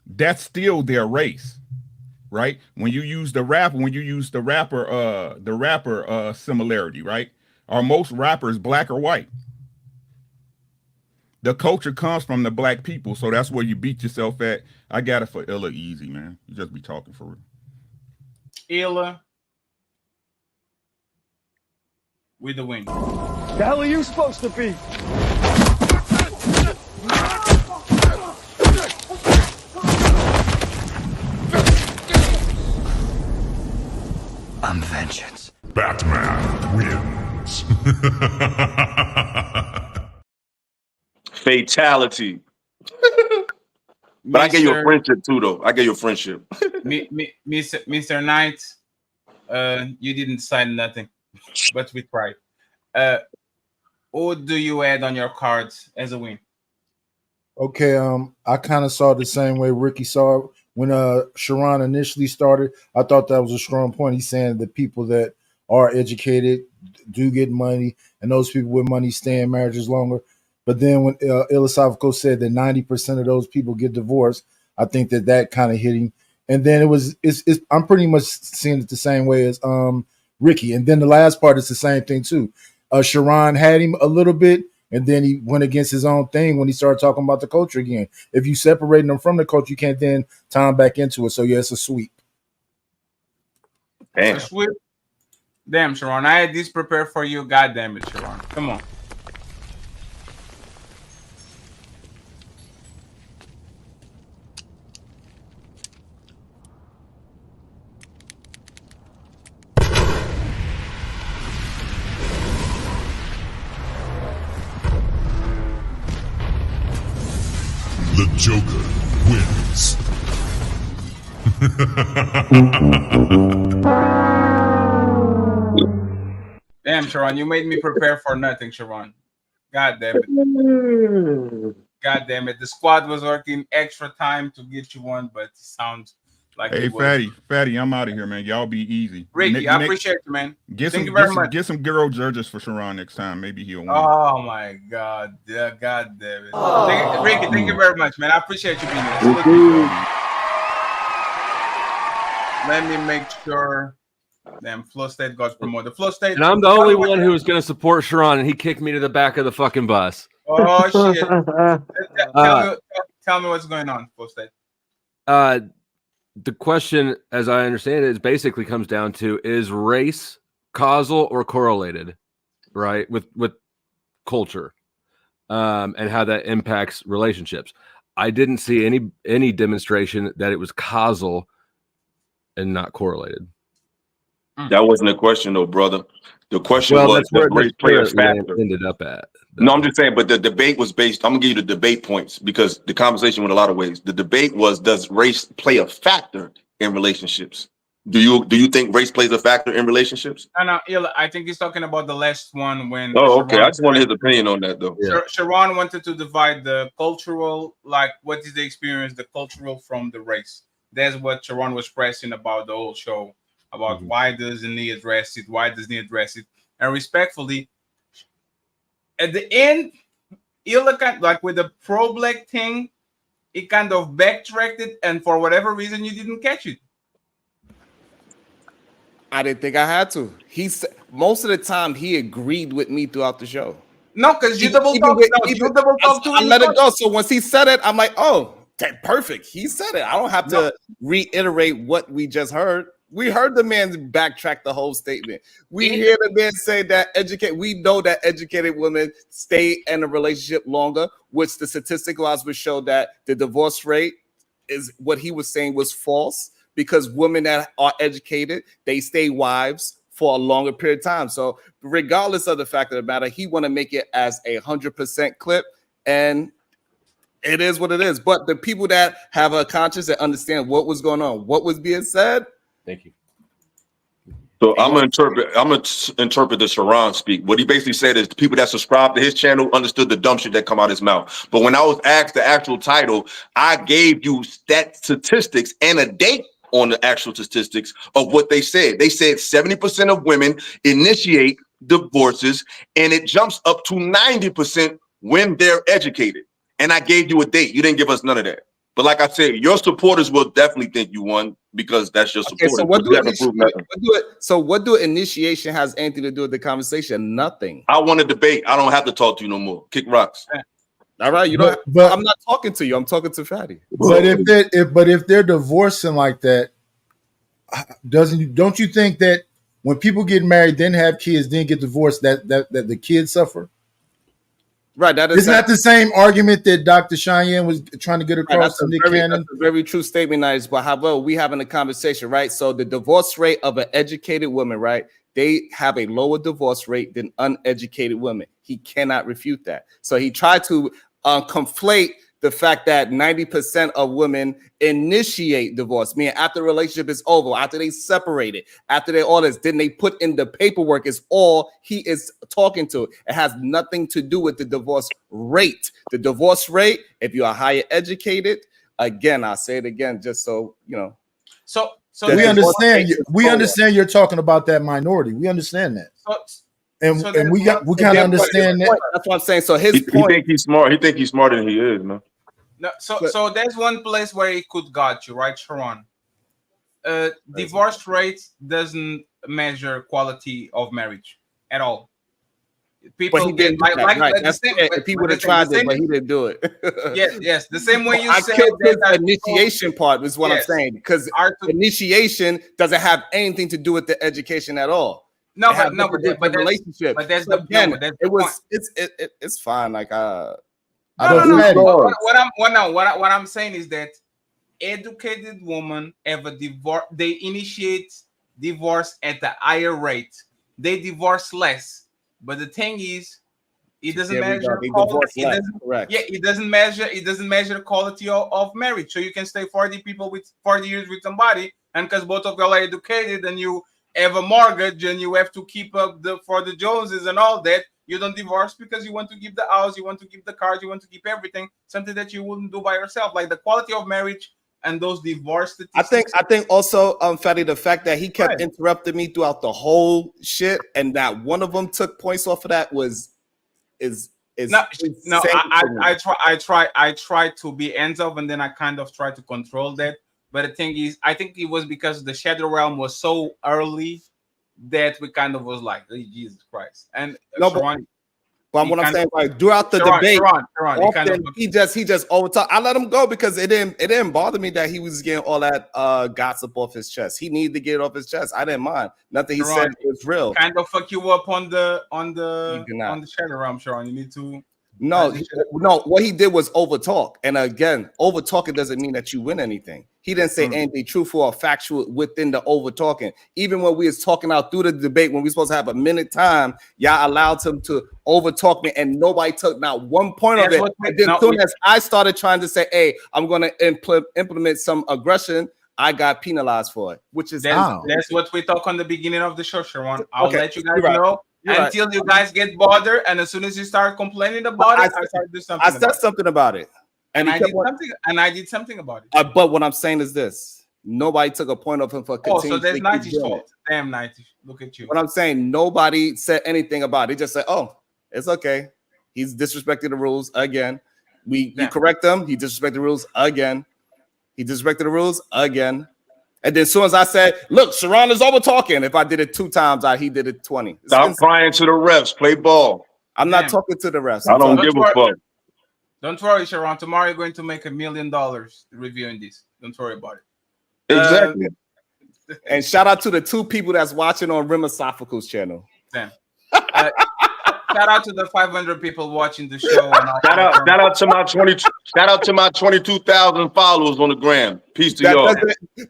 that's still their race, right? When you use the rapper similarity, right? Are most rappers black or white? The culture comes from the black people, so that's where you beat yourself at. I got it for Illa easy, man. You just be talking for real. Illa with the win. The hell are you supposed to be? I'm vengeance. Batman wins. Fatality. But I gave you a friendship too, though. I gave you a friendship. Mr. Knight, you didn't sign nothing, but we tried. What do you add on your cards as a win? Okay, I kind of saw it the same way Ricky saw it. When Sharon initially started, I thought that was a strong point. He's saying the people that are educated, do get money, and those people with money stay in marriages longer. But then when Illasophical said that 90% of those people get divorced, I think that kind of hit him. And then I'm pretty much seeing it the same way as Ricky. And then the last part is the same thing too. Sharon had him a little bit, and then he went against his own thing when he started talking about the culture again. If you separate them from the culture, you can't then tie them back into it. So yeah, it's a sweep. Damn. It's a sweep. Damn, Sharon, I had this prepared for you. God damn it, Sharon. Come on. The Joker wins. Damn, Sharon, you made me prepare for nothing, Sharon. God damn it. God damn it. The squad was working extra time to get you one, but it sounds like Hey, it was. Fatty, I'm out of here, man. Y'all be easy. Ricky, I appreciate you, man. Thank you very much. Get some girl judges for Sharon next time. Maybe he'll win. Oh my God. Yeah, God damn it. Ricky, thank you very much, man. I appreciate you being here. Let me make sure. Damn, Flow State got promoted. Flow State. And I'm the only one who was going to support Sharon, and he kicked me to the back of the fucking bus. Oh shit! Tell me what's going on, Flow State. The question, as I understand it, is basically comes down to: is race causal or correlated, right, with culture, and how that impacts relationships? I didn't see any demonstration that it was causal and not correlated. That wasn't a question, though, brother. The question was, does race play a factor? Ended up at. No, I'm just saying, but the debate was based. I'm gonna give you the debate points because the conversation went a lot of ways. The debate was, does race play a factor in relationships? Do you think race plays a factor in relationships? No, I think he's talking about the last one when. Oh, okay. I just wanted his opinion on that, though. Yeah. Sharon wanted to divide the cultural, like what is the experience, the cultural from the race. That's what Sharon was pressing about the whole show, about why doesn't he address it, why doesn't he address it, and respectfully. At the end, you look at like with the pro-black thing, it kind of backtracked it, and for whatever reason, you didn't catch it. I didn't think I had to. Most of the time he agreed with me throughout the show. No, because you double talk. I let it go. So once he said it, I'm like, oh, perfect. He said it. I don't have to reiterate what we just heard. We heard the man backtrack the whole statement. We hear the man say that we know that educated women stay in a relationship longer, which the statistical odds would show that the divorce rate is what he was saying was false because women that are educated, they stay wives for a longer period of time. So regardless of the fact of the matter, he want to make it as 100% clip, and it is what it is. But the people that have a conscience and understand what was going on, what was being said. Thank you. So I'm gonna interpret the Sharon speak. What he basically said is the people that subscribe to his channel understood the dumb shit that come out his mouth. But when I was asked the actual title, I gave you statistics and a date on the actual statistics of what they said. They said 70% of women initiate divorces, and it jumps up to 90% when they're educated. And I gave you a date. You didn't give us none of that. But like I said, your supporters will definitely think you won because that's your supporters. So what do initiation has anything to do with the conversation? Nothing. I want to debate. I don't have to talk to you no more. Kick rocks. All right, you know, but I'm not talking to you. I'm talking to Fatty. But if they're divorcing like that, don't you think that when people get married, then have kids, then get divorced, that the kids suffer? Right. That is Isn't that the same argument that Dr. Cheyenne was trying to get across to Nick Cannon? That's a very true statement, Nice. But however, we having a conversation, right? So the divorce rate of an educated woman, right? They have a lower divorce rate than uneducated women. He cannot refute that. So he tried to conflate the fact that 90% of women initiate divorce, meaning after the relationship is over, after they separated, after they all this, then they put in the paperwork is all he is talking to. It has nothing to do with the divorce rate. The divorce rate, if you are higher educated, again, I'll say it again, just so you know. So we understand. We understand you're talking about that minority. We understand that. And So we kind of understand that. That's what I'm saying. So his He point. think he's smart. He think he's smarter than he is, man. No, so there's one place where it could got you, right, Sharon? Divorce rate doesn't measure quality of marriage at all. People get if he would have tried it, but he didn't do it. yes. The same way you I said killed the that initiation part is what I'm saying, because initiation doesn't have anything to do with the education at all. No, but the relationship. But that's so the again, no, that's it was it's fine. Like no. What I'm saying is that educated women have a divorce. They initiate divorce at a higher rate. They divorce less. But the thing is, it doesn't measure quality. It doesn't measure. It doesn't measure the quality of marriage. So you can stay 40 years with somebody, and because both of y'all are educated and you have a mortgage and you have to keep up for the Joneses and all that, you don't divorce because you want to keep the house, you want to keep the cars, you want to keep everything. Something that you wouldn't do by yourself. Like the quality of marriage and those divorce statistics. I think also, Fatty, the fact that he kept interrupting me throughout the whole shit, and that one of them took points off of that I try to be hands off, and then I kind of try to control that. But the thing is, I think it was because the Shadow Realm was so early that we kind of was like, oh, Jesus Christ. And Sharon, but what I'm saying, like throughout the debate, often he just overtalk. I let him go because it didn't bother me that he was getting all that gossip off his chest. He needed to get it off his chest. I didn't mind. Nothing he said was real. Kind of fuck you up on the Shadow Realm, Sharon. You need to. No. What he did was overtalk, and again, overtalking doesn't mean that you win anything. He didn't say anything truthful or factual within the overtalking. Even when we was talking out through the debate, when we supposed to have a minute time, y'all allowed him to overtalk me, and nobody took not one point of it. And then as soon as I started trying to say, "Hey, I'm going to implement some aggression," I got penalized for it, which is that's what we talk on the beginning of the show, Sharon. I'll let you guys know. Until you guys get bothered, and as soon as you start complaining about it, I start to do something. I said something about it, and I did something about it. But what I'm saying is this: nobody took a point of him for continuing. So there's 90's fault. Damn 90. Look at you. What I'm saying, nobody said anything about it. They just said, "Oh, it's okay. He's disrespecting the rules again." We correct him. He disrespected the rules again. He disrespected the rules again. And then as soon as I said, look, Sharon is over talking. If I did it 2 times, he did it 20. Stop crying to the refs. Play ball. I'm not talking to the refs. I don't give a fuck. Don't worry, Sharon. Tomorrow you're going to make $1 million reviewing this. Don't worry about it. Exactly. And shout out to the 2 people that's watching on Illasophical channel. Damn. Shout out to the 500 people watching the show. Shout out to my 22,000 followers on the gram. Peace to y'all.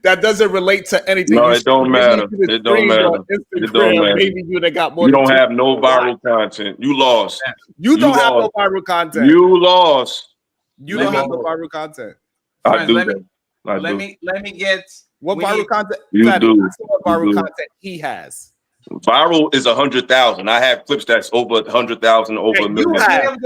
That doesn't relate to anything. No, it don't matter. It don't matter. It don't matter. Maybe you got more. You don't have no viral content. You lost. You don't have no viral content. You lost. You don't have no viral content. I do. Let me get what viral content. You do. What viral content he has. Viral is 100,000. I have clips that's over 100,000, over 1 million.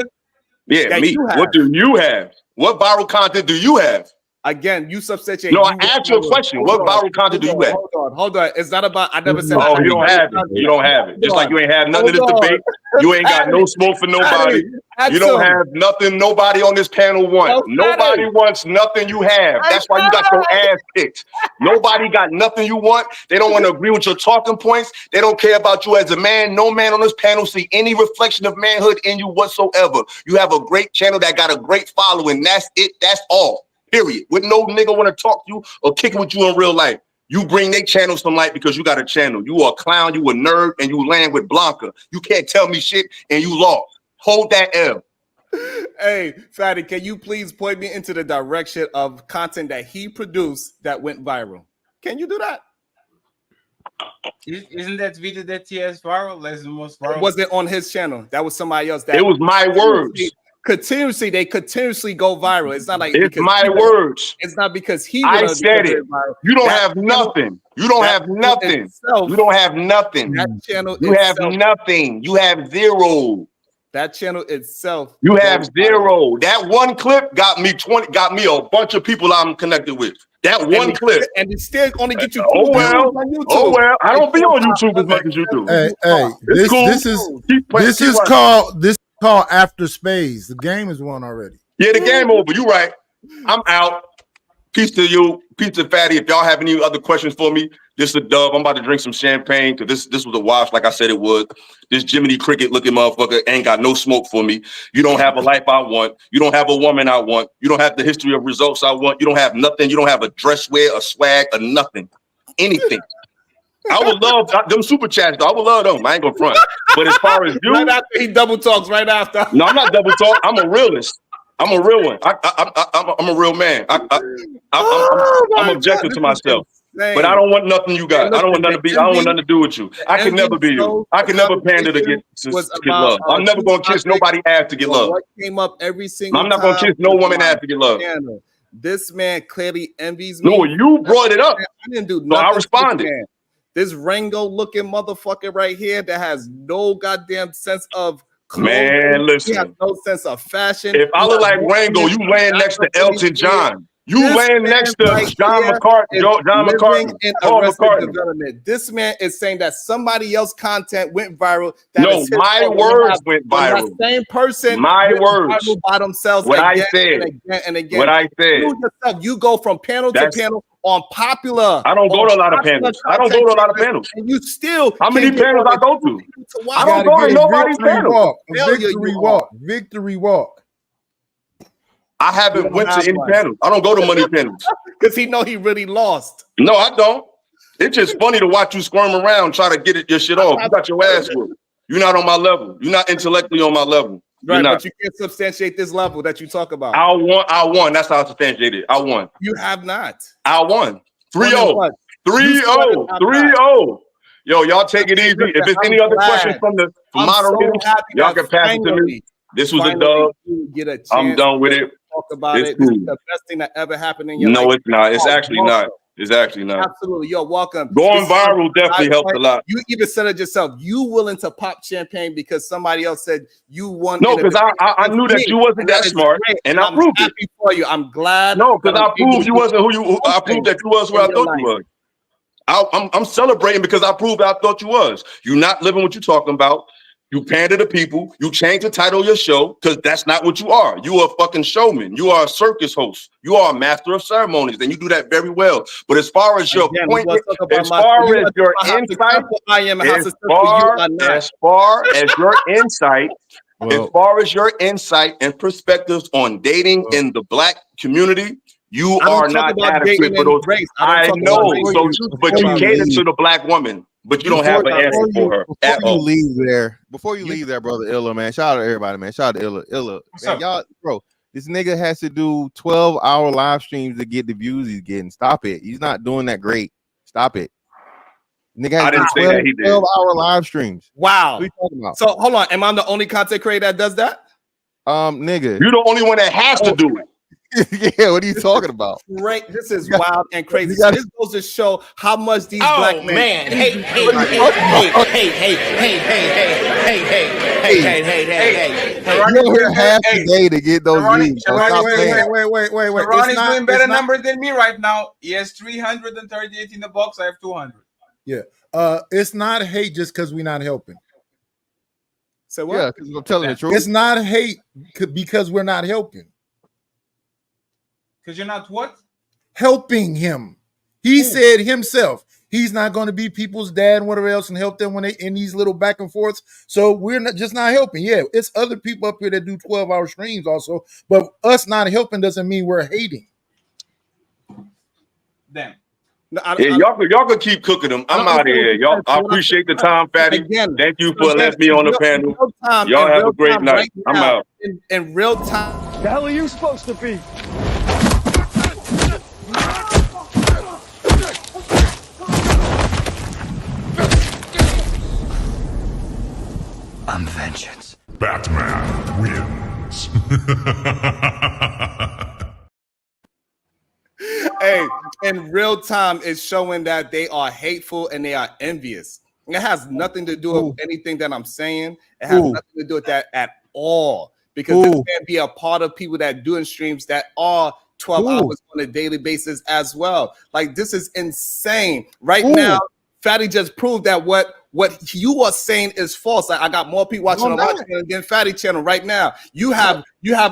Me. What do you have? What viral content do you have? Again, you substantiate. No, I asked you a question. What viral content do you have? Hold on. It's not about. I never said. Oh, you don't have it. You don't have it. Just like you ain't have nothing in this debate. You ain't got no smoke for nobody. You don't have nothing. Nobody on this panel wants. Nobody wants nothing you have. That's why you got your ass kicked. Nobody got nothing you want. They don't want to agree with your talking points. They don't care about you as a man. No man on this panel see any reflection of manhood in you whatsoever. You have a great channel that got a great following. That's it. That's all. Period. With no nigga want to talk to you or kick with you in real life. You bring their channel some light because you got a channel. You are a clown, you a nerd, and you land with Blanca. You can't tell me shit and you lost. Hold that L. Hey, Fatty, can you please point me into the direction of content that he produced that went viral? Can you do that? Isn't that video that he has viral? That's the most viral. Was it on his channel? That was somebody else. It was my words. They continuously go viral. It's not like it's my words. It's not because he. I said it. You don't have nothing. You don't have nothing. You don't have nothing. That channel. You have nothing. You have zero. That channel itself. You have zero. That one clip got me a bunch of people I'm connected with. That one clip. And it still only get you 2 Oh views well. on YouTube. Oh well. I don't be on YouTube as much as you do. Hey, this is called After Spades. The game is won already. Yeah, the game over. You right. I'm out. Peace to you. Peace to Fatty. If y'all have any other questions for me, this is a dub. I'm about to drink some champagne because this was a wash like I said it would. This Jiminy Cricket looking motherfucker ain't got no smoke for me. You don't have a life I want. You don't have a woman I want. You don't have the history of results I want. You don't have nothing. You don't have a dress wear, a swag, or nothing. Anything. I would love them super chats though. I would love them. I ain't gonna front. But as far as you, right after he double talks, right after. No, I'm not double talk. I'm a realist. I'm a real one. I'm a real man. I'm objective to myself. But I don't want nothing you got. I don't want nothing to be. I don't want nothing to do with you. I can never be you. I can never pander to get love. I'm never gonna kiss nobody ass to get love. What came up every single I'm not gonna kiss no woman ass to get love. This man clearly envies me. No, you brought it up. I didn't do nothing. So I responded. This Rango looking motherfucker right here that has no goddamn sense of clothing. Man, listen. He has no sense of fashion. If I look like Rango, you laying next to Elton John. You laying next to John McCartney. John McCartney. Paul McCartney. Development. This man is saying that somebody else's content went viral. No, my words went viral. The same person. My words. By themselves. What I again said. and again and again. What I said. You go from panel to panel on popular. I don't go to a lot of panels. I don't go to a lot of panels. And you still. How many panels I go to? I don't go to nobody's panel. Victory walk. I haven't went to any panels. I don't go to money panels. Because he know he really lost. No, I don't. It's just funny to watch you squirm around, try to get your shit off. You got your ass whooped. You're not on my level. You're not intellectually on my level. Right, but you can't substantiate this level that you talk about. I won. That's how I substantiated. I won. You have not. I won. 3-0. 3-0. 3-0. Yo, y'all take it easy. If there's any other questions from the moderators, y'all can pass it to me. This was a dub. I'm done with it. Talk about it. This is the best thing that ever happened in your life. No, it's not. It's actually not. It's actually not. Absolutely. Yo, welcome. Going viral definitely helped a lot. You even said it yourself. You willing to pop champagne because somebody else said you won. No, because I knew that you wasn't that smart, and I proved it. For you. I'm glad. No, because I proved you wasn't who you. I proved that you was who I thought you was. I'm celebrating because I proved I thought you was. You're not living what you're talking about. You pander to people. You change the title of your show because that's not what you are. You are a fucking showman. You are a circus host. You are a master of ceremonies, and you do that very well. But as far as your point, as far as your insight, as far as your insight and perspectives on dating in the black community, you are not adequate for those. I know, but you cater to the black woman. But you don't have an answer for her at all. Before you leave there, brother Illa, man, shout out to everybody, man. Shout out to Illa. Man, y'all, bro, this nigga has to do 12-hour live streams to get the views he's getting. Stop it. He's not doing that great. Stop it. Nigga has to do 12-hour live streams. Wow. What are you talking about? So hold on. Am I the only content creator that does that? Nigga. You're the only one that has to do it. Yeah, what are you talking about? Great, this is wild and crazy. So this goes to show how much these black men. Hey. You're here half the day to get those views. Wait. Ronnie's doing better numbers than me right now. He has 338 in the box. I have 200. Yeah. It's not hate just because we're not helping. So what? Yeah, because I'm telling the truth. It's not hate because we're not helping. Because you're not what? Helping him. He said himself, he's not going to be people's dad and whatever else and help them when they in these little back and forths. So we're not helping. Yeah, it's other people up here that do 12-hour streams also, but us not helping doesn't mean we're hating. Damn. No, y'all could keep cooking them. I'm out of here. Y'all, I appreciate the time, Fatty. Thank you for letting me on the panel. Y'all have a great night. I'm out. In real time. The hell are you supposed to be? I'm vengeance. Batman wins. Hey, in real time, it's showing that they are hateful and they are envious. It has nothing to do with anything that I'm saying. It has nothing to do with that at all because this can't be a part of people that doing streams that are 12 hours on a daily basis as well. Like this is insane. Right now, Fatty just proved that what you are saying is false. Like I got more people watching on my channel than Fatty channel right now. You have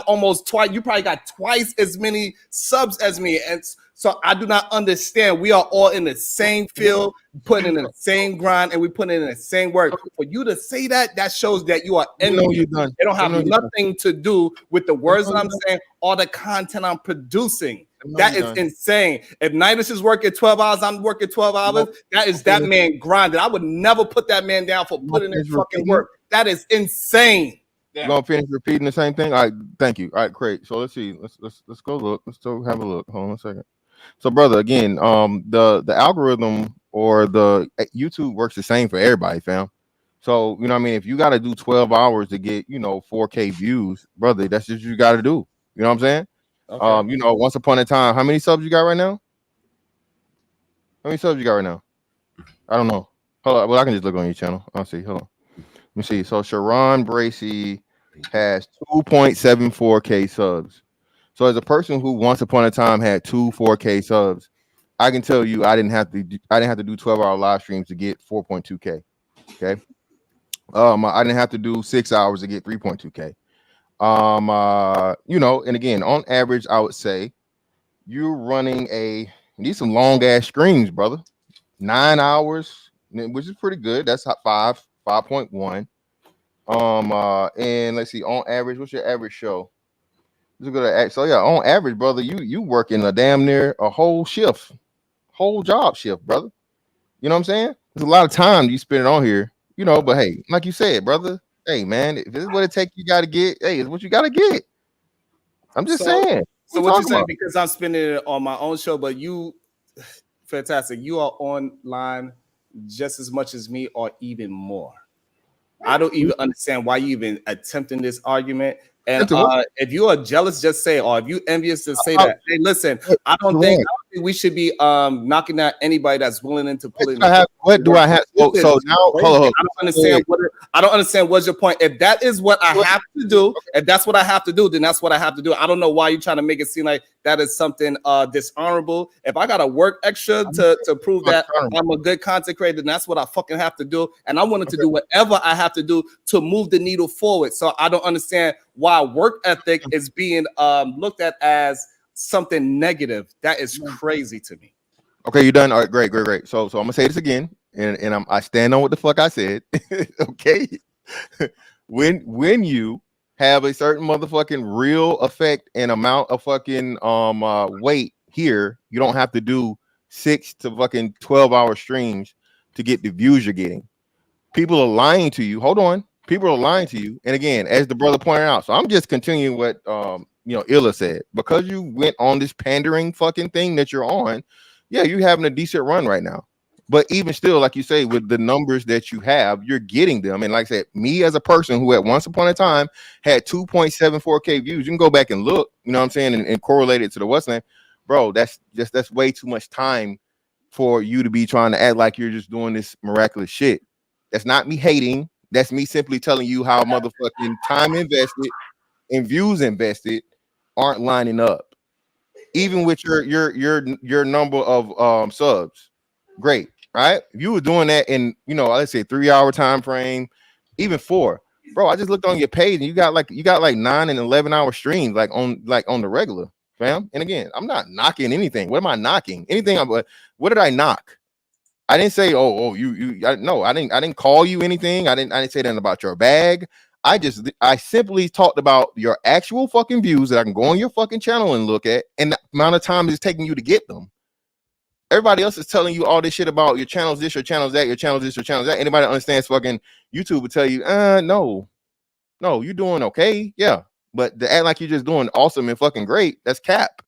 almost twice. You probably got twice as many subs as me, and so I do not understand. We are all in the same field, putting in the same grind, and we put in the same work. For you to say that shows that you are envious. It don't have nothing to do with the words I'm saying or the content I'm producing. That is insane. If Nidus is working 12 hours, I'm working 12 hours. That is that man grinding. I would never put that man down for putting in fucking work. That is insane. You gonna finish repeating the same thing? All right, thank you. All right, great. So let's see. Let's go look. Let's go have a look. Hold on a second. So, brother, again, the algorithm or the YouTube works the same for everybody, fam. So, you know what I mean? If you got to do 12 hours to get, 4K views, brother, that's just what you got to do. You know what I'm saying? Okay. Once upon a time, how many subs you got right now? How many subs you got right now? I don't know. Hold on. Well, I can just look on your channel. I'll see. Hold on. Let me see. So Sharon Bracey has 2.74K subs. So as a person who once upon a time had 4K subs, I can tell you I didn't have to do 12-hour live streams to get 4.2K. Okay. I didn't have to do 6 hours to get 3.2K. And again, on average, I would say you're running you need some long ass streams, brother. 9 hours, which is pretty good. That's 5.1. And let's see, on average, what's your average show? So yeah, on average, brother, you working a damn near a whole job shift, brother. You know what I'm saying? There's a lot of time you spend on here, but hey, like you said, brother, hey man, if this is what it takes, you gotta get, hey, it's what you gotta get. I'm just saying. So what you saying, because I'm spending it on my own show, but you fantastic, you are online just as much as me or even more. I don't even understand why you even attempting this argument. And if you are jealous, just say, or if you envious, to say that. Hey, listen, I don't think we should be knocking out anybody that's willing to pull in. What do I have? So now, hold on. I don't understand what's your point. If that is what I have to do, if that's what I have to do, then that's what I have to do. I don't know why you're trying to make it seem like that is something dishonorable. If I gotta work extra to prove that I'm a good content creator, then that's what I fucking have to do. And I wanted to do whatever I have to do to move the needle forward. So I don't understand why work ethic is being looked at as something negative. That is crazy to me. Okay, you done? All right, great. So I'm gonna say this again, and I stand on what the fuck I said. Okay, when you have a certain motherfucking real effect and amount of fucking weight here, you don't have to do 6 to fucking 12-hour streams to get the views you're getting. People are lying to you. Hold on. People are lying to you. And again, as the brother pointed out, so I'm just continuing what Illa said. Because you went on this pandering fucking thing that you're on, yeah, you're having a decent run right now. But even still, like you say, with the numbers that you have, you're getting them. And like I said, me as a person who at once upon a time had 2.74K views, you can go back and look, you know what I'm saying, and correlate it to the what's name. Bro, that's way too much time for you to be trying to act like you're just doing this miraculous shit. That's not me hating. That's me simply telling you how motherfucking time invested and views invested aren't lining up. Even with your number of subs. Great. Right? If you were doing that in, let's say 3-hour time frame, even 4. Bro, I just looked on your page and you got like 9 and 11-hour streams on the regular, fam. And again, I'm not knocking anything. What am I knocking? What did I knock? I didn't say, no, I didn't call you anything. I didn't say anything about your bag. I simply talked about your actual fucking views that I can go on your fucking channel and look at, and the amount of time it's taking you to get them. Everybody else is telling you all this shit about your channel's this, your channel's that, your channel's this, your channel's that. Anybody that understands fucking YouTube will tell you, no, you're doing okay. Yeah. But to act like you're just doing awesome and fucking great, that's cap.